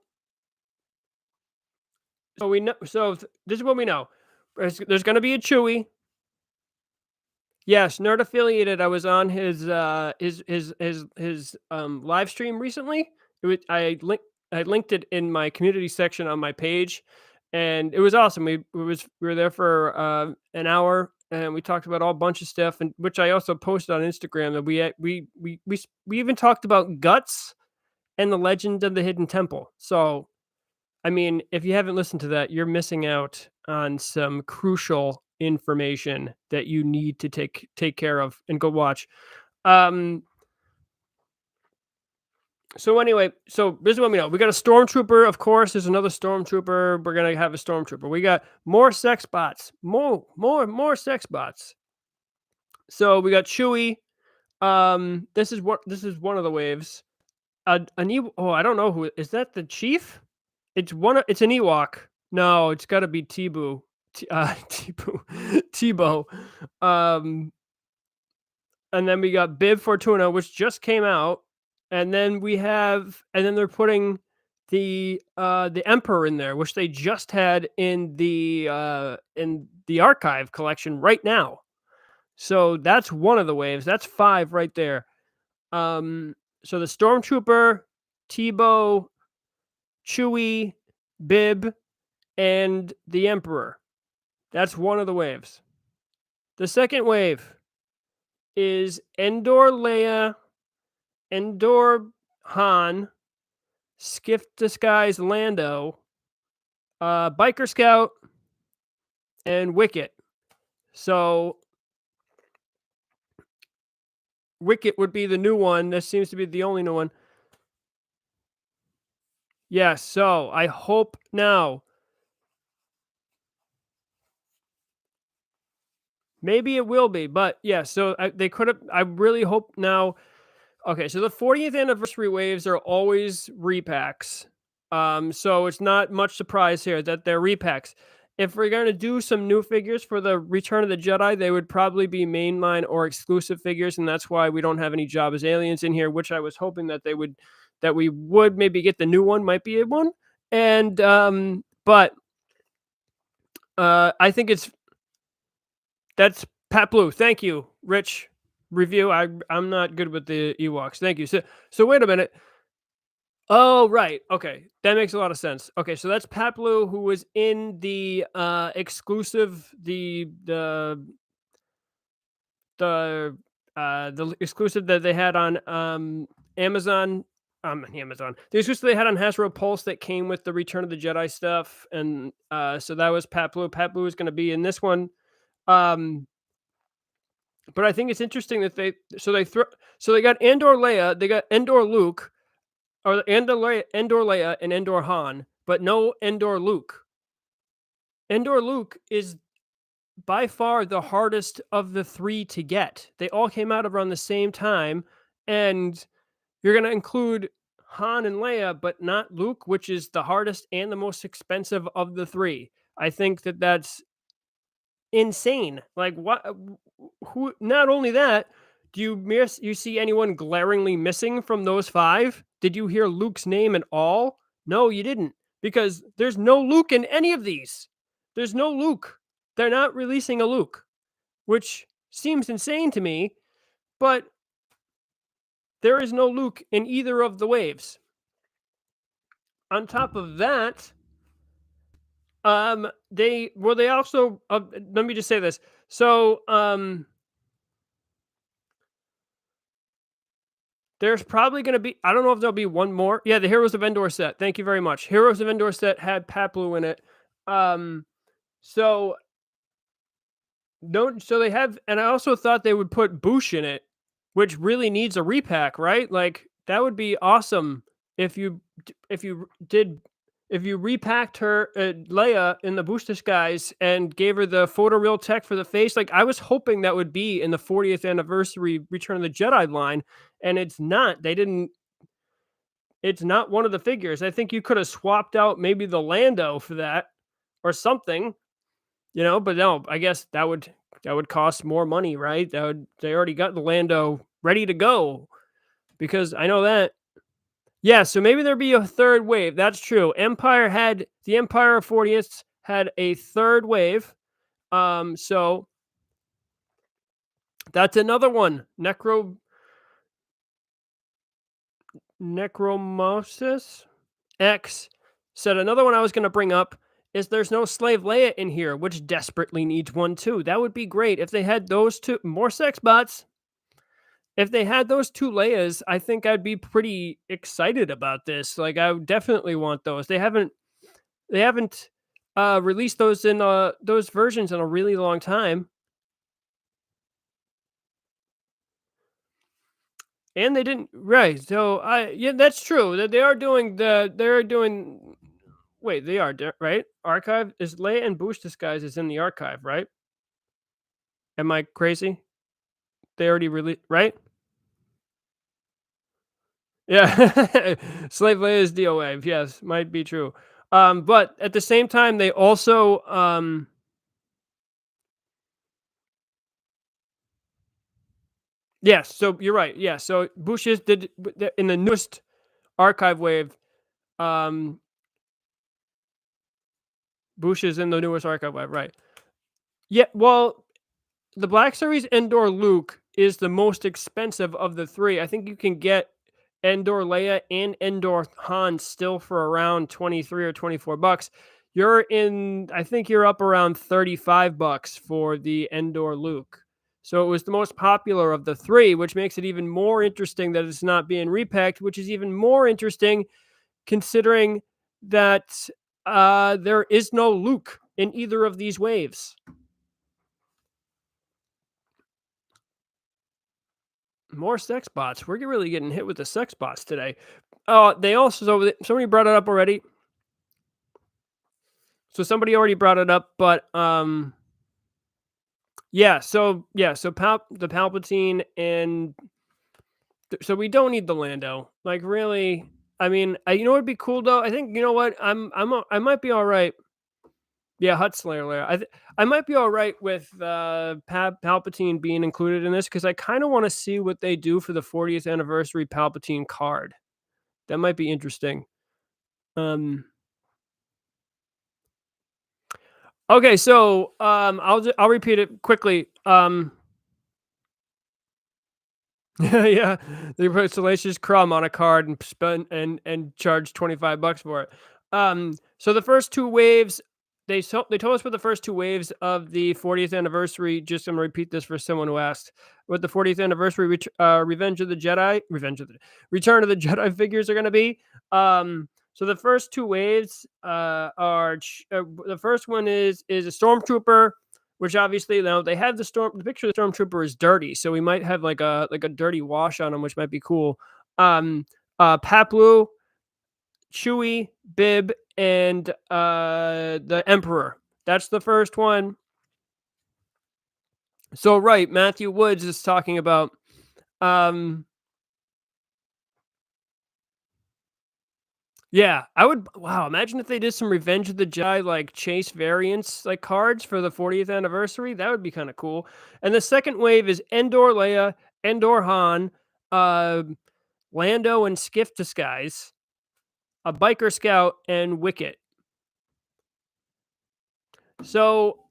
we know. So this is what we know. There's going to be a Chewie. Yes, Nerd affiliated. I was on his live stream recently. I linked it in my community section on my page, and it was awesome. We were there for an hour, and we talked about a bunch of stuff, and which I also posted on Instagram. That we even talked about Guts and the Legend of the Hidden Temple. So, I mean, if you haven't listened to that, you're missing out on some crucial information that you need to take care of and go watch. So anyway, so this is what we know. We got a stormtrooper, of course. There's another stormtrooper. We're gonna have a stormtrooper. We got more sex bots. More sex bots. So we got Chewie. This is one of the waves. Oh, I don't know who is that. The chief? It's an Ewok. No, it's got to be Tebow. Tebow. Um, and then we got Bib Fortuna, which just came out, and then they're putting the Emperor in there, which they just had in the archive collection right now. So that's one of the waves. That's 5 right there. So the Stormtrooper, Tebow, Chewie, Bib, and the Emperor. That's one of the waves. The second wave is Endor Leia, Endor Han, Skiff Disguise Lando, Biker Scout, and Wicket. So Wicket would be the new one. This seems to be the only new one. Yes, so I hope now. Maybe it will be, but yeah, so they could have. I really hope now. Okay, so the 40th anniversary waves are always repacks. So it's not much surprise here that they're repacks. If we're going to do some new figures for the Return of the Jedi, they would probably be mainline or exclusive figures, and that's why we don't have any Jabba's aliens in here, which I was hoping that we would maybe get the new one, might be a one. And but I think that's Pat Blue. Thank you, Rich. Review. I'm not good with the Ewoks. Thank you. So wait a minute. Oh, right. Okay. That makes a lot of sense. Okay, so that's Pat Blue, who was in the exclusive the exclusive that they had on Amazon. Amazon. The exclusive they had on Hasbro Pulse that came with the Return of the Jedi stuff. And so that was Pat Blue. Pat Blue is going to be in this one. But I think it's interesting that they got Endor Leia, they got Endor Luke, or Endor Leia and Endor Han, but no Endor Luke. Endor Luke is by far the hardest of the 3 to get. They all came out around the same time, and you're going to include Han and Leia, but not Luke, which is the hardest and the most expensive of the 3. I think that's insane. Like, what? Who? Not only that, do you see anyone glaringly missing from those 5? Did you hear Luke's name at all? No, you didn't, because there's no Luke in any of these. There's no Luke. They're not releasing a Luke, which seems insane to me, but there is no Luke in either of the waves. On top of that, they also let me just say this. So, there's probably going to be, I don't know if there'll be one more. Yeah, the Heroes of Endor set. Thank you very much. Heroes of Endor set had Pat Blue in it. So they have, and I also thought they would put Boosh in it, which really needs a repack, right? Like, that would be awesome if you repacked her Leia in the Boosh disguise and gave her the photoreal tech for the face. Like, I was hoping that would be in the 40th anniversary Return of the Jedi line, and it's not. It's not one of the figures. I think you could have swapped out maybe the Lando for that or something, but no, I guess that would cost more money, right? They already got the Lando ready to go, because I know that. Yeah, so maybe there'd be a third wave. That's true. The Empire 40th had a third wave. So that's another one. Necromosis X said another one I was going to bring up is there's no Slave Leia in here, which desperately needs one too. That would be great if they had those two more sex bots. If they had those 2 Leias, I think I'd be pretty excited about this. Like, I would definitely want those. They haven't released those in those versions in a really long time. And they didn't right. So yeah, that's true. That they're doing wait, they are right? Archive is Leia and Boosh disguise is in the archive, right? Am I crazy? They already released, right? Yeah. Slave Leia is DOA. Yes, might be true. But at the same time, they also yes, so you're right. Yeah. So Bush is did in the newest archive wave, um Bush is in the newest archive wave, right. Yeah, well, the Black Series Endor Luke is the most expensive of the three. I think you can get Endor Leia and Endor Han still for around 23 or 24 bucks. I think you're up around 35 bucks for the Endor Luke. So it was the most popular of the three, which makes it even more interesting that it's not being repacked, which is even more interesting considering that there is no Luke in either of these waves. More sex bots. We're really getting hit with the sex bots today. They also somebody brought it up already. So somebody already brought it up, but so the Palpatine and so we don't need the Lando. Like really, I mean, you know what'd be cool though? I think you know what I might be all right. Yeah, Hut Slayer layer. I might be all right with Palpatine being included in this because I kind of want to see what they do for the 40th anniversary Palpatine card. That might be interesting. Um, okay, so I'll repeat it quickly. Yeah, they put Salacious Crumb on a card and spend and charge 25 bucks for it. So the first two waves, they told us for the first two waves of the 40th anniversary. Just I'm gonna repeat this for someone who asked. What the 40th anniversary Return of the Jedi figures are gonna be. So the first two waves the first one is a stormtrooper, which obviously now they have the picture of the stormtrooper is dirty, so we might have like a dirty wash on him, which might be cool. Um, Paplu, Chewie, Bib, and the Emperor. That's the first one. So right, Matthew Woods is talking about um yeah, I would wow, imagine if they did some Revenge of the Jedi like chase variants like cards for the 40th anniversary. That would be kind of cool. And the second wave is Endor Leia, Endor Han, uh, Lando and Skiff Disguise, a Biker Scout, and Wicket. So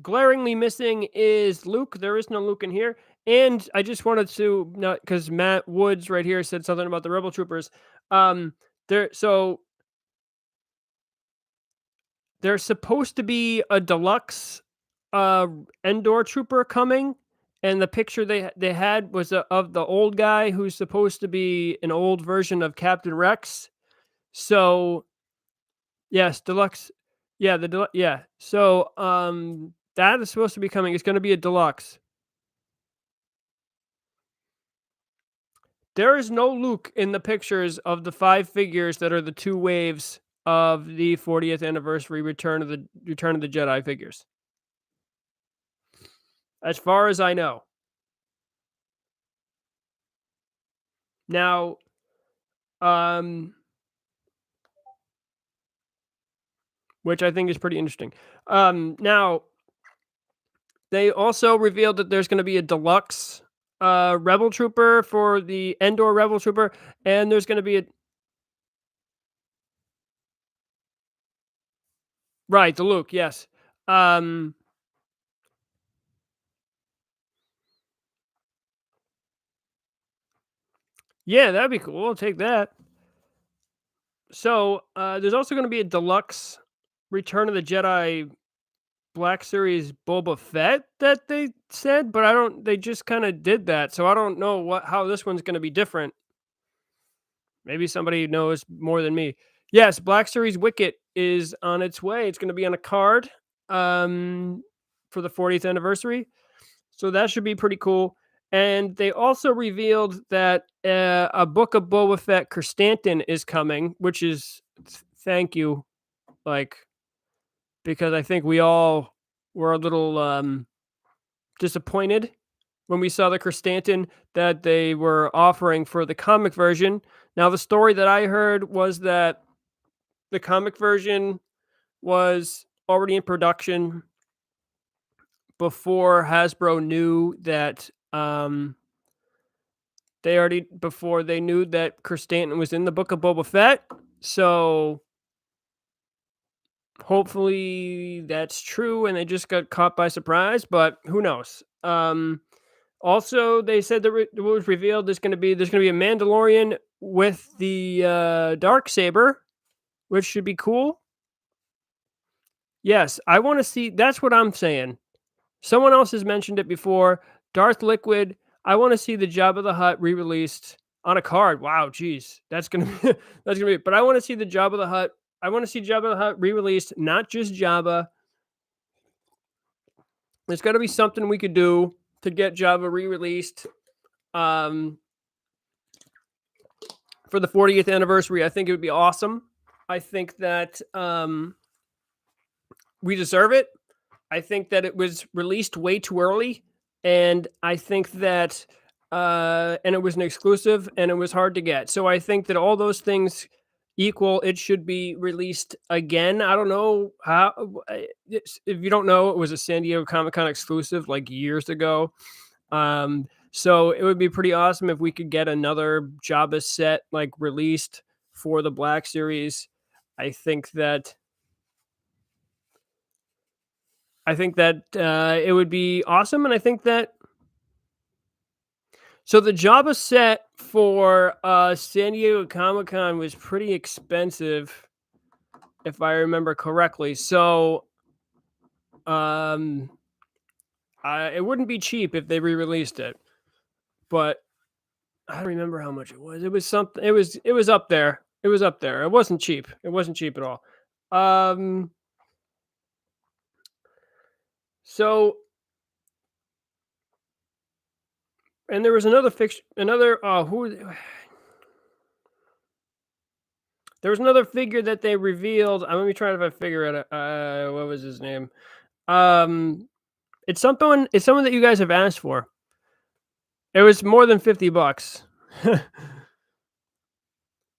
glaringly missing is Luke. There is no Luke in here. And I just wanted to not because Matt Woods right here said something about the Rebel Troopers. Um, so there's supposed to be a deluxe Endor trooper coming, and the picture they had was of the old guy who's supposed to be an old version of Captain Rex. So yes, deluxe. Yeah, yeah. So that is supposed to be coming. It's going to be a deluxe. There is no Luke in the pictures of the five figures that are the two waves of the 40th anniversary Return of the Jedi figures. As far as I know. Now, um, which I think is pretty interesting. Now they also revealed that there's going to be a deluxe Rebel Trooper for the Endor Rebel Trooper, and there's going to be a right the Luke, yes. Um, yeah, that'd be cool. I'll take that. So there's also going to be a deluxe Return of the Jedi Black Series Boba Fett that they said, but I don't. They just kind of did that, so I don't know how this one's going to be different. Maybe somebody knows more than me. Yes, Black Series Wicket is on its way. It's going to be on a card for the 40th anniversary. So that should be pretty cool. And they also revealed that a Book of Boba Fett Kerstanton is coming, which is thank you, like, because I think we all were a little disappointed when we saw the Kerstanton that they were offering for the comic version. Now, the story that I heard was that the comic version was already in production before Hasbro knew that before they knew that Kerstanton was in the Book of Boba Fett. So hopefully that's true and they just got caught by surprise, but who knows? Also, they said that what was revealed there's gonna be a Mandalorian with the dark saber, which should be cool. Yes, I want to see. That's what I'm saying. Someone else has mentioned it before. Darth Liquid. I want to see the Jabba the Hutt re-released on a card. Wow, geez, that's gonna be that's gonna be. But I want to see the Jabba the Hutt. I want to see Jabba the Hutt re-released, not just Jabba. There's got to be something we could do to get Jabba re-released for the 40th anniversary. I think it would be awesome. I think that we deserve it. I think that it was released way too early, and I think that and it was an exclusive, and it was hard to get. So I think that all those things equal, it should be released again. I don't know how. If you don't know, it was a San Diego Comic-Con exclusive like years ago. So it would be pretty awesome if we could get another Jabba set like released for the Black Series. I think that it would be awesome, and I think that so the Jabba set for San Diego Comic Con was pretty expensive, if I remember correctly. So it wouldn't be cheap if they re-released it, but I don't remember how much it was. It was something. It was up there. It was up there. It wasn't cheap. It wasn't cheap at all. So, and there was another fiction, another there was another figure that they revealed. Let me try if I figure it out. What was his name? It's something. It's someone that you guys have asked for. It was more than $50.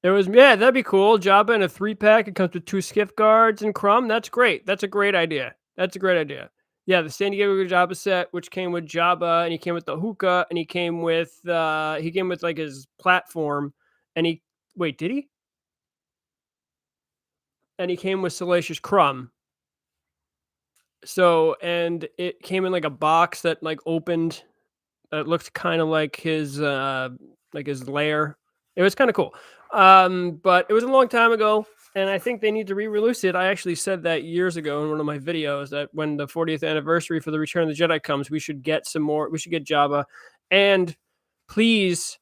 It was, yeah, that'd be cool. Jabba in a 3-pack. It comes with 2 skiff guards and Crumb. That's great. That's a great idea. That's a great idea. Yeah, the San Diego Jabba set, which came with Jabba, and he came with the hookah, and he came with like his platform, and he wait, did he? And he came with Salacious Crumb. So, and it came in like a box that like opened. It looked kind of like his lair. It was kind of cool. But it was a long time ago, and I think they need to re-release it. I actually said that years ago in one of my videos that when the 40th anniversary for the Return of the Jedi comes, we should get some more. We should get Jabba, and please.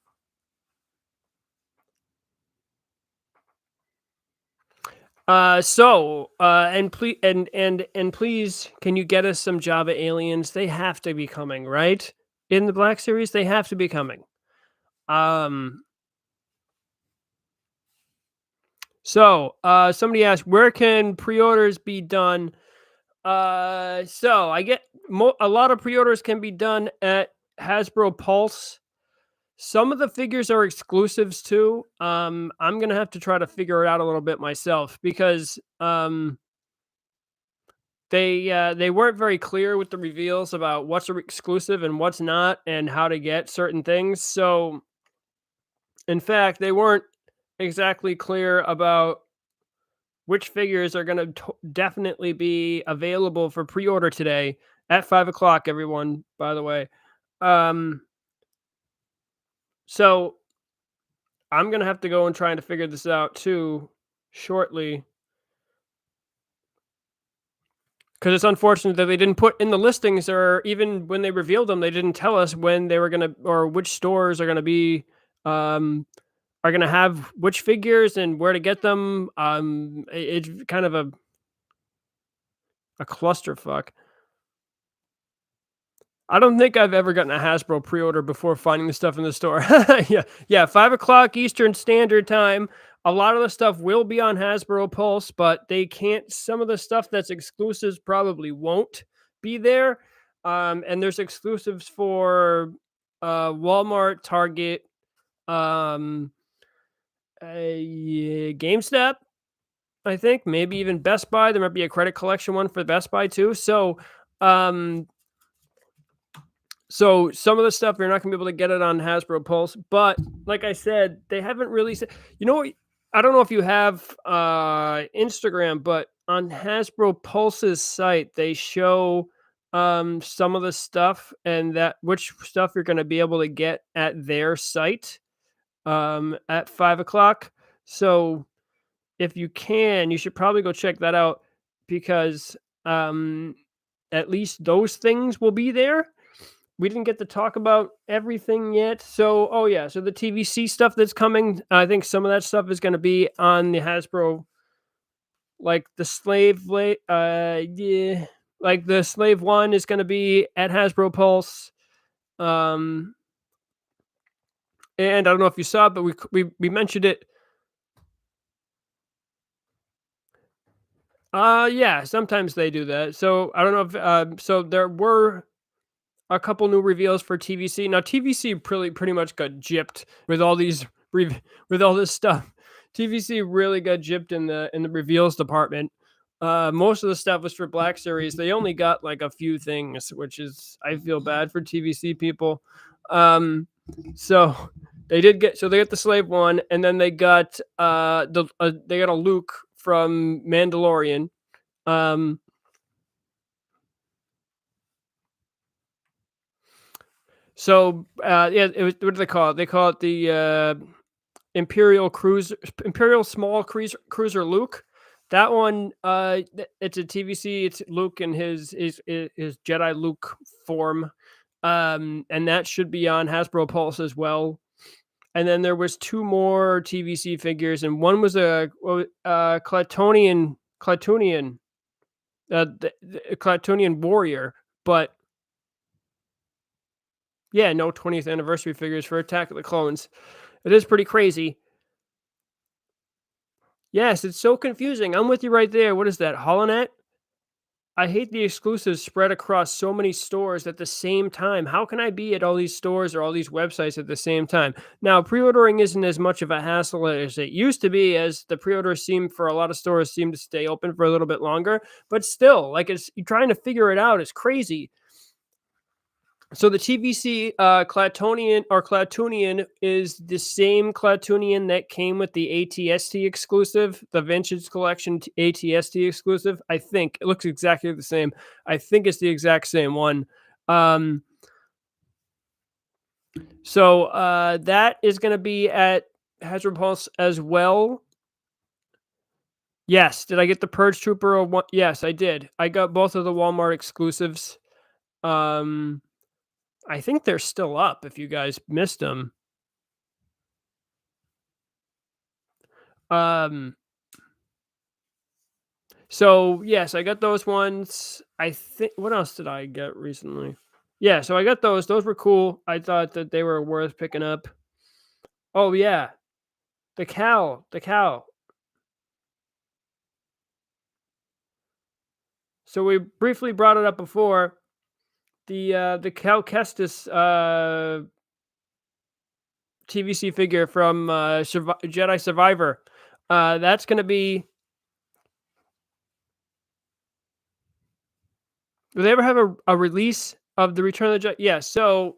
And please and please, can you get us some Jabba aliens? They have to be coming, right? In the Black Series, they have to be coming. So, somebody asked, where can pre-orders be done? So I get a lot of pre-orders can be done at Hasbro Pulse. Some of the figures are exclusives too. I'm gonna have to try to figure it out a little bit myself because they weren't very clear with the reveals about what's exclusive and what's not, and how to get certain things. So, in fact, they weren't exactly clear about which figures are going to definitely be available for pre-order today at 5 o'clock, everyone, by the way. So I'm going to have to go and try to figure this out too shortly. Because it's unfortunate that they didn't put in the listings, or even when they revealed them, they didn't tell us when they were going to, or which stores are going to be, are going to have which figures and where to get them. It's kind of a clusterfuck. I don't think I've ever gotten a Hasbro pre-order before finding the stuff in the store. Yeah, 5 o'clock Eastern Standard Time. A lot of the stuff will be on Hasbro Pulse, but they can't. Some of the stuff that's exclusives probably won't be there. And there's exclusives for Walmart, Target, um, yeah, GameStop. I think maybe even Best Buy. There might be a credit collection one for Best Buy too. Um, so some of the stuff you're not gonna be able to get it on Hasbro Pulse, but like I said, they haven't really said. You know what? I don't know if you have Instagram, but on Hasbro Pulse's site, they show some of the stuff and that which stuff you're gonna be able to get at their site at 5 o'clock. So if you can, you should probably go check that out because at least those things will be there. We didn't get to talk about everything yet. So, oh yeah, so the TVC stuff that's coming, I think some of that stuff is going to be on the Hasbro, like the yeah, like the Slave One is going to be at Hasbro Pulse. Um, and I don't know if you saw it, but we mentioned it. Yeah, sometimes they do that. So I don't know if so there were a couple new reveals for TVC. Now TVC pretty much got gypped with all these with all this stuff. TVC really got gypped in the reveals department. Most of the stuff was for Black Series. They only got like a few things, which is I feel bad for TVC people. Um, so they got the Slave One, and then they got a Luke from Mandalorian. Um, yeah, it was what do they call it? They call it the Imperial Small Cruiser Luke. That one, it's a TVC. It's Luke in his Jedi Luke form, and that should be on Hasbro Pulse as well. And then there was two more TVC figures, and one was a Clatonian the Clatonian warrior, but yeah, no 20th anniversary figures for Attack of the Clones. It is pretty crazy. Yes, it's so confusing. I'm with you right there. What is that? Holonet? I hate the exclusives spread across so many stores at the same time. How can I be at all these stores or all these websites at the same time? Now, pre-ordering isn't as much of a hassle as it used to be, as the pre-orders seem for a lot of stores seem to stay open for a little bit longer. But still, like it's you're trying to figure it out. It's crazy. So the TVC Clatonian is the same Clatonian that came with the ATST exclusive, the Vintage Collection ATST exclusive. I think it looks exactly the same. I think it's the exact same one. Um, that is going to be at Hasbro Pulse as well. Yes. Did I get the Purge Trooper? Yes, I did. I got both of the Walmart exclusives. Um, I think they're still up if you guys missed them. Um, so yes, I got those ones. I think what else did I get recently? Yeah, so I got those. Those were cool. I thought that they were worth picking up. Oh yeah, the cow. So we briefly brought it up before. The Cal Kestis TVC figure from Jedi Survivor. That's going to be. Do they ever have a release of the Return of the Jedi? Yeah. So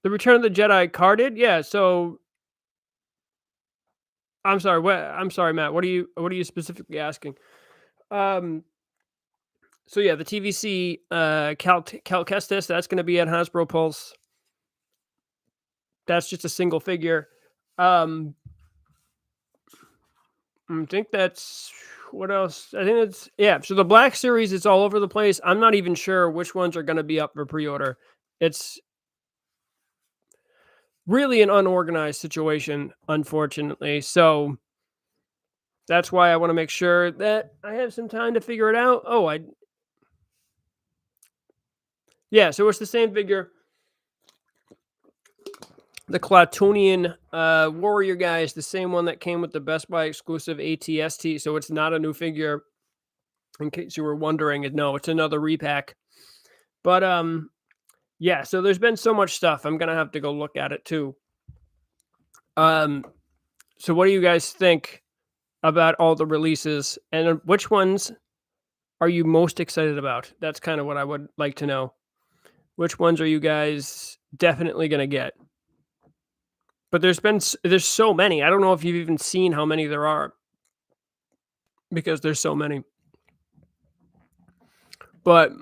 the Return of the Jedi carded. Yeah. So I'm sorry. What? I'm sorry, Matt. What are you specifically asking? Um. So yeah, the TVC Cal Kestis. That's going to be at Hasbro Pulse. That's just a single figure. I think that's what else. I think it's yeah. So the Black Series is all over the place. I'm not even sure which ones are going to be up for pre-order. It's really an unorganized situation, unfortunately. So that's why I want to make sure that I have some time to figure it out. Oh, Yeah, so it's the same figure. The Clatoonian warrior guy is the same one that came with the Best Buy exclusive ATST, so it's not a new figure. In case you were wondering, no, it's another repack. But yeah, so there's been so much stuff. I'm gonna have to go look at it too. So what do you guys think about all the releases, and which ones are you most excited about? That's kind of what I would like to know. Which ones are you guys definitely gonna get? But there's so many. I don't know if you've even seen how many there are because there's so many. But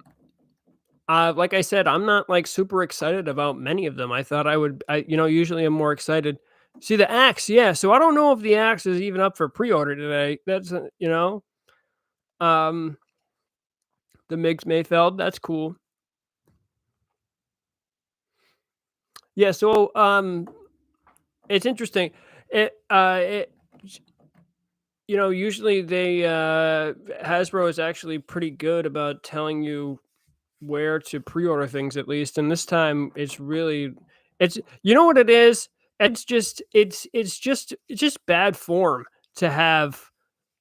like I said, I'm not like super excited about many of them. I thought I would. Usually I'm more excited. See the axe, yeah. So I don't know if the axe is even up for pre-order today. That's um, the Migs Mayfeld. That's cool. Yeah. So it's interesting. It usually they Hasbro is actually pretty good about telling you where to pre-order things at least, and this time it's you know what it is? It's just bad form to have.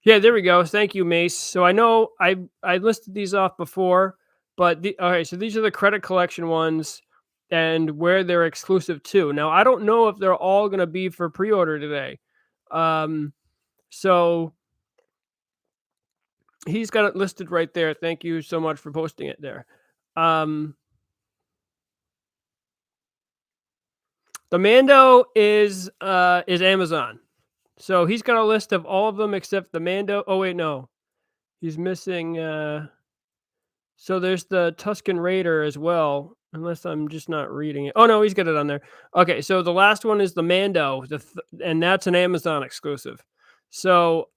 Yeah, there we go. Thank you, Mace. So I know I listed these off before, but okay, so these are the credit collection ones and where they're exclusive to. Now I don't know if they're all gonna be for pre-order today. Um so he's got it listed right there. Thank you so much for posting it there. Um The Mando is Amazon. So he's got a list of all of them except the Mando. Oh wait, no. He's missing so there's the Tusken Raider as well, unless I'm just not reading it. Oh no, he's got it on there. Okay, so the last one is the Mando, and that's an Amazon exclusive. So,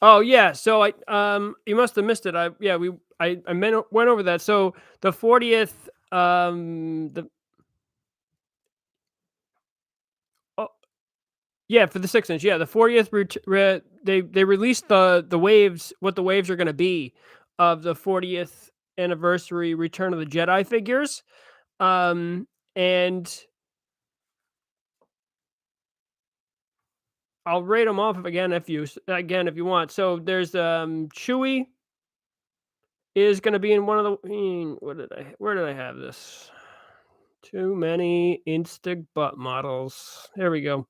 oh yeah, so you must have missed it. Went over that. So the 40th the oh, yeah, for the 6 inch. Yeah, the 40th they released the waves, what the waves are going to be of the 40th anniversary Return of the Jedi figures. And I'll rate them off if you want. So there's Chewie is going to be in one of the where did I have this? Too many Insta butt models. There we go.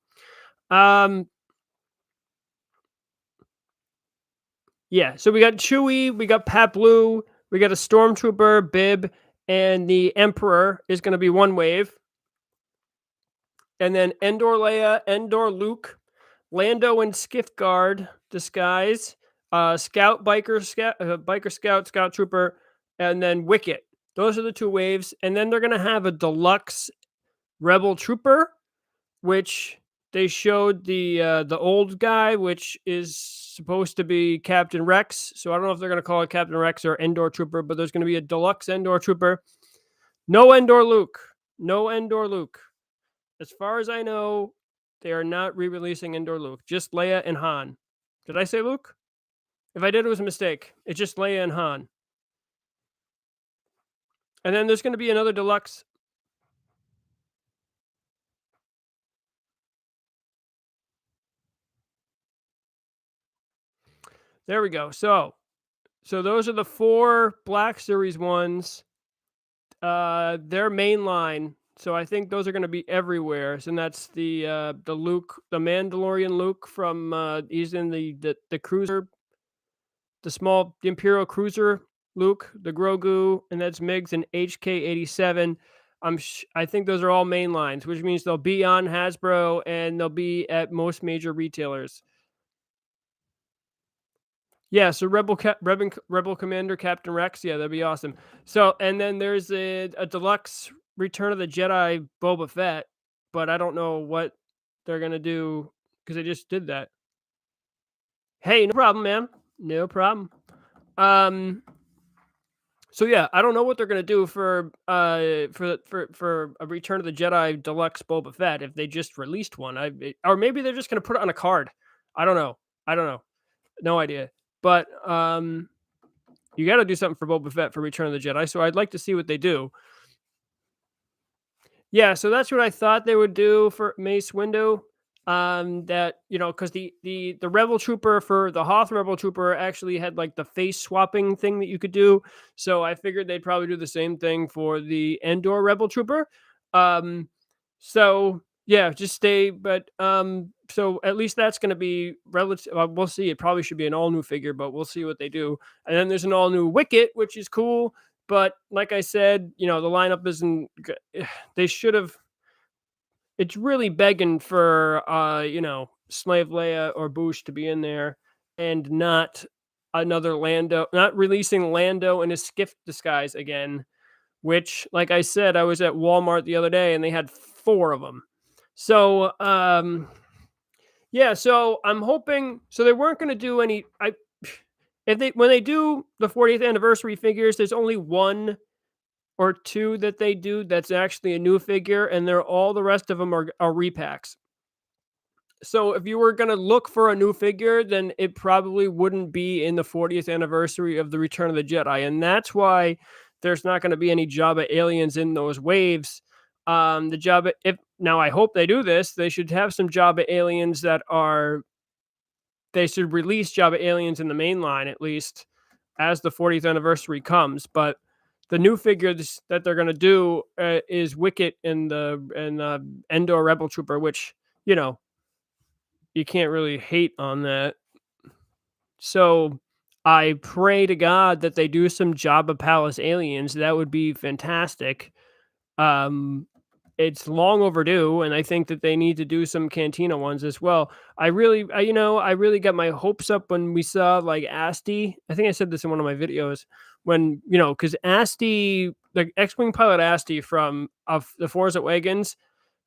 Um Yeah, so we got Chewie, we got Pat Blue, we got a Stormtrooper, Bib, and the Emperor is going to be one wave. And then Endor Leia, Endor Luke, Lando and Skiff-Guard disguise, Biker Scout, Scout Trooper, and then Wicket. Those are the two waves. And then they're going to have a deluxe Rebel Trooper, which they showed the old guy, which is supposed to be Captain Rex. So I don't know if they're going to call it Captain Rex or Endor Trooper, but there's going to be a deluxe Endor Trooper. No Endor Luke. No Endor Luke. As far as I know, they are not re-releasing Endor Luke. Just Leia and Han. Did I say Luke? If I did, it was a mistake. It's just Leia and Han. And then there's going to be another deluxe. There we go. So those are the 4 Black Series ones. They're mainline, so I think those are going to be everywhere. And that's the Luke, the Mandalorian Luke from he's in the cruiser, the Imperial cruiser Luke, the Grogu, and that's Migs and HK-87. I think those are all main lines, which means they'll be on Hasbro and they'll be at most major retailers. Yeah, so Rebel Commander Captain Rex, yeah, that'd be awesome. So, and then there's a deluxe Return of the Jedi Boba Fett, but I don't know what they're gonna do because they just did that. Hey, no problem, man. No problem. So yeah, I don't know what they're gonna do for a Return of the Jedi Deluxe Boba Fett if they just released one. Or maybe they're just gonna put it on a card. I don't know. No idea. But you got to do something for Boba Fett for Return of the Jedi. So I'd like to see what they do. Yeah, so that's what I thought they would do for Mace Windu. That because the Rebel Trooper for the Hoth Rebel Trooper actually had like the face swapping thing that you could do. So I figured they'd probably do the same thing for the Endor Rebel Trooper. So yeah, just stay. But so at least that's going to be relative. We'll see. It probably should be an all new figure, but we'll see what they do. And then there's an all new Wicket, which is cool. But like I said, the lineup isn't. They should have. It's really begging for Slave Leia or Boosh to be in there, and not another Lando. Not releasing Lando in his skiff disguise again. Which, like I said, I was at Walmart the other day and they had 4 of them. So yeah. So I'm hoping. So they weren't going to do any. When they do the 40th anniversary figures, there's only 1 or 2 that they do that's actually a new figure, and all the rest of them are repacks. So if you were going to look for a new figure, then it probably wouldn't be in the 40th anniversary of the Return of the Jedi, and that's why there's not going to be any Jabba aliens in those waves. The Jabba, now I hope they do this, they should have some Jabba aliens they should release Jabba aliens in the main line at least as the 40th anniversary comes. But the new figure that they're going to do is Wicket and Endor Rebel Trooper, which you can't really hate on that. So I pray to God that they do some Jabba Palace aliens. That would be fantastic. It's long overdue, and I think that they need to do some Cantina ones as well. I really got my hopes up when we saw like Asti. I think I said this in one of my videos when because Asti, the X-wing pilot Asti from the Force Awakens,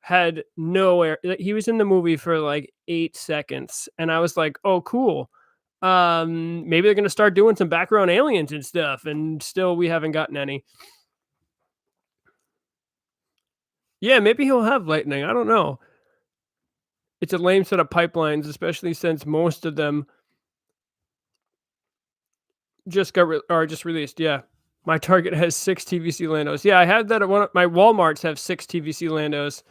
had no air. He was in the movie for like 8 seconds, and I was like, oh, cool. Maybe they're gonna start doing some background aliens and stuff, and still we haven't gotten any. Yeah, maybe he'll have lightning. I don't know. It's a lame set of pipelines, especially since most of them just just released. Yeah, my Target has 6 TVC Landos. Yeah, I had that at one of my Walmarts have 6 TVC Landos.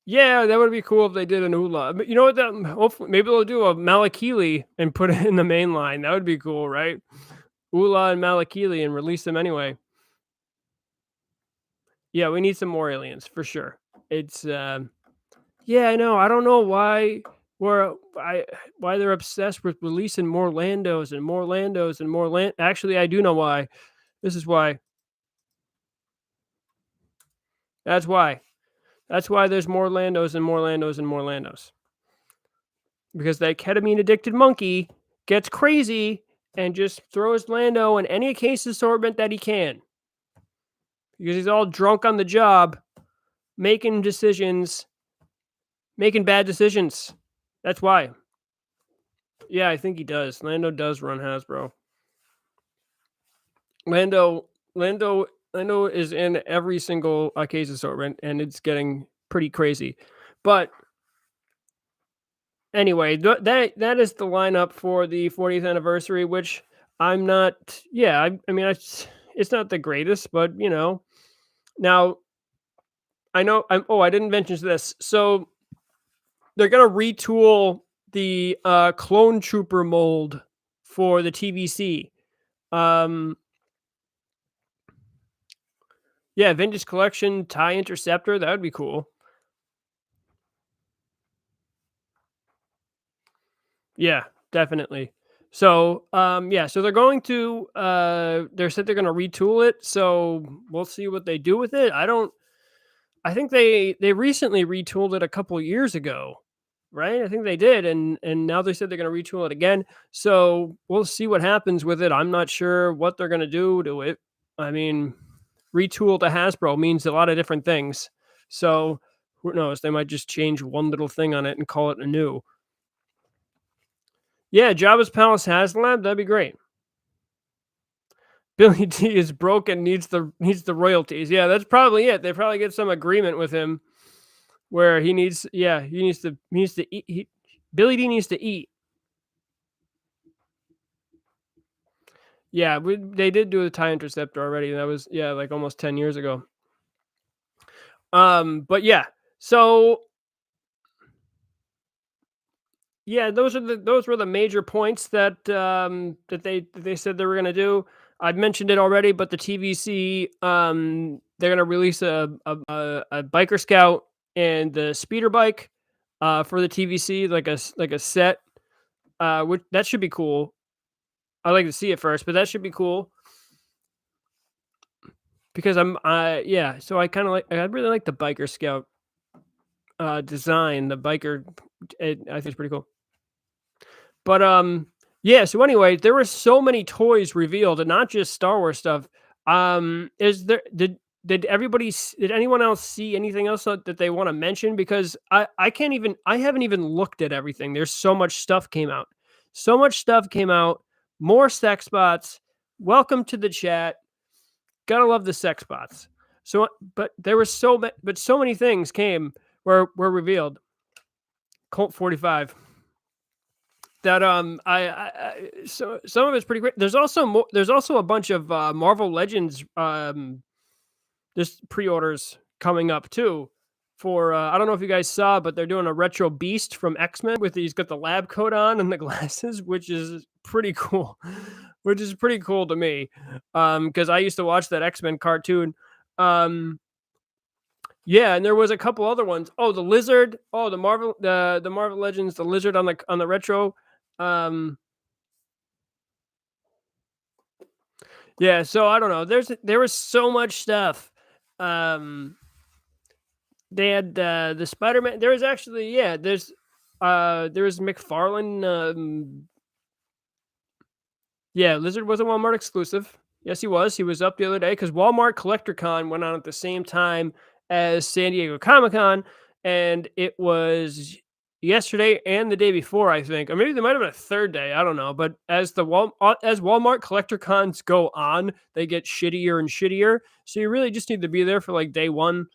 Yeah, that would be cool if they did an Ula. But you know what? Hopefully, maybe they'll do a Malakili and put it in the main line. That would be cool, right? Ula and Malakili and release them anyway. Yeah, we need some more aliens for sure. It's yeah, I know. I don't know why why they're obsessed with releasing more Landos and more Landos and more land. Actually, I do know why. This is why. That's why. That's why there's more Landos and more Landos and more Landos. Because that ketamine addicted monkey gets crazy and just throws Lando in any case assortment that he can. Because he's all drunk on the job, making bad decisions. That's why. Yeah, I think he does. Lando does run Hasbro. Lando is in every single case assortment, and it's getting pretty crazy. But anyway, that is the lineup for the 40th anniversary, which I'm not. Yeah, I mean, it's not the greatest, but now I know. I didn't mention this. So they're gonna retool the clone trooper mold for the TVC. Yeah, vintage collection TIE Interceptor, that would be cool. Yeah, definitely. So yeah, so they're going to they said they're gonna retool it, so we'll see what they do with it. I think they recently retooled it a couple years ago, right? I think they did, and now they said they're going to retool it again. So we'll see what happens with it. I'm not sure what they're going to do to it. I mean, retool to Hasbro means a lot of different things. So who knows? They might just change one little thing on it and call it a new. Yeah, Jabba's Palace HasLab, that'd be great. Billy D is broken, needs the royalties. Yeah, that's probably it. They probably get some agreement with him where he needs to eat. Billy D needs to eat. Yeah, they did do the tie interceptor already. That was, yeah, like almost 10 years ago. But yeah, so yeah, those were the major points that they said they were gonna do. I've mentioned it already, but the TVC, they're gonna release a biker scout and the speeder bike for the TVC, like like a set, which that should be cool. I like to see it first, but that should be cool because yeah. So I really like the biker scout design. The biker, I think it's pretty cool. But yeah. So anyway, there were so many toys revealed, and not just Star Wars stuff. Is there did anyone else see anything else that they want to mention? Because I haven't even looked at everything. There's so much stuff came out. So much stuff came out. More sex bots. Welcome to the chat. Gotta love the sex bots. So, but there was so many things came were revealed. Colt 45. That so some of it's pretty great. There's also more. There's also a bunch of Marvel Legends just pre-orders coming up too. For I don't know if you guys saw, but they're doing a retro Beast from X-Men with he's got the lab coat on and the glasses, which is pretty cool. Which is pretty cool to me, because I used to watch that X-Men cartoon. Um, yeah, and there was a couple other ones. Oh, the lizard. Oh, the Marvel Legends, the lizard on the retro. Um, yeah, so I don't know. There was so much stuff. Um, they had the Spider-Man. There was actually, yeah. There was McFarlane. Yeah, Lizard was a Walmart exclusive. Yes, he was. He was up the other day because Walmart Collector Con went on at the same time as San Diego Comic Con, and it was yesterday and the day before, I think, or maybe there might have been a third day. I don't know. But as Walmart Collector Cons go on, they get shittier and shittier. So you really just need to be there for like day one,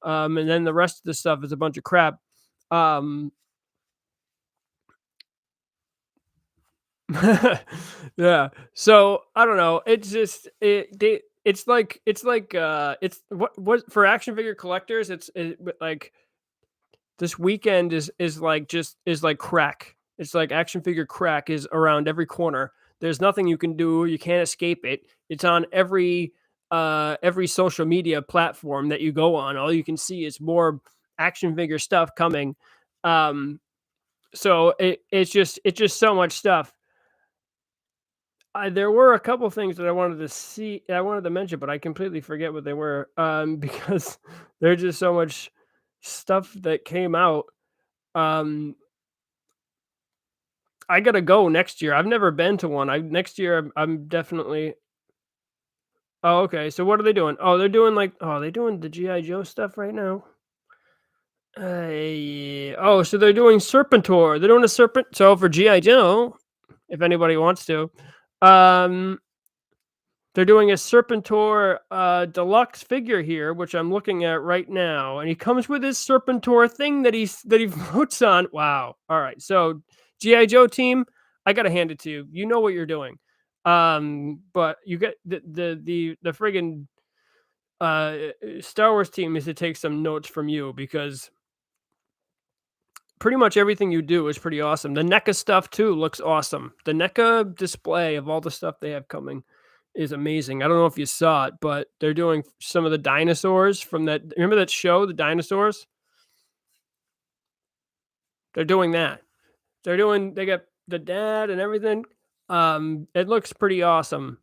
and then the rest of the stuff is a bunch of crap. Um, Yeah. So, I don't know, it's just it's what for action figure collectors, like, this weekend is like just is like crack. It's like action figure crack is around every corner. There's nothing you can do, you can't escape it. It's on every social media platform that you go on. All you can see is more action figure stuff coming. Um, so it's just so much stuff. There were a couple things that I wanted to mention, but I completely forget what they were, because there's just so much stuff that came out. Um, I gotta go next year. I've never been to one. I next year I'm definitely. Oh, okay. So what are they doing? Oh, they're doing they're doing the GI Joe stuff right now. Yeah. Oh, so they're doing Serpentor. They're doing a serpent. So for GI Joe, if anybody wants to, um, they're doing a Serpentor deluxe figure here, which I'm looking at right now, and he comes with his Serpentor thing that he floats on. Wow. All right. So GI Joe team, I gotta hand it to you. You know what you're doing. But you get the friggin' Star Wars team is to take some notes from you because pretty much everything you do is pretty awesome. The NECA stuff too looks awesome. The NECA display of all the stuff they have coming is amazing. I don't know if you saw it, but they're doing some of the dinosaurs from that. Remember that show, the dinosaurs? They're doing that. They got the dad and everything. It looks pretty awesome.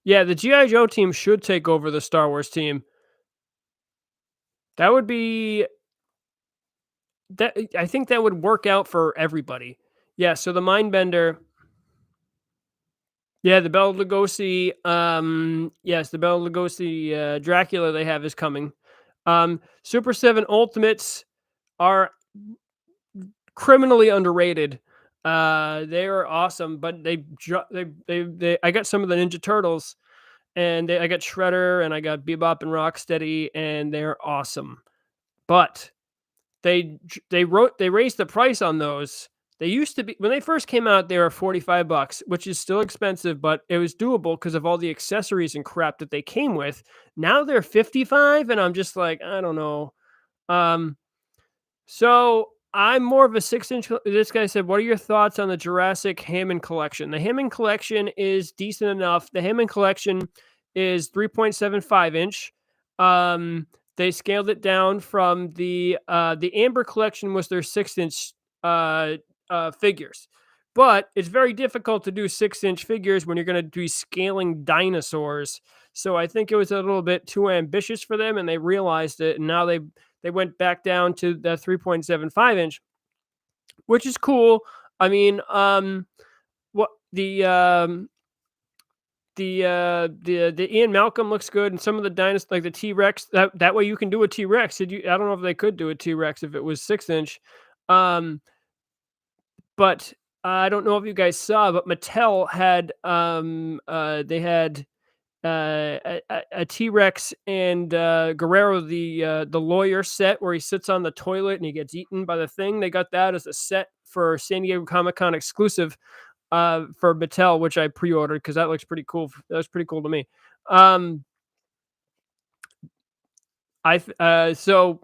Yeah, the GI Joe team should take over the Star Wars team. That would be that. I think that would work out for everybody. Yeah. So the Mindbender. Yeah, the Bela Lugosi, yes, the Bela Lugosi, Dracula they have is coming. Super 7 Ultimates are criminally underrated. They are awesome, but they I got some of the Ninja Turtles, and I got Shredder, and I got Bebop and Rocksteady, and they're awesome. But they raised the price on those. They used to be when they first came out, they were $45, which is still expensive, but it was doable because of all the accessories and crap that they came with. Now they're 55, and I'm just like, I don't know. Um, so I'm more of a 6 inch. This guy said, "What are your thoughts on the Jurassic Hammond collection?" The Hammond collection is decent enough. The Hammond collection is 3.75 inch. Um, they scaled it down from the Amber collection was their 6 inch uh, figures, but it's very difficult to do 6 inch figures when you're going to be scaling dinosaurs. So I think it was a little bit too ambitious for them, and they realized it, and now they went back down to the 3.75 inch, which is cool. I mean, what the Ian Malcolm looks good, and some of the dinosaurs like the T Rex. That way you can do a T Rex. Did you? I don't know if they could do a T Rex if it was 6 inch. Um, but I don't know if you guys saw, but Mattel had they had a T Rex and Guerrero, the lawyer set where he sits on the toilet and he gets eaten by the thing. They got that as a set for San Diego Comic Con exclusive for Mattel, which I pre-ordered because that looks pretty cool. That was pretty cool to me. So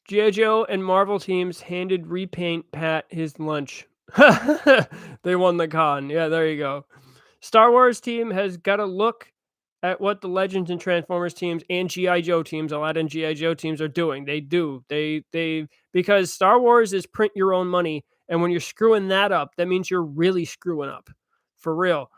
G.I. Joe and Marvel teams handed Repaint Pat his lunch. They won the con. Yeah, there you go. Star Wars team has got to look at what the Legends and Transformers teams and GI Joe teams, a lot of GI Joe teams are doing. They do. They because Star Wars is print your own money, and when you're screwing that up, that means you're really screwing up. For real.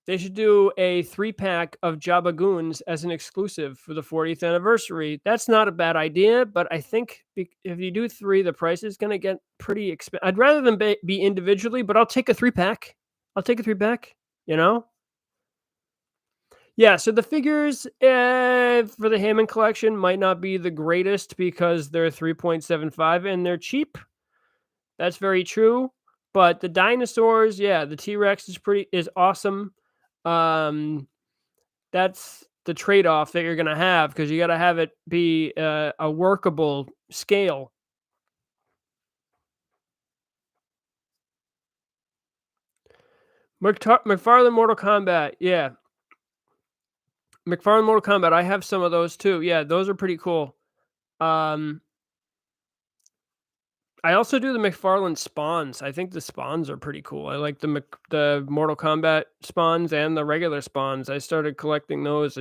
They should do a 3-pack of Jabba Goons as an exclusive for the 40th anniversary. That's not a bad idea, but I think if you do 3, the price is going to get pretty expensive. I'd rather than be individually, but I'll take a 3-pack. I'll take a 3-pack, you know? Yeah, so the figures for the Hammond collection might not be the greatest because they're 3.75 and they're cheap. That's very true. But the dinosaurs, yeah, the T-Rex is awesome. That's the trade-off that you're gonna have because you gotta have it be a workable scale. McFarlane Mortal Kombat, yeah. McFarlane Mortal Kombat, I have some of those too. Yeah, those are pretty cool. Um, I also do the McFarlane spawns. I think the spawns are pretty cool. I like the Mortal Kombat spawns and the regular spawns. I started collecting those.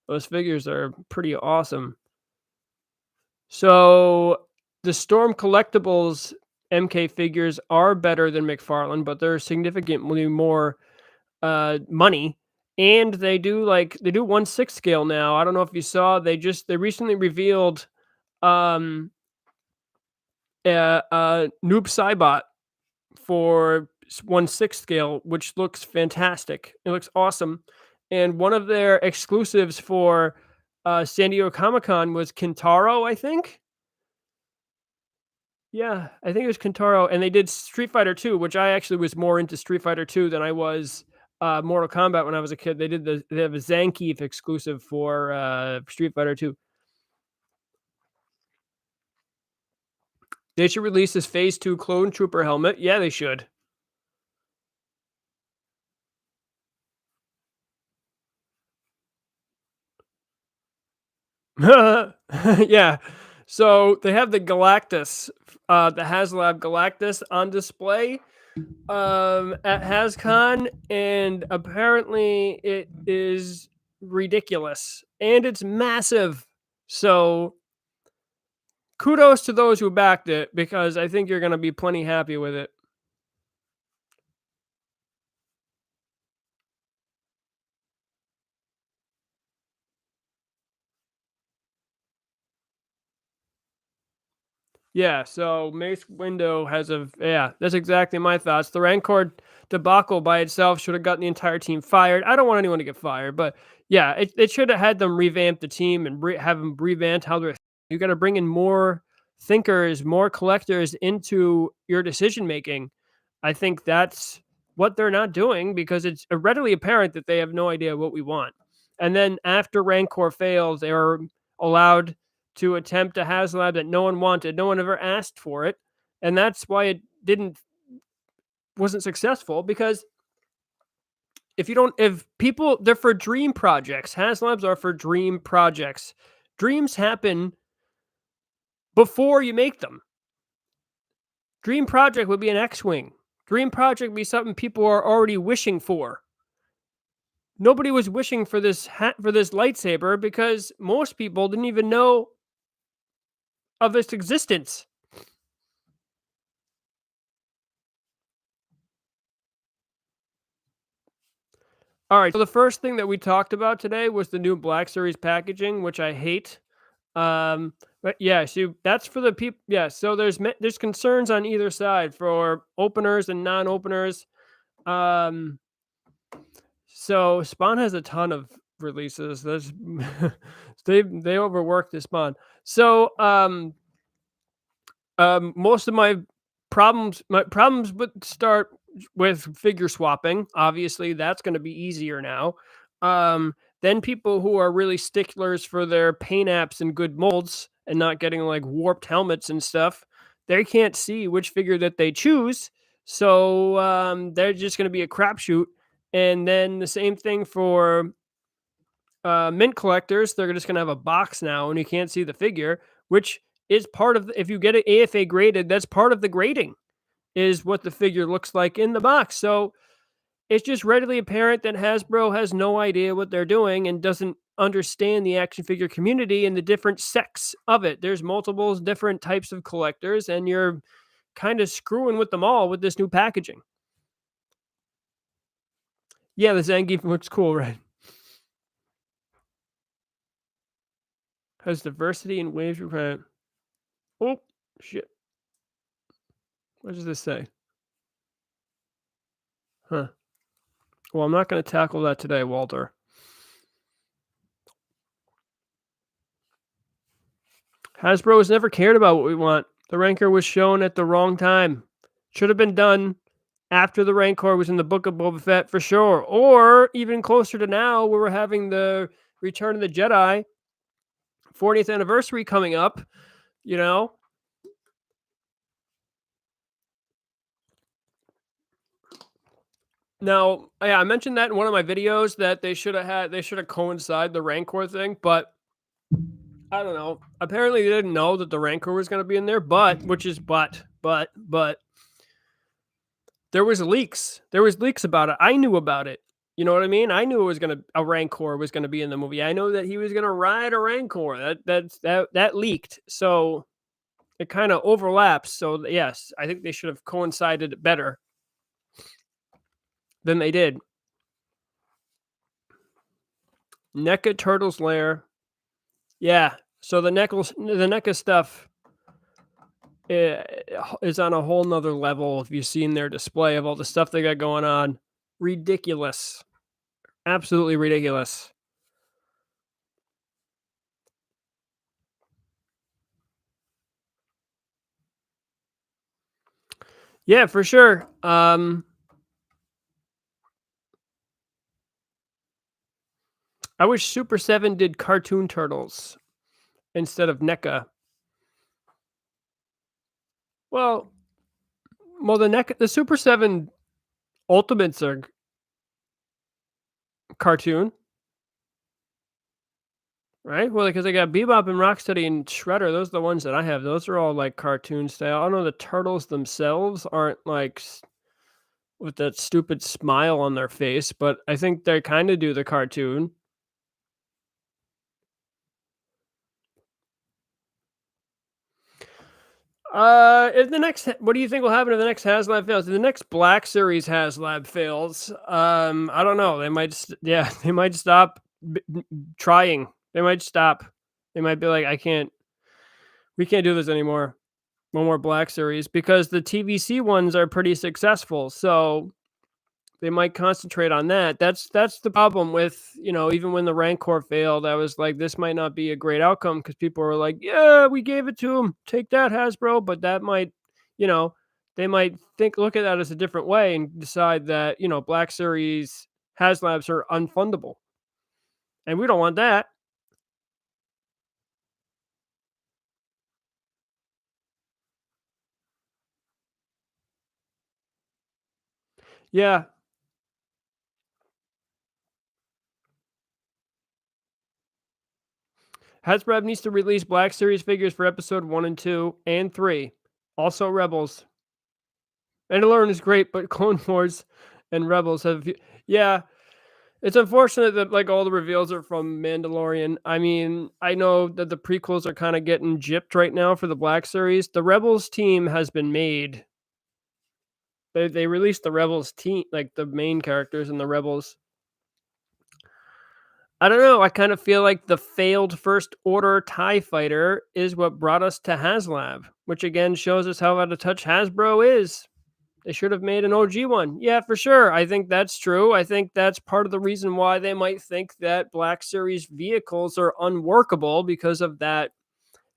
Those figures are pretty awesome. So the Storm Collectibles MK figures are better than McFarlane, but they're significantly more money. And they do 1/6 scale now. I don't know if you saw, they recently revealed Noob Saibot for 1/6 scale, which looks fantastic. It looks awesome. And one of their exclusives for San Diego Comic Con was Kintaro, I think. Yeah, I think it was Kintaro, and they did Street Fighter 2, which I actually was more into Street Fighter 2 than I was Mortal Kombat when I was a kid. They have a Zangief exclusive for Street Fighter 2. They should release this Phase 2 Clone Trooper helmet. Yeah, they should. Yeah. So they have the Galactus, the HasLab Galactus on display at HasCon, and apparently it is ridiculous and it's massive. So kudos to those who backed it because I think you're going to be plenty happy with it. Yeah, so Mace Windu that's exactly my thoughts. The Rancor debacle by itself should have gotten the entire team fired. I don't want anyone to get fired, but yeah, it should have had them revamp the team and have them revamp how they're. You got to bring in more thinkers, more collectors into your decision making. I think that's what they're not doing because it's readily apparent that they have no idea what we want. And then after Rancor fails, they were allowed to attempt a HasLab that no one wanted. No one ever asked for it. And that's why it wasn't successful, because if people, they're for dream projects. HasLabs are for dream projects. Dreams happen before you make them. Dream project would be an X-Wing. Dream project would be something people are already wishing for. Nobody was wishing for this for this lightsaber because most people didn't even know of its existence. All right, so the first thing that we talked about today was the new Black Series packaging, which I hate. But yeah, so that's for the people. Yeah, so there's concerns on either side for openers and non-openers. So Spawn has a ton of releases. There's they overworked this Spawn. So most of my problems would start with figure swapping. Obviously, that's going to be easier now. Then people who are really sticklers for their paint apps and good molds and not getting like warped helmets and stuff, they can't see which figure that they choose. So they're just going to be a crapshoot. And then the same thing for mint collectors. They're just going to have a box now, and you can't see the figure, which is part of if you get it AFA graded, that's part of the grading, is what the figure looks like in the box. So it's just readily apparent that Hasbro has no idea what they're doing and doesn't understand the action figure community and the different sects of it. There's multiple different types of collectors, and you're kind of screwing with them all with this new packaging. Yeah, the Zangief looks cool, right? Has diversity and waves requirement. Oh, shit. What does this say? Huh. Well, I'm not going to tackle that today, Walter. Hasbro has never cared about what we want. The Rancor was shown at the wrong time. Should have been done after the Rancor was in the Book of Boba Fett for sure. Or even closer to now, where we're having the Return of the Jedi 40th anniversary coming up, you know? Now, yeah, I mentioned that in one of my videos that they should have coincided the Rancor thing, but I don't know. Apparently they didn't know that the Rancor was going to be in there, but there was leaks. There was leaks about it. I knew about it. You know what I mean? I knew a Rancor was gonna be in the movie. I know that he was gonna ride a Rancor. That leaked. So it kind of overlaps. So yes, I think they should have coincided better than they did. NECA Turtles Lair. Yeah. So the NECA stuff is on a whole nother level. If you've seen their display of all the stuff they got going on, ridiculous. Absolutely ridiculous. Yeah, for sure. I wish Super 7 did cartoon turtles instead of NECA. Well, the Super 7 Ultimates are cartoon, right? Well, because they got Bebop and Rocksteady and Shredder. Those are the ones that I have. Those are all like cartoon style. I don't know, the turtles themselves aren't like with that stupid smile on their face, but I think they kind of do the cartoon. If the next, what do you think will happen if the next HasLab fails? If the next Black Series HasLab fails, I don't know. They might, they might stop trying. They might stop. They might be like, we can't do this anymore. No more Black Series, because the TVC ones are pretty successful. So they might concentrate on that. That's the problem with, even when the Rancor failed, I was like, this might not be a great outcome, because people were like, yeah, we gave it to him. Take that, Hasbro. But that might, they might look at that as a different way and decide that, Black Series HasLabs are unfundable. and we don't want that. Yeah, Hasbro needs to release Black Series figures for episode 1 and 2 and 3. Also Rebels. Mandalorian is great, but Clone Wars and Rebels have yeah, it's unfortunate that like all the reveals are from Mandalorian. I mean, I know that the prequels are kind of getting gypped right now for the Black Series. The Rebels team has been made. They released the Rebels team, like the main characters in the Rebels. I don't know. I kind of feel like the failed First Order TIE fighter is what brought us to HasLab, which again shows us how out of touch Hasbro is. They should have made an OG one. Yeah, for sure. I think that's true. I think that's part of the reason why they might think that Black Series vehicles are unworkable because of that.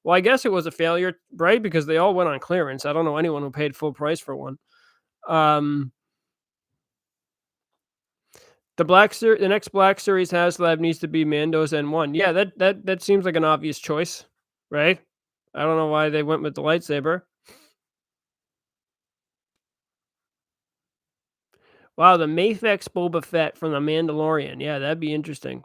Well, I guess it was a failure, right? Because they all went on clearance. I don't know anyone who paid full price for one. Um, the next Black Series HasLab needs to be Mando's N1. Yeah, that seems like an obvious choice, right? I don't know why they went with the lightsaber. Wow, the Mafex Boba Fett from the Mandalorian. Yeah, that'd be interesting.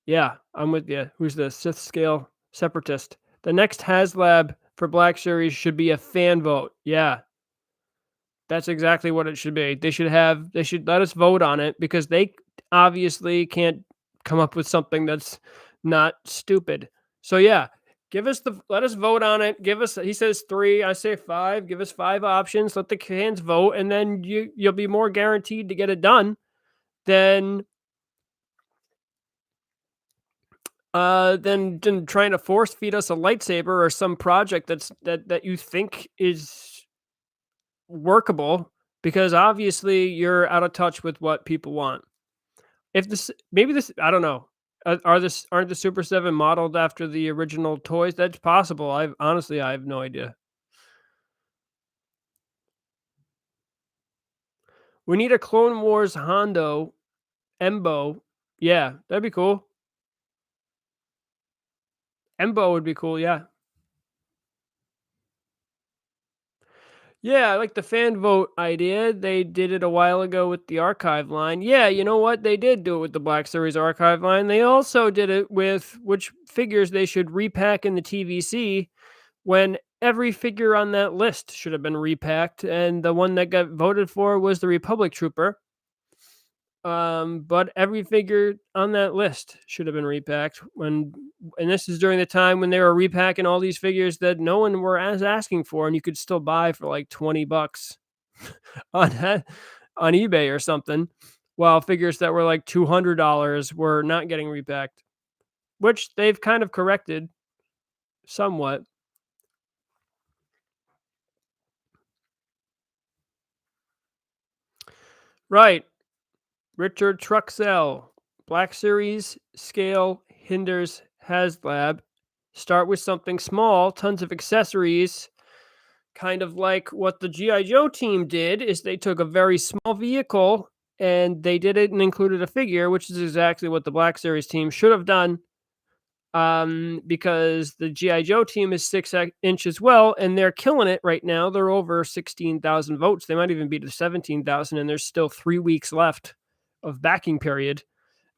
Yeah, I'm with you. Who's the Sith scale separatist? The next HasLab for Black Series should be a fan vote. Yeah, that's exactly what it should be. They should let us vote on it because they obviously can't come up with something that's not stupid. So yeah, let us vote on it. Give us he says 3, I say 5. Give us 5 options. Let the fans vote and then you'll be more guaranteed to get it done than than trying to force feed us a lightsaber or some project that you think is workable because obviously you're out of touch with what people want. If this maybe this I don't know. Aren't the Super 7 modeled after the original toys? That's possible. I have no idea. We need a Clone Wars Hondo Embo. Yeah, that'd be cool. Embo would be cool, yeah. Yeah, I like the fan vote idea. They did it a while ago with the archive line. Yeah, you know what? They did do it with the Black Series archive line. They also did it with which figures they should repack in the TVC when every figure on that list should have been repacked. And the one that got voted for was the Republic Trooper. But every figure on that list should have been repacked and this is during the time when they were repacking all these figures that no one were as asking for, and you could still buy for like $20 on on eBay or something, while figures that were like $200 were not getting repacked, which they've kind of corrected somewhat. Right. Richard Truxell, Black Series scale hinders HasLab. Start with something small, tons of accessories. Kind of like what the GI Joe team did is they took a very small vehicle and they did it and included a figure, which is exactly what the Black Series team should have done. Because the GI Joe team is 6 inch as well, and they're killing it right now. They're over 16,000 votes. They might even be to 17,000, and there's still 3 weeks left of backing period.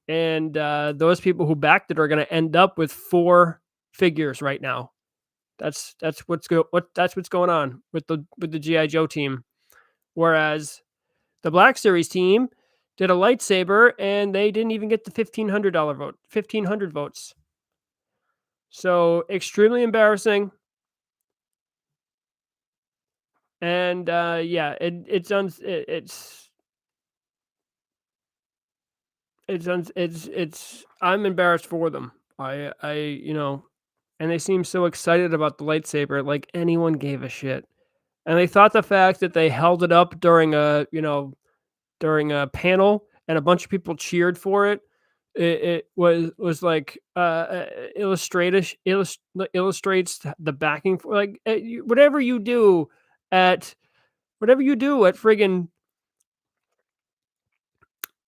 And those people who backed it are going to end up with 4 figures right now. That's what's going on with the GI Joe team. Whereas the Black Series team did a lightsaber and they didn't even get the $1,500 vote, 1,500 votes. So extremely embarrassing. And yeah, it's I'm embarrassed for them. I and they seem so excited about the lightsaber, like anyone gave a shit. And they thought the fact that they held it up during a panel and a bunch of people cheered for it, it was like illustrates the backing for like at whatever you do at friggin'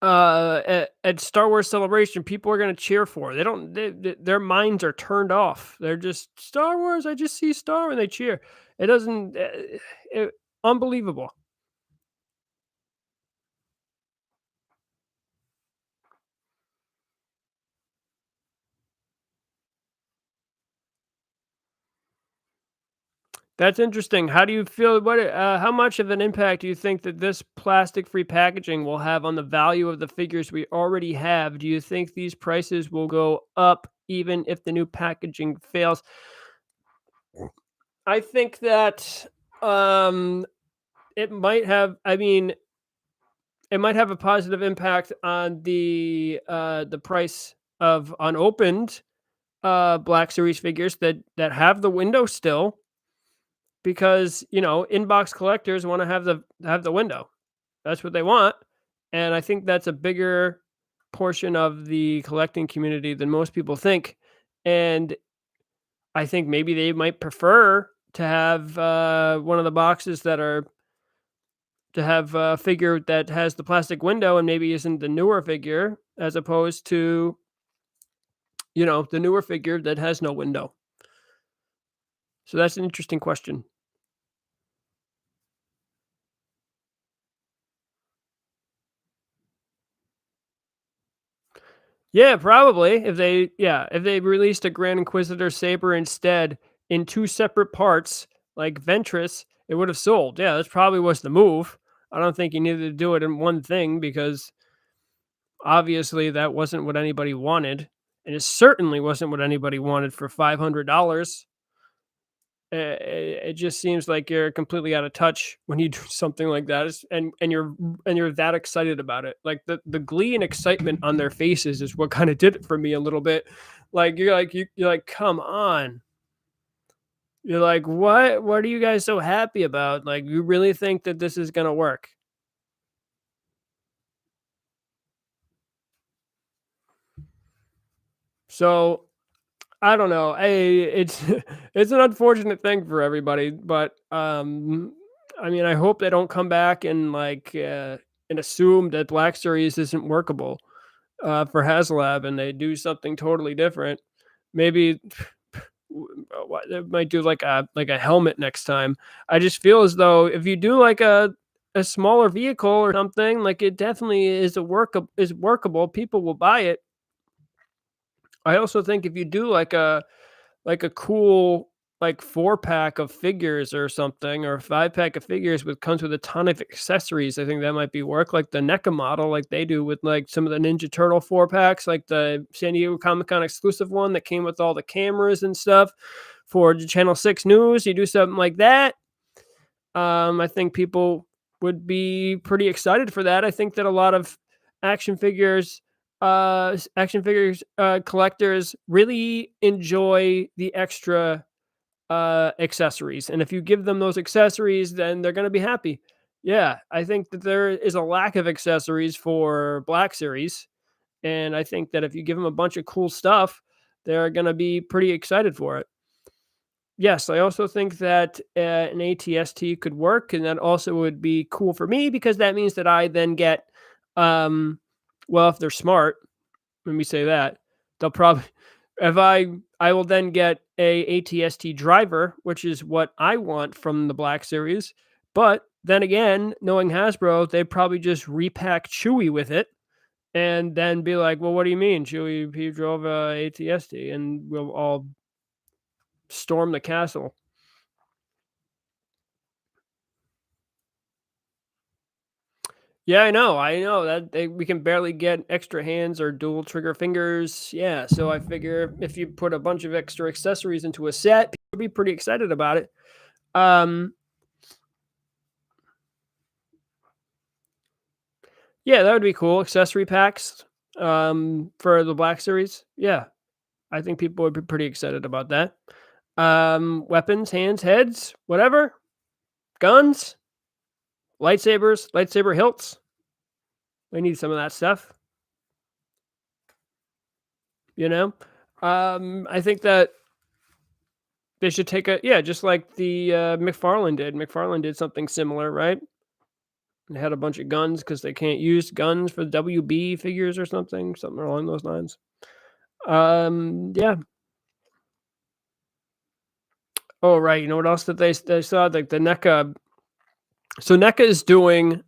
At Star Wars Celebration, people are gonna cheer for. They don't their minds are turned off. They're just, "Star Wars, I just see Star," and they cheer. It doesn't it unbelievable. That's interesting. How do you feel how much of an impact do you think that this plastic-free packaging will have on the value of the figures we already have? Do you think these prices will go up even if the new packaging fails? I think that, um, it might have I mean, it might have a positive impact on the price of unopened, Black Series figures that have the window still because, inbox collectors wanna have the window. That's what they want, and I think that's a bigger portion of the collecting community than most people think, and I think maybe they might prefer to have, one of the boxes that are to have a figure that has the plastic window and maybe isn't the newer figure as opposed to, the newer figure that has no window. So that's an interesting question. Yeah, probably. If they released a Grand Inquisitor saber instead in two separate parts, like Ventress, it would have sold. Yeah, that's probably was the move. I don't think you needed to do it in one thing because obviously that wasn't what anybody wanted. And it certainly wasn't what anybody wanted for $500. It just seems like you're completely out of touch when you do something like that, and you're that excited about it. Like the glee and excitement on their faces is what kind of did it for me a little bit. Like you're like, come on. You're like, what are you guys so happy about? Like, you really think that this is gonna work? So I don't know. It's it's an unfortunate thing for everybody, but I mean, I hope they don't come back and assume that Black Series isn't workable for HasLab, and they do something totally different. Maybe they might do like a helmet next time. I just feel as though if you do like a smaller vehicle or something, like it definitely is workable. People will buy it. I also think if you do like a cool like 4-pack of figures or something, or a 5-pack of figures with comes with a ton of accessories. I think that might be work, like the NECA model, like they do with like some of the Ninja Turtle 4-packs, like the San Diego Comic Con exclusive one that came with all the cameras and stuff for the Channel 6 News. You do something like that. I think people would be pretty excited for that. I think that a lot of action figures collectors really enjoy the extra accessories, and if you give them those accessories, then they're going to be happy. Yeah, I think that there is a lack of accessories for Black Series, and I think that if you give them a bunch of cool stuff, they're going to be pretty excited for it. Yes, I also think that an ATST could work, and that also would be cool for me because that means that I then get, um, well, if they're smart, let me say that they'll probably, if I will then get a ATST driver, which is what I want from the Black Series. But then again, knowing Hasbro, they probably just repack Chewie with it and then be like, "Well, what do you mean, Chewie? He drove a ATST," and we'll all storm the castle. Yeah, I know that we can barely get extra hands or dual trigger fingers. Yeah, so I figure if you put a bunch of extra accessories into a set, people would be pretty excited about it. Um, yeah, that would be cool. Accessory packs for the Black Series. Yeah, I think people would be pretty excited about that. Weapons, hands, heads, whatever, guns, lightsabers, lightsaber hilts. We need some of that stuff. You know, I think that they should take a, yeah, just like the, McFarlane did. McFarlane did something similar, right? They had a bunch of guns because they can't use guns for WB figures or something along those lines. Yeah. Oh, right. You know what else that they saw? Like the NECA. So NECA's doing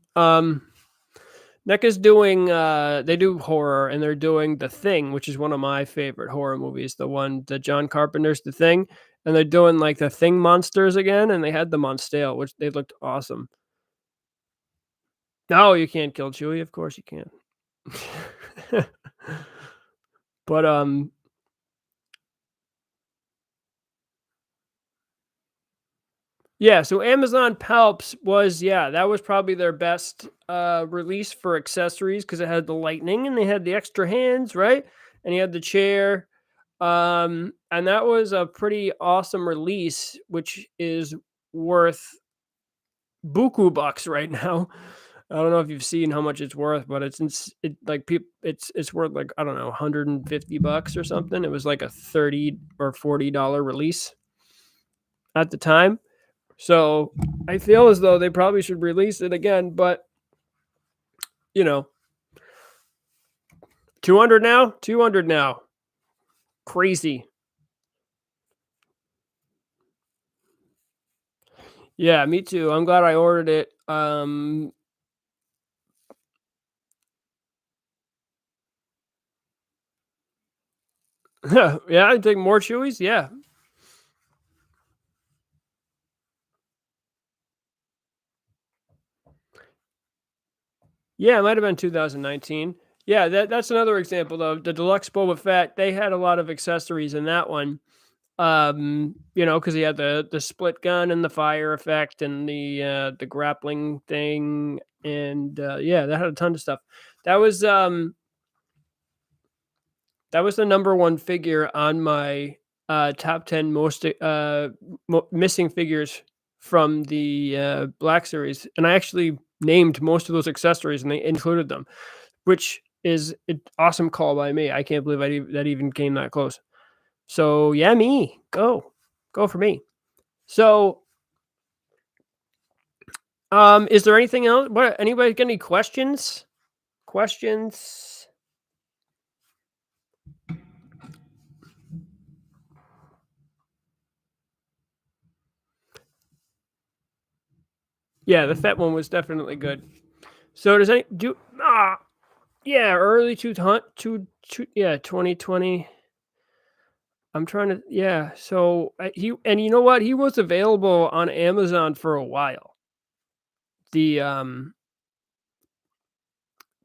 they do horror, and they're doing The Thing, which is one of my favorite horror movies, the one that John Carpenter's The Thing, and they're doing like the Thing monsters again, and they had them on sale, which they looked awesome. No, you can't kill Chewie, of course you can't. But yeah, so Amazon Palps was, yeah, that was probably their best release for accessories because it had the lightning and they had the extra hands, right? And you had the chair. And that was a pretty awesome release, which is worth buku bucks right now. I don't know if you've seen how much it's worth, but it's worth like, I don't know, $150 or something. It was like a $30 or $40 release at the time. So I feel as though they probably should release it again, but you know, 200 now, 200 now. Crazy. Yeah, me too. I'm glad I ordered it. Yeah, I take more Chewies. Yeah. Yeah, it might have been 2019. Yeah, that's another example though. The deluxe Boba Fett, they had a lot of accessories in that one. Because he had the split gun and the fire effect and the grappling thing, and yeah, that had a ton of stuff. That was um that was the number one figure on my top 10 most missing figures from the Black Series, and I actually named most of those accessories and they included them, which is an awesome call by me. I can't believe that even came that close. So yeah, me go for me. So, is there anything else? What anybody got any questions? Questions? Yeah, the Fett one was definitely good. So does any do yeah, early yeah, 2020. I'm trying to, yeah. So he, and you know what? He was available on Amazon for a while. The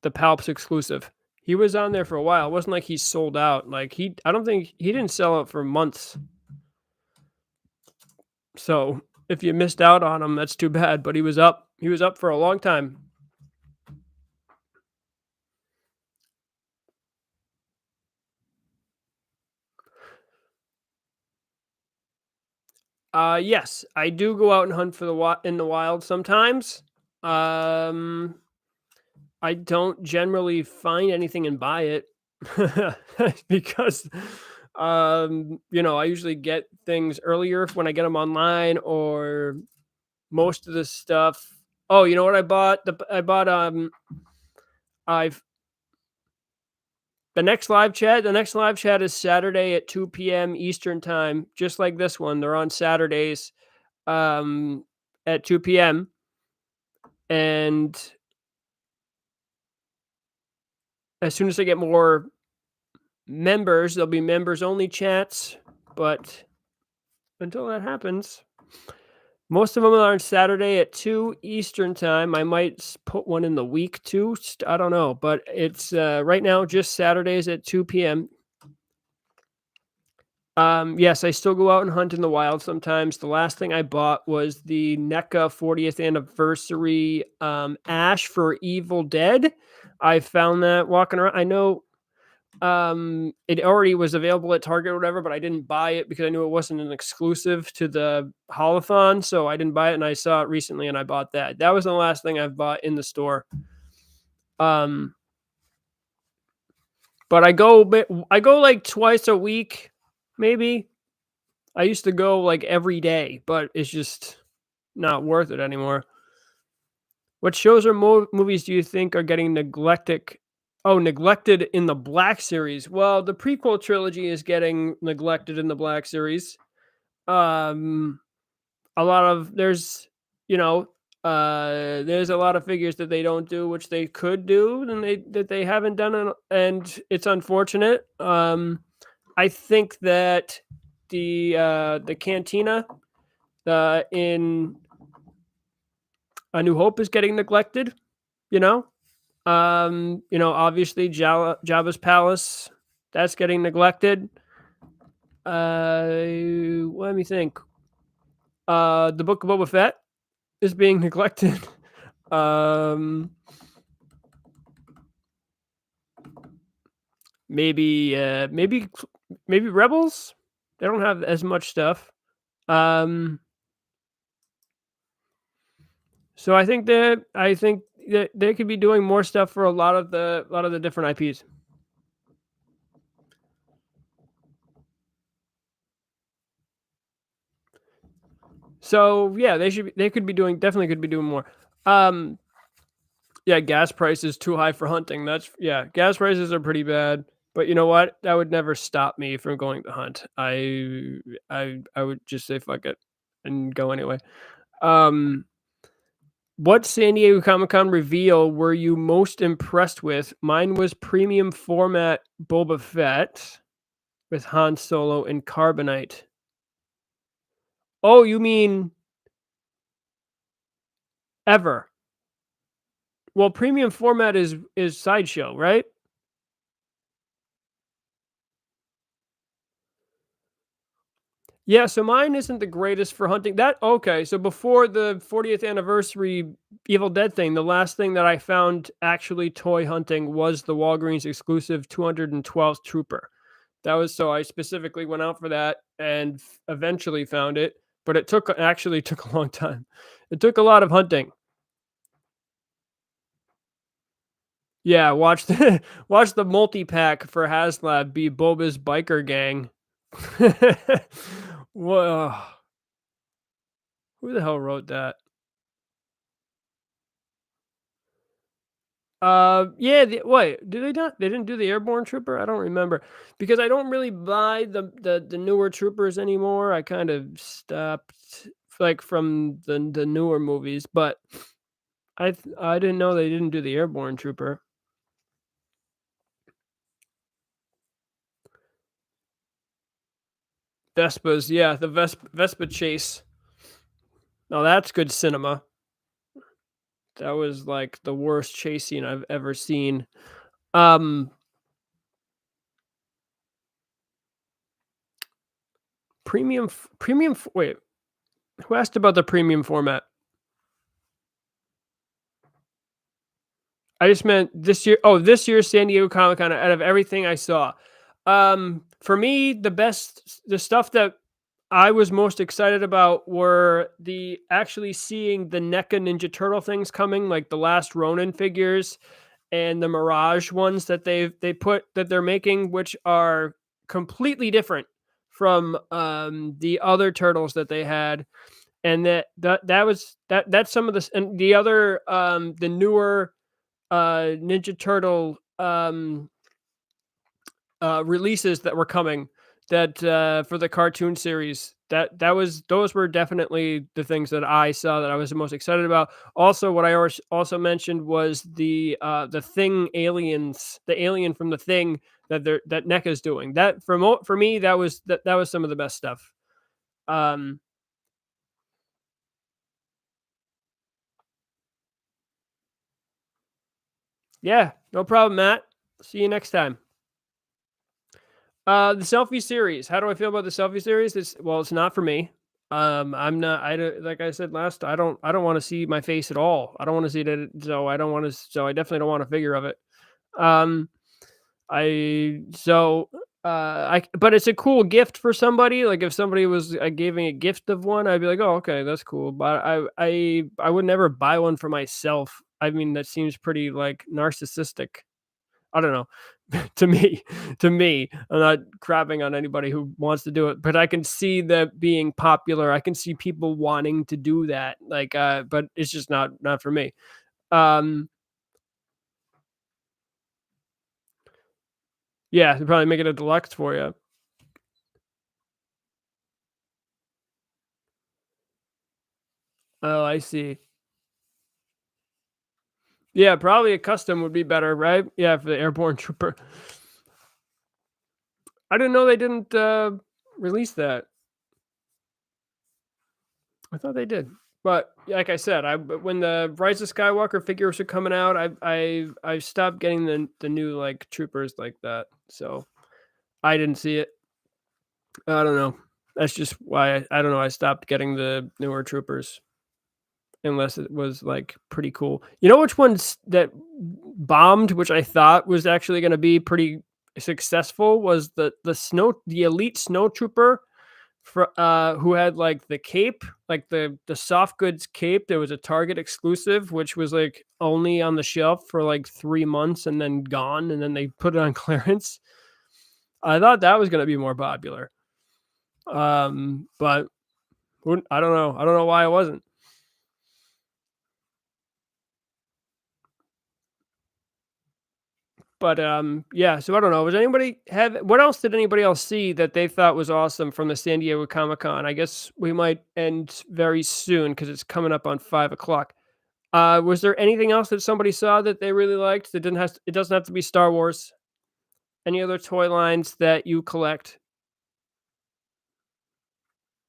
the Palps exclusive. He was on there for a while. It wasn't like he sold out. Like I don't think he didn't sell out for months. So if you missed out on him, that's too bad. But he was up. He was up for a long time. Yes, I do go out and hunt for in the wild sometimes. Um, I don't generally find anything and buy it because, I usually get things earlier when I get them online, or most of the stuff. Oh, you know what I bought? I've The next live chat is Saturday at 2 p.m. Eastern time, just like this one. They're on Saturdays um at 2 p.m. And as soon as I get more members, there'll be members only chats, but until that happens, most of them are on Saturday at 2 Eastern time. I might put one in the week too. I don't know, but it's right now just Saturdays at 2 p.m. Yes, I still go out and hunt in the wild sometimes. The last thing I bought was the NECA 40th anniversary ash for Evil Dead. I found that walking around. I know it already was available at Target or whatever, but I didn't buy it because I knew it wasn't an exclusive to the holothon, so I didn't buy it, and I saw it recently and I bought that. That was the last thing I've bought in the store. But I go like twice a week, maybe. I used to go like every day, but it's just not worth it anymore. What shows or movies do you think are getting neglected in the Black series? Well, the prequel trilogy is getting neglected in the Black series. Um, a lot of you know, there's a lot of figures that they don't do, which they could do, and they haven't done it, and it's unfortunate. I think that the cantina in A New Hope is getting neglected. You know, obviously Jabba's palace, that's getting neglected. Let me think. The Book of Boba Fett is being neglected. um, maybe Rebels. They don't have as much stuff. Um, so I think that they could be doing more stuff for a lot of the different IPs. So yeah, they could be doing definitely could be doing more. Um, yeah, gas prices too high for hunting. Gas prices are pretty bad. But you know what? That would never stop me from going to hunt. I would just say fuck it and go anyway. Um, what San Diego Comic-Con reveal were you most impressed with? Mine was premium format Boba Fett with Han Solo and Carbonite. Oh, you mean ever? Well, premium format is Sideshow, right? Yeah, so mine isn't the greatest for hunting. That okay, so before the 40th anniversary Evil Dead thing, the last thing that I found actually toy hunting was the Walgreens exclusive 212th Trooper. That was so I specifically went out for that and eventually found it, but it actually took a long time. It took a lot of hunting. Yeah, watch the watch the multi-pack for HasLab be Boba's biker gang. Whoa. Who the hell wrote that? Yeah, wait, did they not? They didn't do the Airborne Trooper? I don't remember because I don't really buy the newer troopers anymore. I kind of stopped like from the newer movies, but I didn't know they didn't do the Airborne Trooper. Vespas, yeah, the Vespa chase. Now that's good cinema. That was like the worst chase scene I've ever seen. Um, wait, who asked about the premium format? I just meant this year. Oh, this year's San Diego Comic Con. Out of everything I saw, for me, the stuff that I was most excited about were the actually seeing the NECA Ninja Turtle things coming, like the last Ronin figures and the Mirage ones that they're making, which are completely different from the other turtles that they had, and that's some of this and the other the newer Ninja Turtle releases that were coming that for the cartoon series. Those were definitely the things that I saw that I was the most excited about. Also, what I also mentioned was the Thing aliens, the alien from the Thing that NECA's doing. That for me that was some of the best stuff. Um, yeah, no problem, Matt. See you next time. The selfie series. How do I feel about the selfie series? It's not for me. I'm not. I don't, like I said last. I don't want to see my face at all. I don't want to see that. So I don't want to. So I definitely don't want a figure of it. Um, I so I. But it's a cool gift for somebody. Like if somebody was giving a gift of one, I'd be like, oh, okay, that's cool. But I would never buy one for myself. I mean, that seems pretty like narcissistic. I don't know. to me, I'm not crapping on anybody who wants to do it, but I can see that being popular. I can see people wanting to do that. Like, but it's just not for me. Um, yeah, they'll probably make it a deluxe for you. Oh, I see. Yeah, probably a custom would be better, right? Yeah, for the airborne trooper. I didn't know they didn't release that. I thought they did. But like I said, when the Rise of Skywalker figures are coming out, I stopped getting the new like troopers like that. So I didn't see it. I don't know. That's just why I don't know. I stopped getting the newer troopers unless it was like pretty cool. You know which ones that bombed, which I thought was actually going to be pretty successful, was the elite snow trooper for who had like the cape, like the soft goods cape. There was a Target exclusive, which was like only on the shelf for like 3 months and then gone, and then they put it on clearance. I thought that was going to be more popular, but I don't know. I don't know why it wasn't. But yeah. So I don't know. Was anybody have what else did anybody else see that they thought was awesome from the San Diego Comic Con? I guess we might end very soon because it's coming up on 5 o'clock. Was there anything else that somebody saw that they really liked that didn't have it doesn't have to be Star Wars? Any other toy lines that you collect?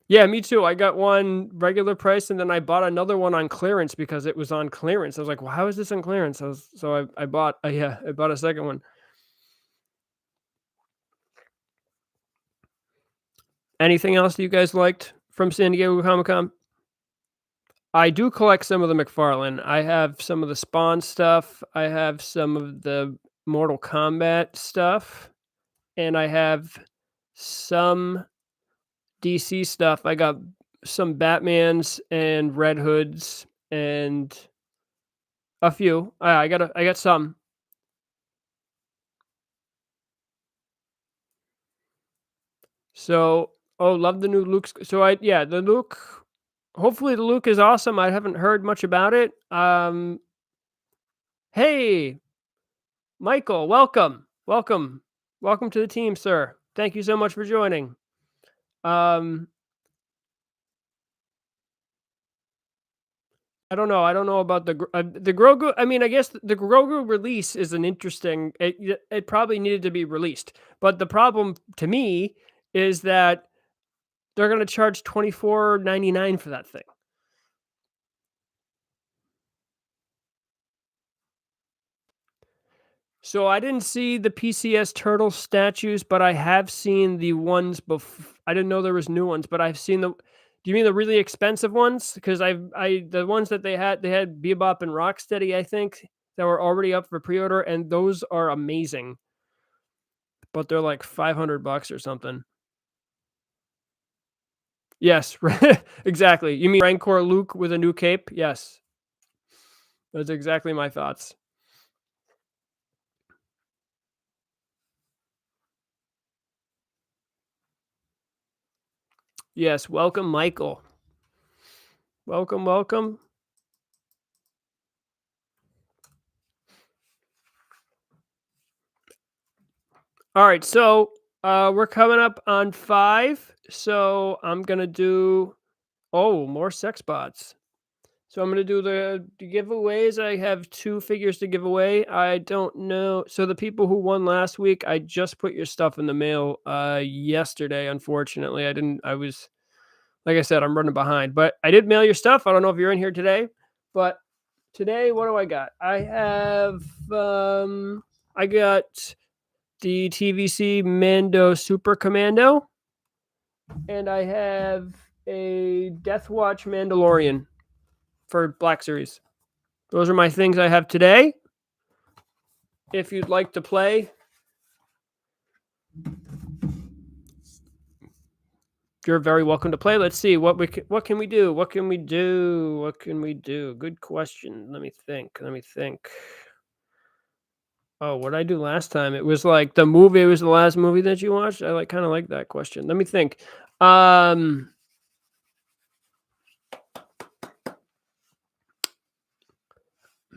Yeah, me too. I got one regular price and then I bought another one on clearance because it was on clearance. I was like, "Well, how is this on clearance?" I bought yeah, I bought a second one. Anything else that you guys liked from San Diego Comic-Con? I do collect some of the McFarlane. I have some of the Spawn stuff. I have some of the Mortal Kombat stuff, and I have some DC stuff. I got some Batmans and Red Hoods and a few. I got some. So, oh, love the new Luke's. So yeah, the Luke. Hopefully the Luke is awesome. I haven't heard much about it. Hey, Michael, welcome, welcome, welcome to the team, sir. Thank you so much for joining. Um, I don't know. I don't know about the Grogu. I mean, I guess the Grogu release is an interesting. It probably needed to be released, but the problem to me is that they're going to charge $24.99 for that thing. So I didn't see the PCS turtle statues, but I have seen the ones I didn't know there was new ones, but I've seen the. Do you mean the really expensive ones? Because the ones that they had Bebop and Rocksteady, I think, that were already up for pre-order, and those are amazing. But they're like $500 or something. Yes, exactly. You mean Rancor Luke with a new cape? Yes, that's exactly my thoughts. Yes, welcome, Michael. Welcome, welcome. All right, so we're coming up on 5, so I'm gonna do more sex bots. So I'm gonna do the giveaways. I have 2 figures to give away. I don't know. So the people who won last week, I just put your stuff in the mail yesterday. Unfortunately, I didn't. I was like I said, I'm running behind, but I did mail your stuff. I don't know if you're in here today, but today, what do I got? I have I got the TVC Mando Super Commando, and I have a Death Watch Mandalorian for Black Series. Those are my things I have today. If you'd like to play, you're very welcome to play. Let's see what can we do? What can we do? What can we do? Good question. Let me think. Let me think. Oh, what did I do last time? It was like the movie. It was the last movie that you watched. I kind of like that question. Let me think.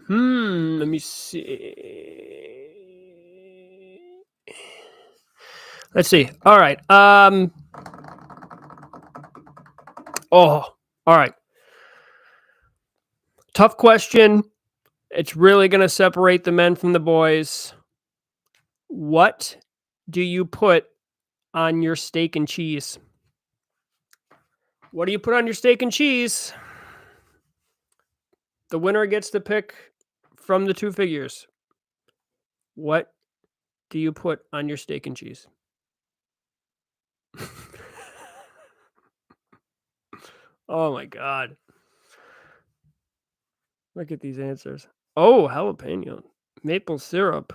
Let me see. Let's see. All right. All right. Tough question. It's really going to separate the men from the boys. What do you put on your steak and cheese? What do you put on your steak and cheese? The winner gets to pick from the two figures. What do you put on your steak and cheese? Oh my God. Look at these answers. Oh, jalapeno. Maple syrup.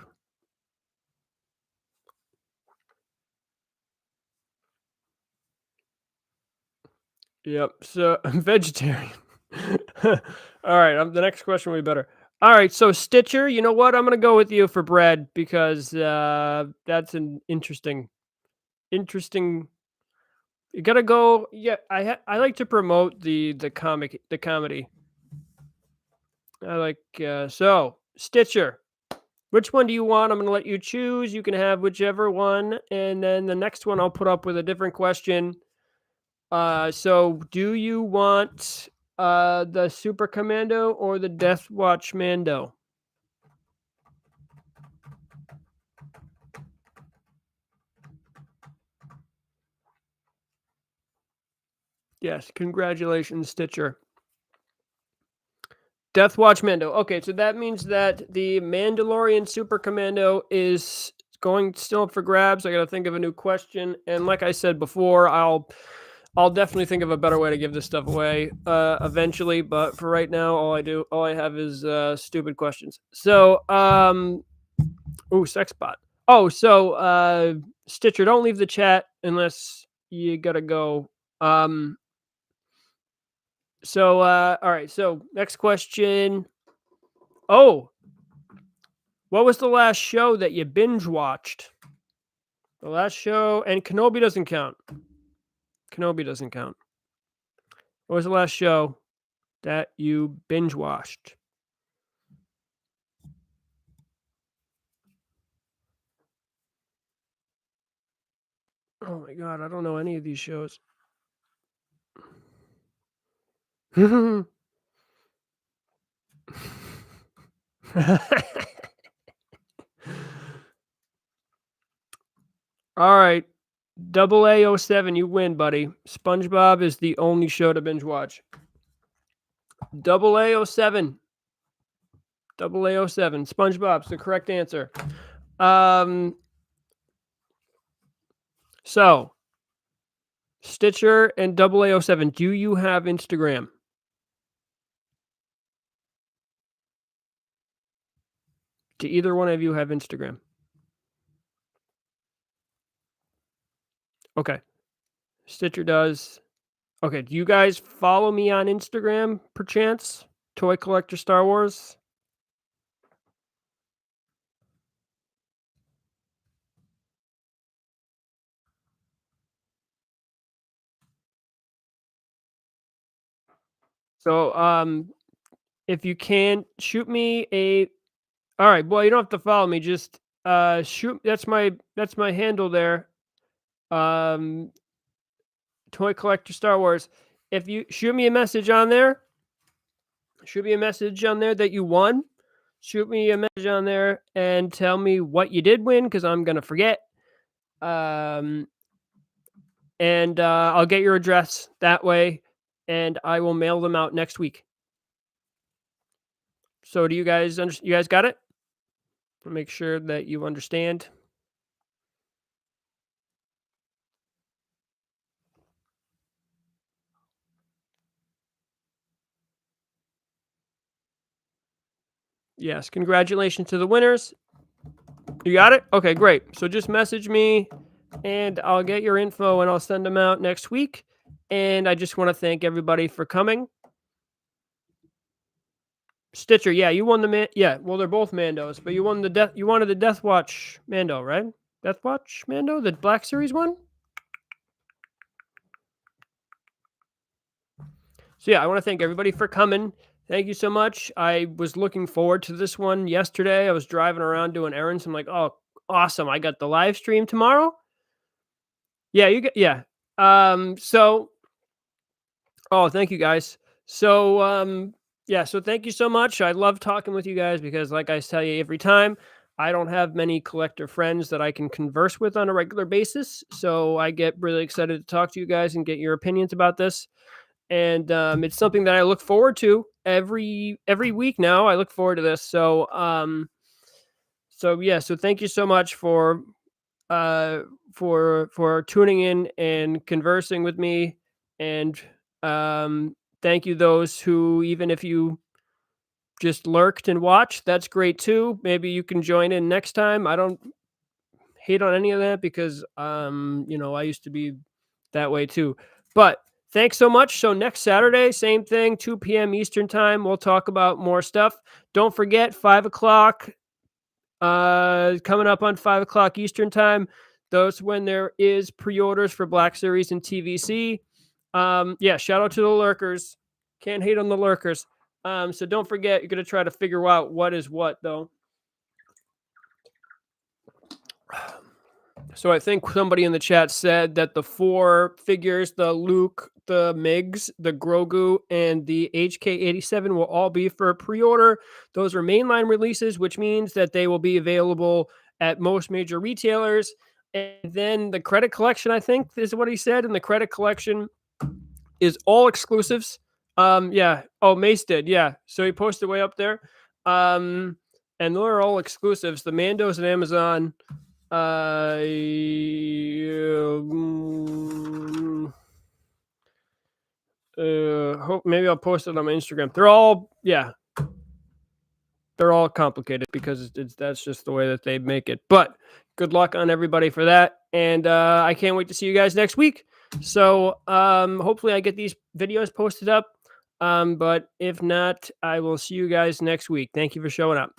Yep. So I'm vegetarian. All right. The next question will be better. All right. So Stitcher, you know what? I'm going to go with you for bread because that's an interesting. You got to go. Yeah. I like to promote the comedy. I like, so Stitcher. Which one do you want? I'm going to let you choose. You can have whichever one. And then the next one I'll put up with a different question. So do you want the Super Commando or the Death Watch Mando? Yes, congratulations, Stitcher. Death Watch Mando. Okay, so that means that the Mandalorian Super Commando is going still up for grabs. I got to think of a new question, and like I said before, I'll definitely think of a better way to give this stuff away eventually. But for right now, all I have is stupid questions. So, sex bot. Oh, so Stitcher, don't leave the chat unless you gotta go. So all right. So next question. Oh, what was the last show that you binge watched? The last show, and Kenobi doesn't count. Kenobi doesn't count. What was the last show that you binge watched? Oh my God, I don't know any of these shows. All right. Double A07, you win, buddy. SpongeBob is the only show to binge watch. Double A07. Double A07. SpongeBob's the correct answer. So, Stitcher and Double A07, do you have Instagram? Do either one of you have Instagram? Okay. Stitcher does. Okay, do you guys follow me on Instagram, perchance? Toy Collector Star Wars? So, if you can, shoot me a... All right, well, you don't have to follow me, just shoot... That's my handle there. Toy Collector Star Wars. If you shoot me a message on there, that you won. Shoot me a message on there and tell me what you did win, because I'm gonna forget. And I'll get your address that way, and I will mail them out next week. So do you guys you guys got it? Make sure that you understand. Yes, congratulations to the winners. You got it? Okay, great. So just message me and I'll get your info and I'll send them out next week. And I just want to thank everybody for coming. Stitcher, yeah, you won the yeah, well, they're both Mandos, but you wanted the Death Watch Mando, right? Death Watch Mando, the Black Series one? So yeah, I want to thank everybody for coming. Thank you so much. I was looking forward to this one yesterday. I was driving around doing errands. I'm like, oh, awesome! I got the live stream tomorrow. Yeah, you get yeah. So oh, thank you guys. So yeah, so thank you so much. I love talking with you guys because like I tell you every time, I don't have many collector friends that I can converse with on a regular basis. So I get really excited to talk to you guys and get your opinions about this. And it's something that I look forward to every week now. I look forward to this. So yeah, so thank you so much uh for tuning in and conversing with me, and thank you those who, even if you just lurked and watched, that's great too. Maybe you can join in next time. I don't hate on any of that because I used to be that way too. But thanks so much. So next Saturday, same thing, 2 p.m. Eastern time, we'll talk about more stuff. Don't forget 5 o'clock, coming up on 5 o'clock Eastern time. Those when there is pre-orders for Black Series and TVC. Yeah, shout out to the lurkers. Can't hate on the lurkers. So don't forget, you're gonna try to figure out what is what though. So I think somebody in the chat said that the 4 figures, the Luke, the Migs, the Grogu, and the HK87 will all be for pre-order. Those are mainline releases, which means that they will be available at most major retailers. And then the credit collection, I think, is what he said. And the credit collection is all exclusives. Yeah. Oh, Mace did. Yeah. So he posted way up there. And they're all exclusives. The Mandos and Amazon. Hope maybe I'll post it on my Instagram. They're all complicated because that's just the way that they make it. But good luck on everybody for that, and I can't wait to see you guys next week. So hopefully I get these videos posted up. But if not, I will see you guys next week. Thank you for showing up.